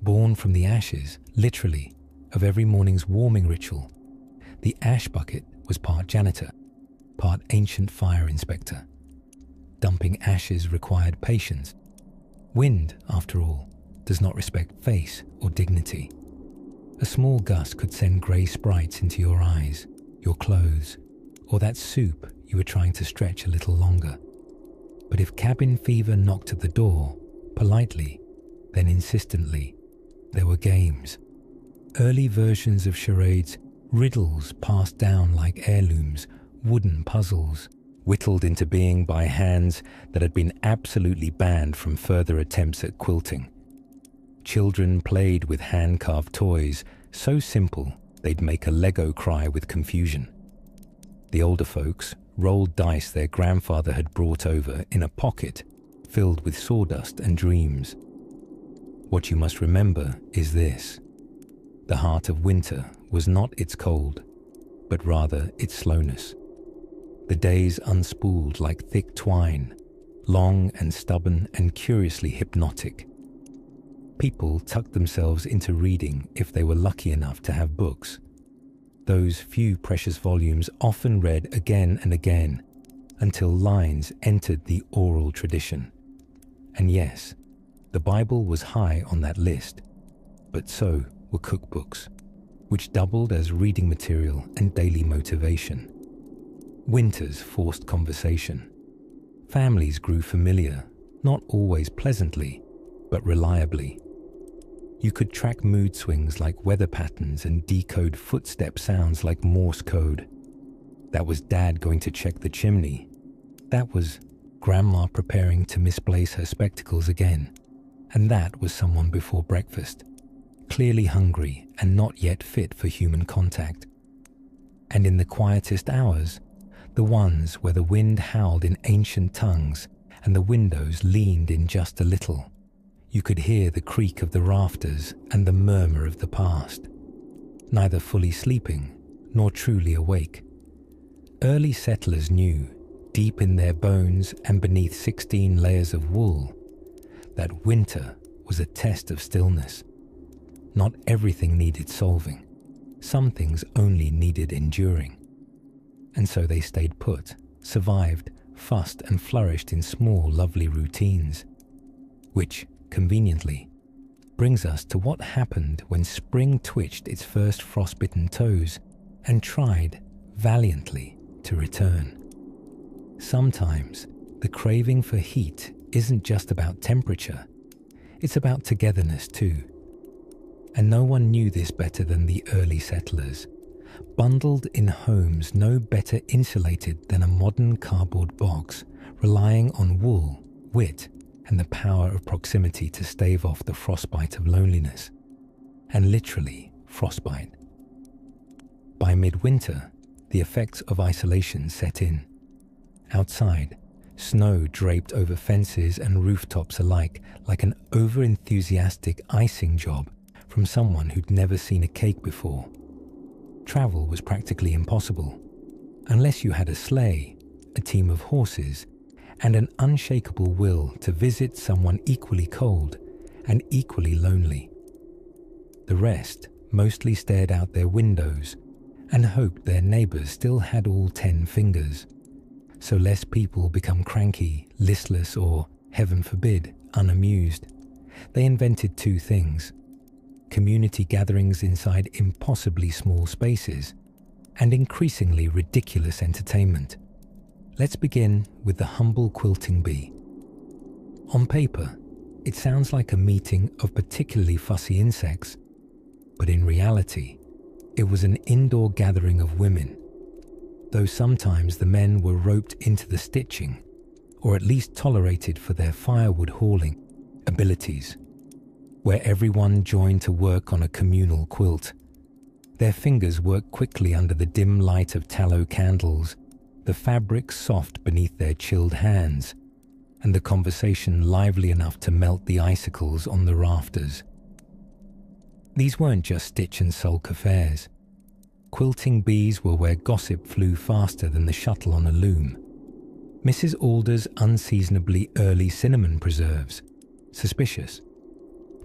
Born from the ashes, literally, of every morning's warming ritual, the ash bucket was part janitor, part ancient fire inspector. Dumping ashes required patience. Wind, after all, does not respect face or dignity. A small gust could send grey sprites into your eyes, your clothes, or that soup you were trying to stretch a little longer. But if cabin fever knocked at the door, politely, then insistently, there were games. Early versions of charades, riddles passed down like heirlooms, wooden puzzles, whittled into being by hands that had been absolutely banned from further attempts at quilting. Children played with hand-carved toys, so simple they'd make a Lego cry with confusion. The older folks rolled dice their grandfather had brought over in a pocket filled with sawdust and dreams. What you must remember is this: the heart of winter was not its cold, but rather its slowness. The days unspooled like thick twine, long and stubborn and curiously hypnotic. People tucked themselves into reading if they were lucky enough to have books. Those few precious volumes often read again and again until lines entered the oral tradition. And yes, the Bible was high on that list, but so were cookbooks, which doubled as reading material and daily motivation. Winters forced conversation. Families grew familiar, not always pleasantly, but reliably. You could track mood swings like weather patterns and decode footstep sounds like Morse code. That was Dad going to check the chimney. That was Grandma preparing to misplace her spectacles again. And that was someone before breakfast, clearly hungry and not yet fit for human contact. And in the quietest hours, the ones where the wind howled in ancient tongues and the windows leaned in just a little, you could hear the creak of the rafters and the murmur of the past. Neither fully sleeping nor truly awake. Early settlers knew, deep in their bones and beneath 16 layers of wool, that winter was a test of stillness. Not everything needed solving. Some things only needed enduring. And so they stayed put, survived, fussed and flourished in small, lovely routines. Which, conveniently, brings us to what happened when spring twitched its first frostbitten toes and tried, valiantly, to return. Sometimes, the craving for heat isn't just about temperature, it's about togetherness too. And no one knew this better than the early settlers, bundled in homes no better insulated than a modern cardboard box, relying on wool, wit, and the power of proximity to stave off the frostbite of loneliness. And literally, frostbite. By midwinter, the effects of isolation set in. Outside, snow draped over fences and rooftops alike like an over-enthusiastic icing job from someone who'd never seen a cake before. Travel was practically impossible, unless you had a sleigh, a team of horses, and an unshakable will to visit someone equally cold and equally lonely. The rest mostly stared out their windows and hoped their neighbors still had all 10 fingers. So less people become cranky, listless, or, heaven forbid, unamused. They invented 2 things: community gatherings inside impossibly small spaces, and increasingly ridiculous entertainment. Let's begin with the humble quilting bee. On paper, it sounds like a meeting of particularly fussy insects, but in reality, it was an indoor gathering of women, though sometimes the men were roped into the stitching, or at least tolerated for their firewood hauling abilities. where everyone joined to work on a communal quilt. Their fingers worked quickly under the dim light of tallow candles, the fabric soft beneath their chilled hands, and the conversation lively enough to melt the icicles on the rafters. These weren't just stitch and sulk affairs. Quilting bees were where gossip flew faster than the shuttle on a loom. Mrs. Alder's unseasonably early cinnamon preserves, suspicious.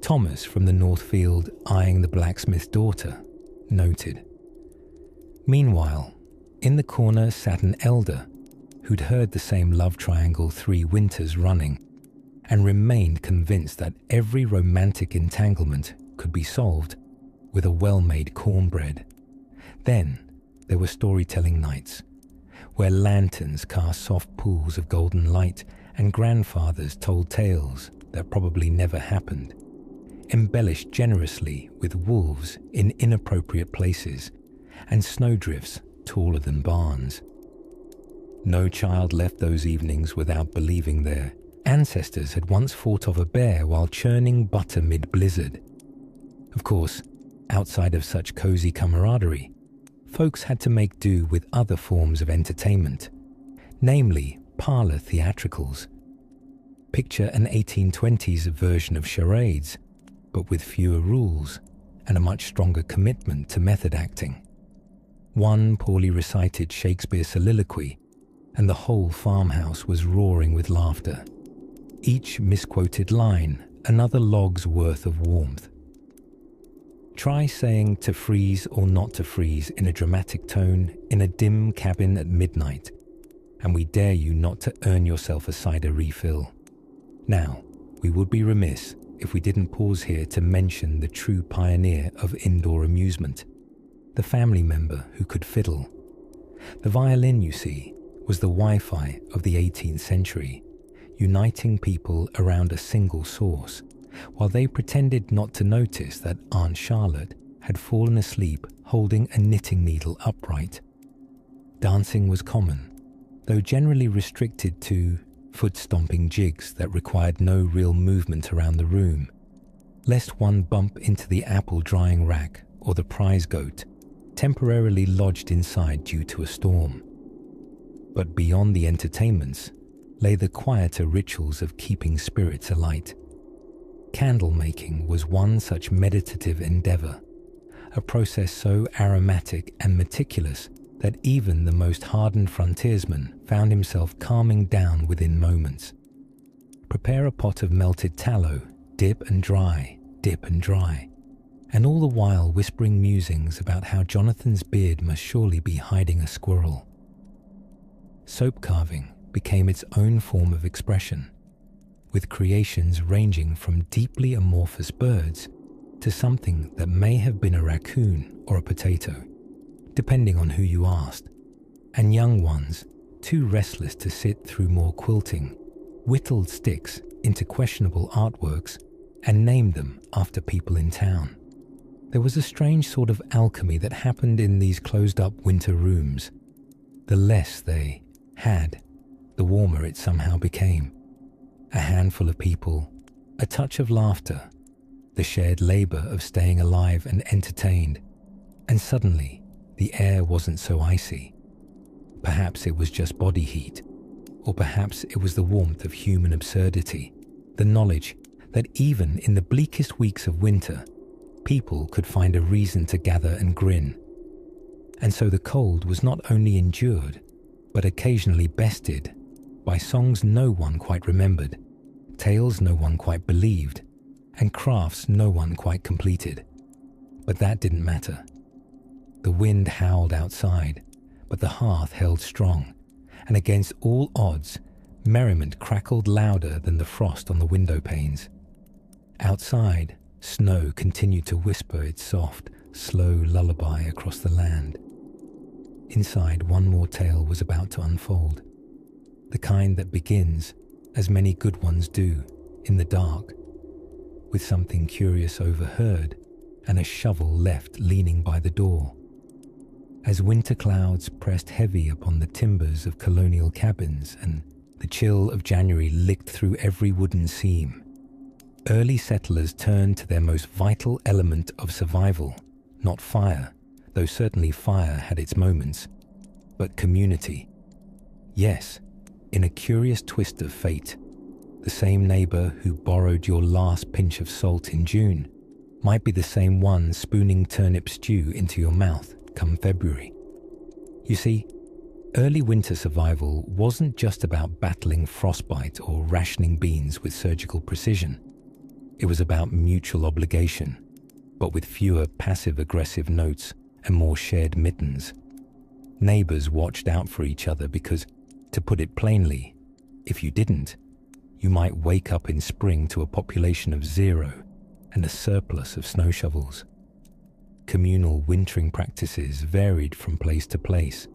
Thomas from the Northfield, eyeing the blacksmith's daughter, noted. Meanwhile, in the corner sat an elder who'd heard the same love triangle 3 winters running and remained convinced that every romantic entanglement could be solved with a well-made cornbread. Then there were storytelling nights, where lanterns cast soft pools of golden light and grandfathers told tales that probably never happened, embellished generously with wolves in inappropriate places and snowdrifts taller than barns. No child left those evenings without believing their ancestors had once fought off a bear while churning butter mid-blizzard. Of course, outside of such cozy camaraderie, folks had to make do with other forms of entertainment, namely parlour theatricals. Picture an 1820s version of charades, but with fewer rules and a much stronger commitment to method acting. One poorly recited Shakespeare soliloquy, and the whole farmhouse was roaring with laughter. Each misquoted line, another log's worth of warmth. Try saying to freeze or not to freeze in a dramatic tone in a dim cabin at midnight, and we dare you not to earn yourself a cider refill. Now, we would be remiss if we didn't pause here to mention the true pioneer of indoor amusement, the family member who could fiddle. The violin, you see, was the Wi-Fi of the 18th century, uniting people around a single source, while they pretended not to notice that Aunt Charlotte had fallen asleep holding a knitting needle upright. Dancing was common, though generally restricted to foot-stomping jigs that required no real movement around the room, lest one bump into the apple drying rack or the prize goat, temporarily lodged inside due to a storm. But beyond the entertainments lay the quieter rituals of keeping spirits alight. Candle making was one such meditative endeavor, a process so aromatic and meticulous that even the most hardened frontiersman found himself calming down within moments. Prepare a pot of melted tallow, dip and dry, and all the while whispering musings about how Jonathan's beard must surely be hiding a squirrel. Soap carving became its own form of expression, with creations ranging from deeply amorphous birds to something that may have been a raccoon or a potato, depending on who you asked, and young ones, too restless to sit through more quilting, whittled sticks into questionable artworks and named them after people in town. There was a strange sort of alchemy that happened in these closed-up winter rooms. The less they had, the warmer it somehow became. A handful of people, a touch of laughter, the shared labour of staying alive and entertained, and suddenly the air wasn't so icy. Perhaps it was just body heat, or perhaps it was the warmth of human absurdity, the knowledge that even in the bleakest weeks of winter, people could find a reason to gather and grin. And so the cold was not only endured, but occasionally bested by songs no one quite remembered, tales no one quite believed, and crafts no one quite completed. But that didn't matter. The wind howled outside, but the hearth held strong, and against all odds, merriment crackled louder than the frost on the window panes. Outside, snow continued to whisper its soft, slow lullaby across the land. Inside, one more tale was about to unfold, the kind that begins, as many good ones do, in the dark, with something curious overheard and a shovel left leaning by the door. As winter clouds pressed heavy upon the timbers of colonial cabins and the chill of January licked through every wooden seam, early settlers turned to their most vital element of survival, not fire, though certainly fire had its moments, but community. Yes, in a curious twist of fate, the same neighbor who borrowed your last pinch of salt in June might be the same one spooning turnip stew into your mouth come February. You see, early winter survival wasn't just about battling frostbite or rationing beans with surgical precision. It was about mutual obligation, but with fewer passive-aggressive notes and more shared mittens. Neighbors watched out for each other because, to put it plainly, if you didn't, you might wake up in spring to a population of 0 and a surplus of snow shovels. Communal wintering practices varied from place to place.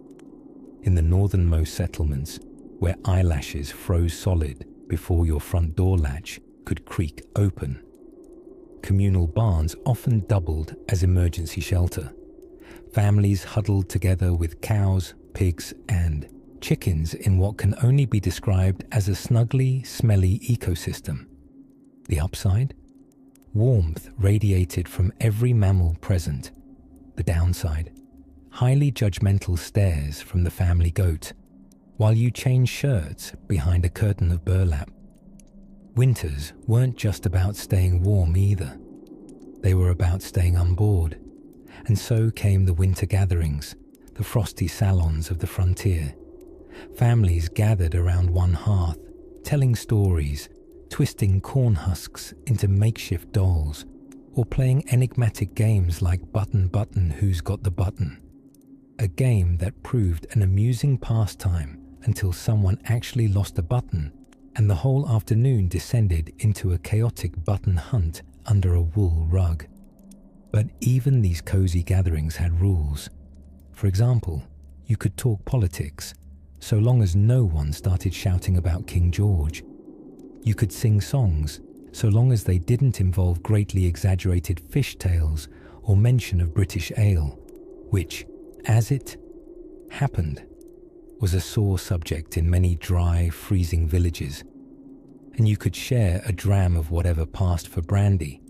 In the northernmost settlements, where eyelashes froze solid before your front door latch could creak open, communal barns often doubled as emergency shelter. Families huddled together with cows, pigs, and chickens in what can only be described as a snuggly, smelly ecosystem. The upside? Warmth radiated from every mammal present. The downside? Highly judgmental stares from the family goat, while you change shirts behind a curtain of burlap. Winters weren't just about staying warm either. They were about staying on board. And so came the winter gatherings, the frosty salons of the frontier. Families gathered around one hearth, telling stories, twisting corn husks into makeshift dolls, or playing enigmatic games like Button Button Who's Got the Button. A game that proved an amusing pastime until someone actually lost a button, and the whole afternoon descended into a chaotic button hunt under a wool rug. But even these cozy gatherings had rules. For example, you could talk politics, so long as no one started shouting about King George. You could sing songs, so long as they didn't involve greatly exaggerated fishtails or mention of British ale, which, as it happened, was a sore subject in many dry, freezing villages. And you could share a dram of whatever passed for brandy,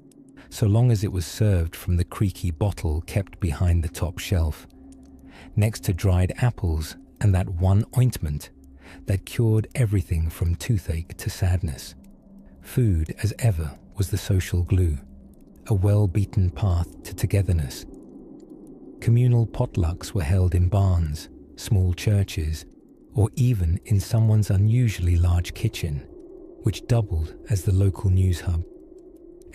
so long as it was served from the creaky bottle kept behind the top shelf, next to dried apples and that one ointment that cured everything from toothache to sadness. Food, as ever, was the social glue, a well-beaten path to togetherness. Communal potlucks were held in barns, small churches, or even in someone's unusually large kitchen, which doubled as the local news hub.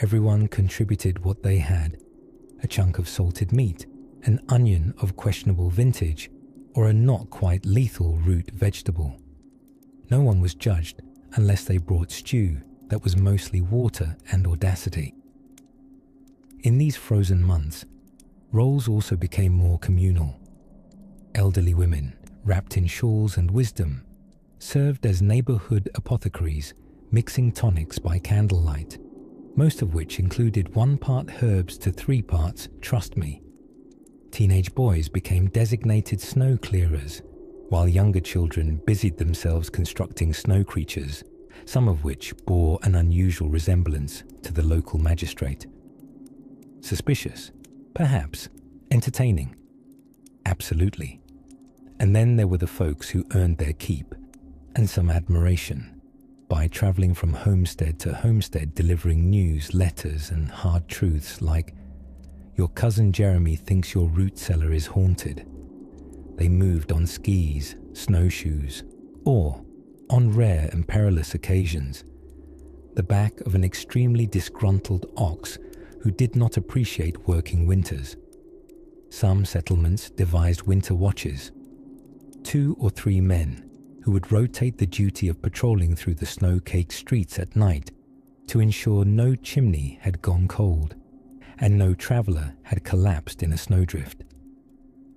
Everyone contributed what they had, a chunk of salted meat, an onion of questionable vintage, or a not quite lethal root vegetable. No one was judged unless they brought stew that was mostly water and audacity. In these frozen months, roles also became more communal. Elderly women, wrapped in shawls and wisdom, served as neighborhood apothecaries, mixing tonics by candlelight, most of which included 1 part herbs to 3 parts trust me. Teenage boys became designated snow clearers, while younger children busied themselves constructing snow creatures, some of which bore an unusual resemblance to the local magistrate. Suspicious? Perhaps. Entertaining? Absolutely. And then there were the folks who earned their keep, and some admiration, by traveling from homestead to homestead delivering news, letters, and hard truths like, "Your cousin Jeremy thinks your root cellar is haunted." They moved on skis, snowshoes, or, on rare and perilous occasions, the back of an extremely disgruntled ox who did not appreciate working winters. Some settlements devised winter watches, 2 or 3 men who would rotate the duty of patrolling through the snow-caked streets at night to ensure no chimney had gone cold and no traveller had collapsed in a snowdrift.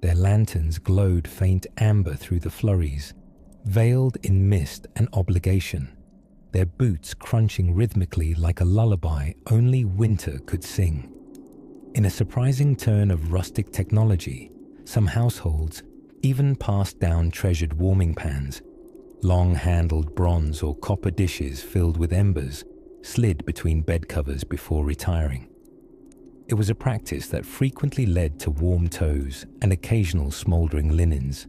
Their lanterns glowed faint amber through the flurries, veiled in mist and obligation, their boots crunching rhythmically like a lullaby only winter could sing. In a surprising turn of rustic technology, some households even passed down treasured warming pans, long-handled bronze or copper dishes filled with embers slid between bed covers before retiring. It was a practice that frequently led to warm toes and occasional smouldering linens,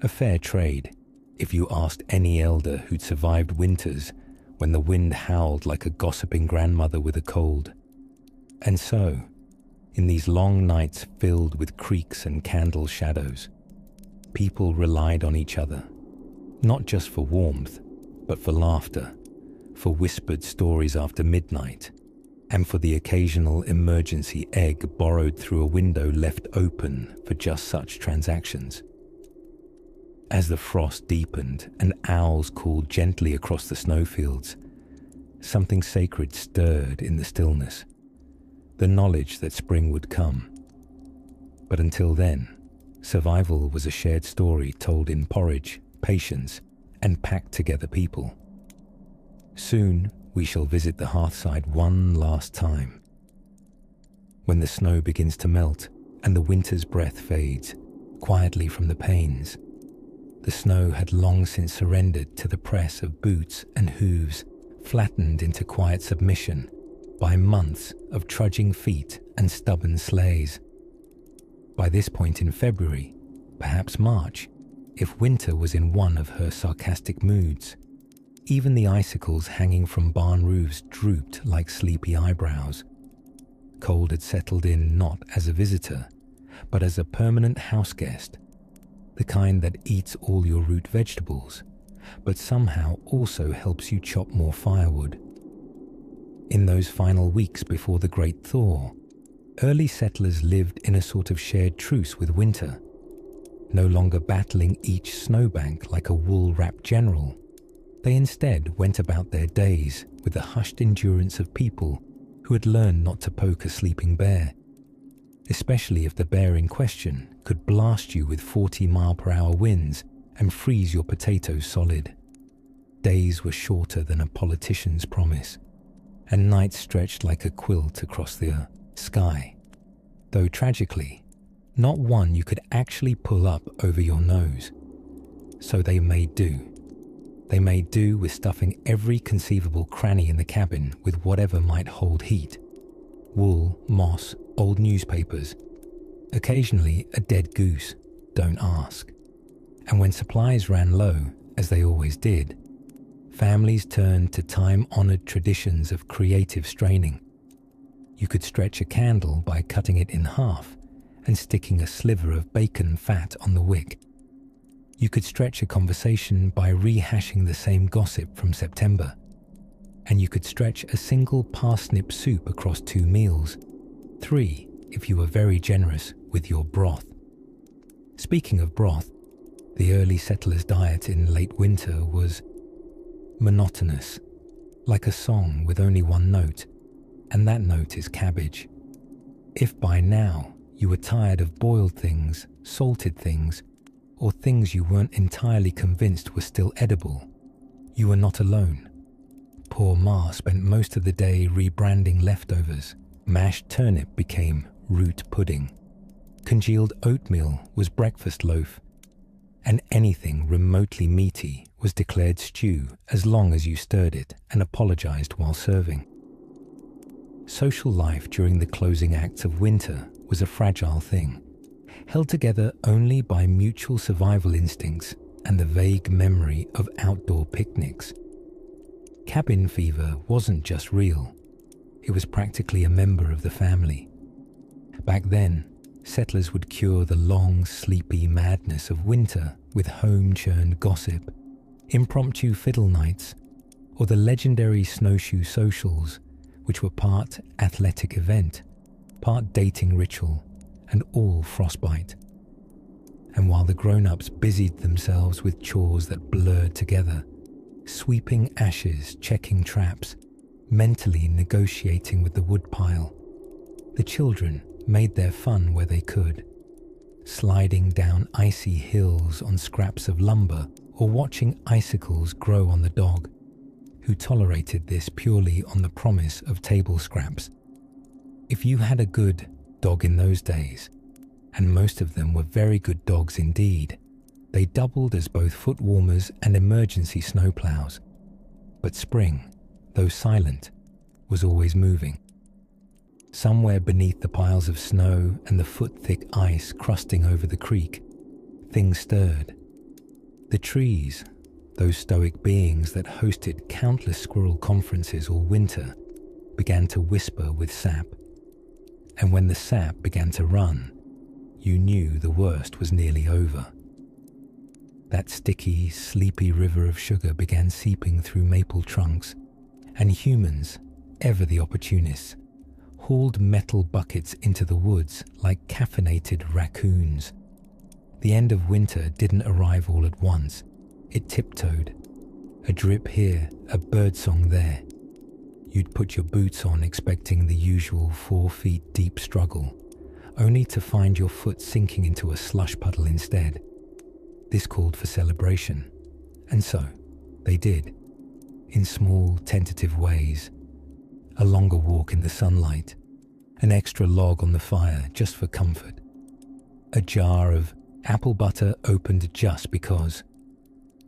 a fair trade if you asked any elder who'd survived winters when the wind howled like a gossiping grandmother with a cold. And so, in these long nights filled with creaks and candle shadows, people relied on each other, not just for warmth, but for laughter, for whispered stories after midnight, and for the occasional emergency egg borrowed through a window left open for just such transactions. As the frost deepened and owls called gently across the snowfields, something sacred stirred in the stillness, the knowledge that spring would come. But until then, survival was a shared story told in porridge, patience, and packed-together people. Soon we shall visit the hearthside one last time. When the snow begins to melt and the winter's breath fades quietly from the panes, the snow had long since surrendered to the press of boots and hooves, flattened into quiet submission by months of trudging feet and stubborn sleighs. By this point in February, perhaps March, if winter was in one of her sarcastic moods, even the icicles hanging from barn roofs drooped like sleepy eyebrows. Cold had settled in not as a visitor, but as a permanent house guest, the kind that eats all your root vegetables, but somehow also helps you chop more firewood. In those final weeks before the great thaw, early settlers lived in a sort of shared truce with winter, no longer battling each snowbank like a wool-wrapped general. They instead went about their days with the hushed endurance of people who had learned not to poke a sleeping bear, especially if the bear in question could blast you with 40-mile-per-hour winds and freeze your potatoes solid. Days were shorter than a politician's promise, and nights stretched like a quilt across the sky, though tragically, not one you could actually pull up over your nose. So they made do. They made do with stuffing every conceivable cranny in the cabin with whatever might hold heat. Wool, moss, old newspapers, occasionally a dead goose, don't ask. And when supplies ran low, as they always did, families turned to time-honored traditions of creative straining. You could stretch a candle by cutting it in half and sticking a sliver of bacon fat on the wick. You could stretch a conversation by rehashing the same gossip from September. And you could stretch a single parsnip soup across 2 meals, 3 if you were very generous with your broth. Speaking of broth, the early settlers' diet in late winter was monotonous, like a song with only one note, and that note is cabbage. If by now you were tired of boiled things, salted things, or things you weren't entirely convinced were still edible, you were not alone. Poor Ma spent most of the day rebranding leftovers. Mashed turnip became root pudding. Congealed oatmeal was breakfast loaf. And anything remotely meaty was declared stew as long as you stirred it and apologized while serving. Social life during the closing acts of winter was a fragile thing, held together only by mutual survival instincts and the vague memory of outdoor picnics. Cabin fever wasn't just real, it was practically a member of the family. Back then, settlers would cure the long, sleepy madness of winter with home-churned gossip, impromptu fiddle nights, or the legendary snowshoe socials, which were part athletic event, part dating ritual, and all frostbite. And while the grown-ups busied themselves with chores that blurred together, sweeping ashes, checking traps, mentally negotiating with the woodpile, the children made their fun where they could, sliding down icy hills on scraps of lumber or watching icicles grow on the dog, who tolerated this purely on the promise of table scraps. If you had a good dog in those days, and most of them were very good dogs indeed, they doubled as both foot warmers and emergency snowplows. But spring, though silent, was always moving. Somewhere beneath the piles of snow and the foot-thick ice crusting over the creek, things stirred. The trees, those stoic beings that hosted countless squirrel conferences all winter, began to whisper with sap. And when the sap began to run, you knew the worst was nearly over. That sticky, sleepy river of sugar began seeping through maple trunks, and humans, ever the opportunists, hauled metal buckets into the woods like caffeinated raccoons. The end of winter didn't arrive all at once. It tiptoed. A drip here, a birdsong there. You'd put your boots on expecting the usual 4 feet deep struggle, only to find your foot sinking into a slush puddle instead. This called for celebration, and so they did, in small, tentative ways. A longer walk in the sunlight, an extra log on the fire just for comfort, a jar of apple butter opened just because.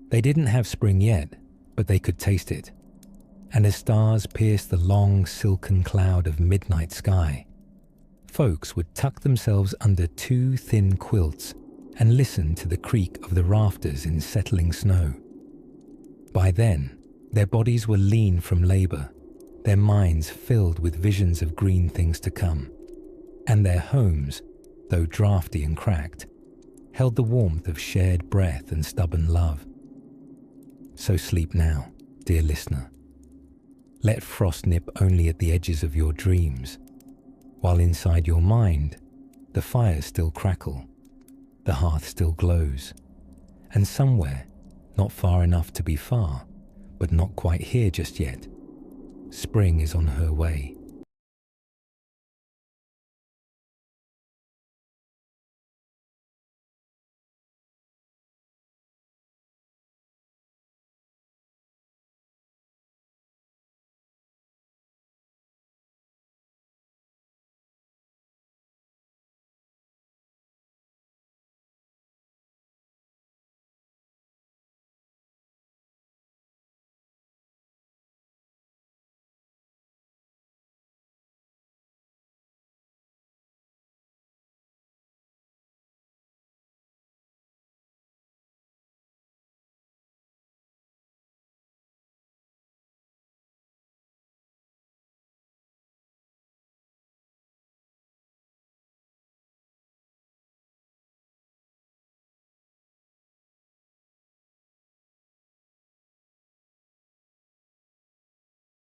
They didn't have spring yet, but they could taste it. And as stars pierced the long, silken cloud of midnight sky, folks would tuck themselves under 2 thin quilts and listen to the creak of the rafters in settling snow. By then, their bodies were lean from labor, their minds filled with visions of green things to come, and their homes, though drafty and cracked, held the warmth of shared breath and stubborn love. So sleep now, dear listener. Let frost nip only at the edges of your dreams, while inside your mind, the fires still crackle, the hearth still glows, and somewhere, not far enough to be far, but not quite here just yet, spring is on her way.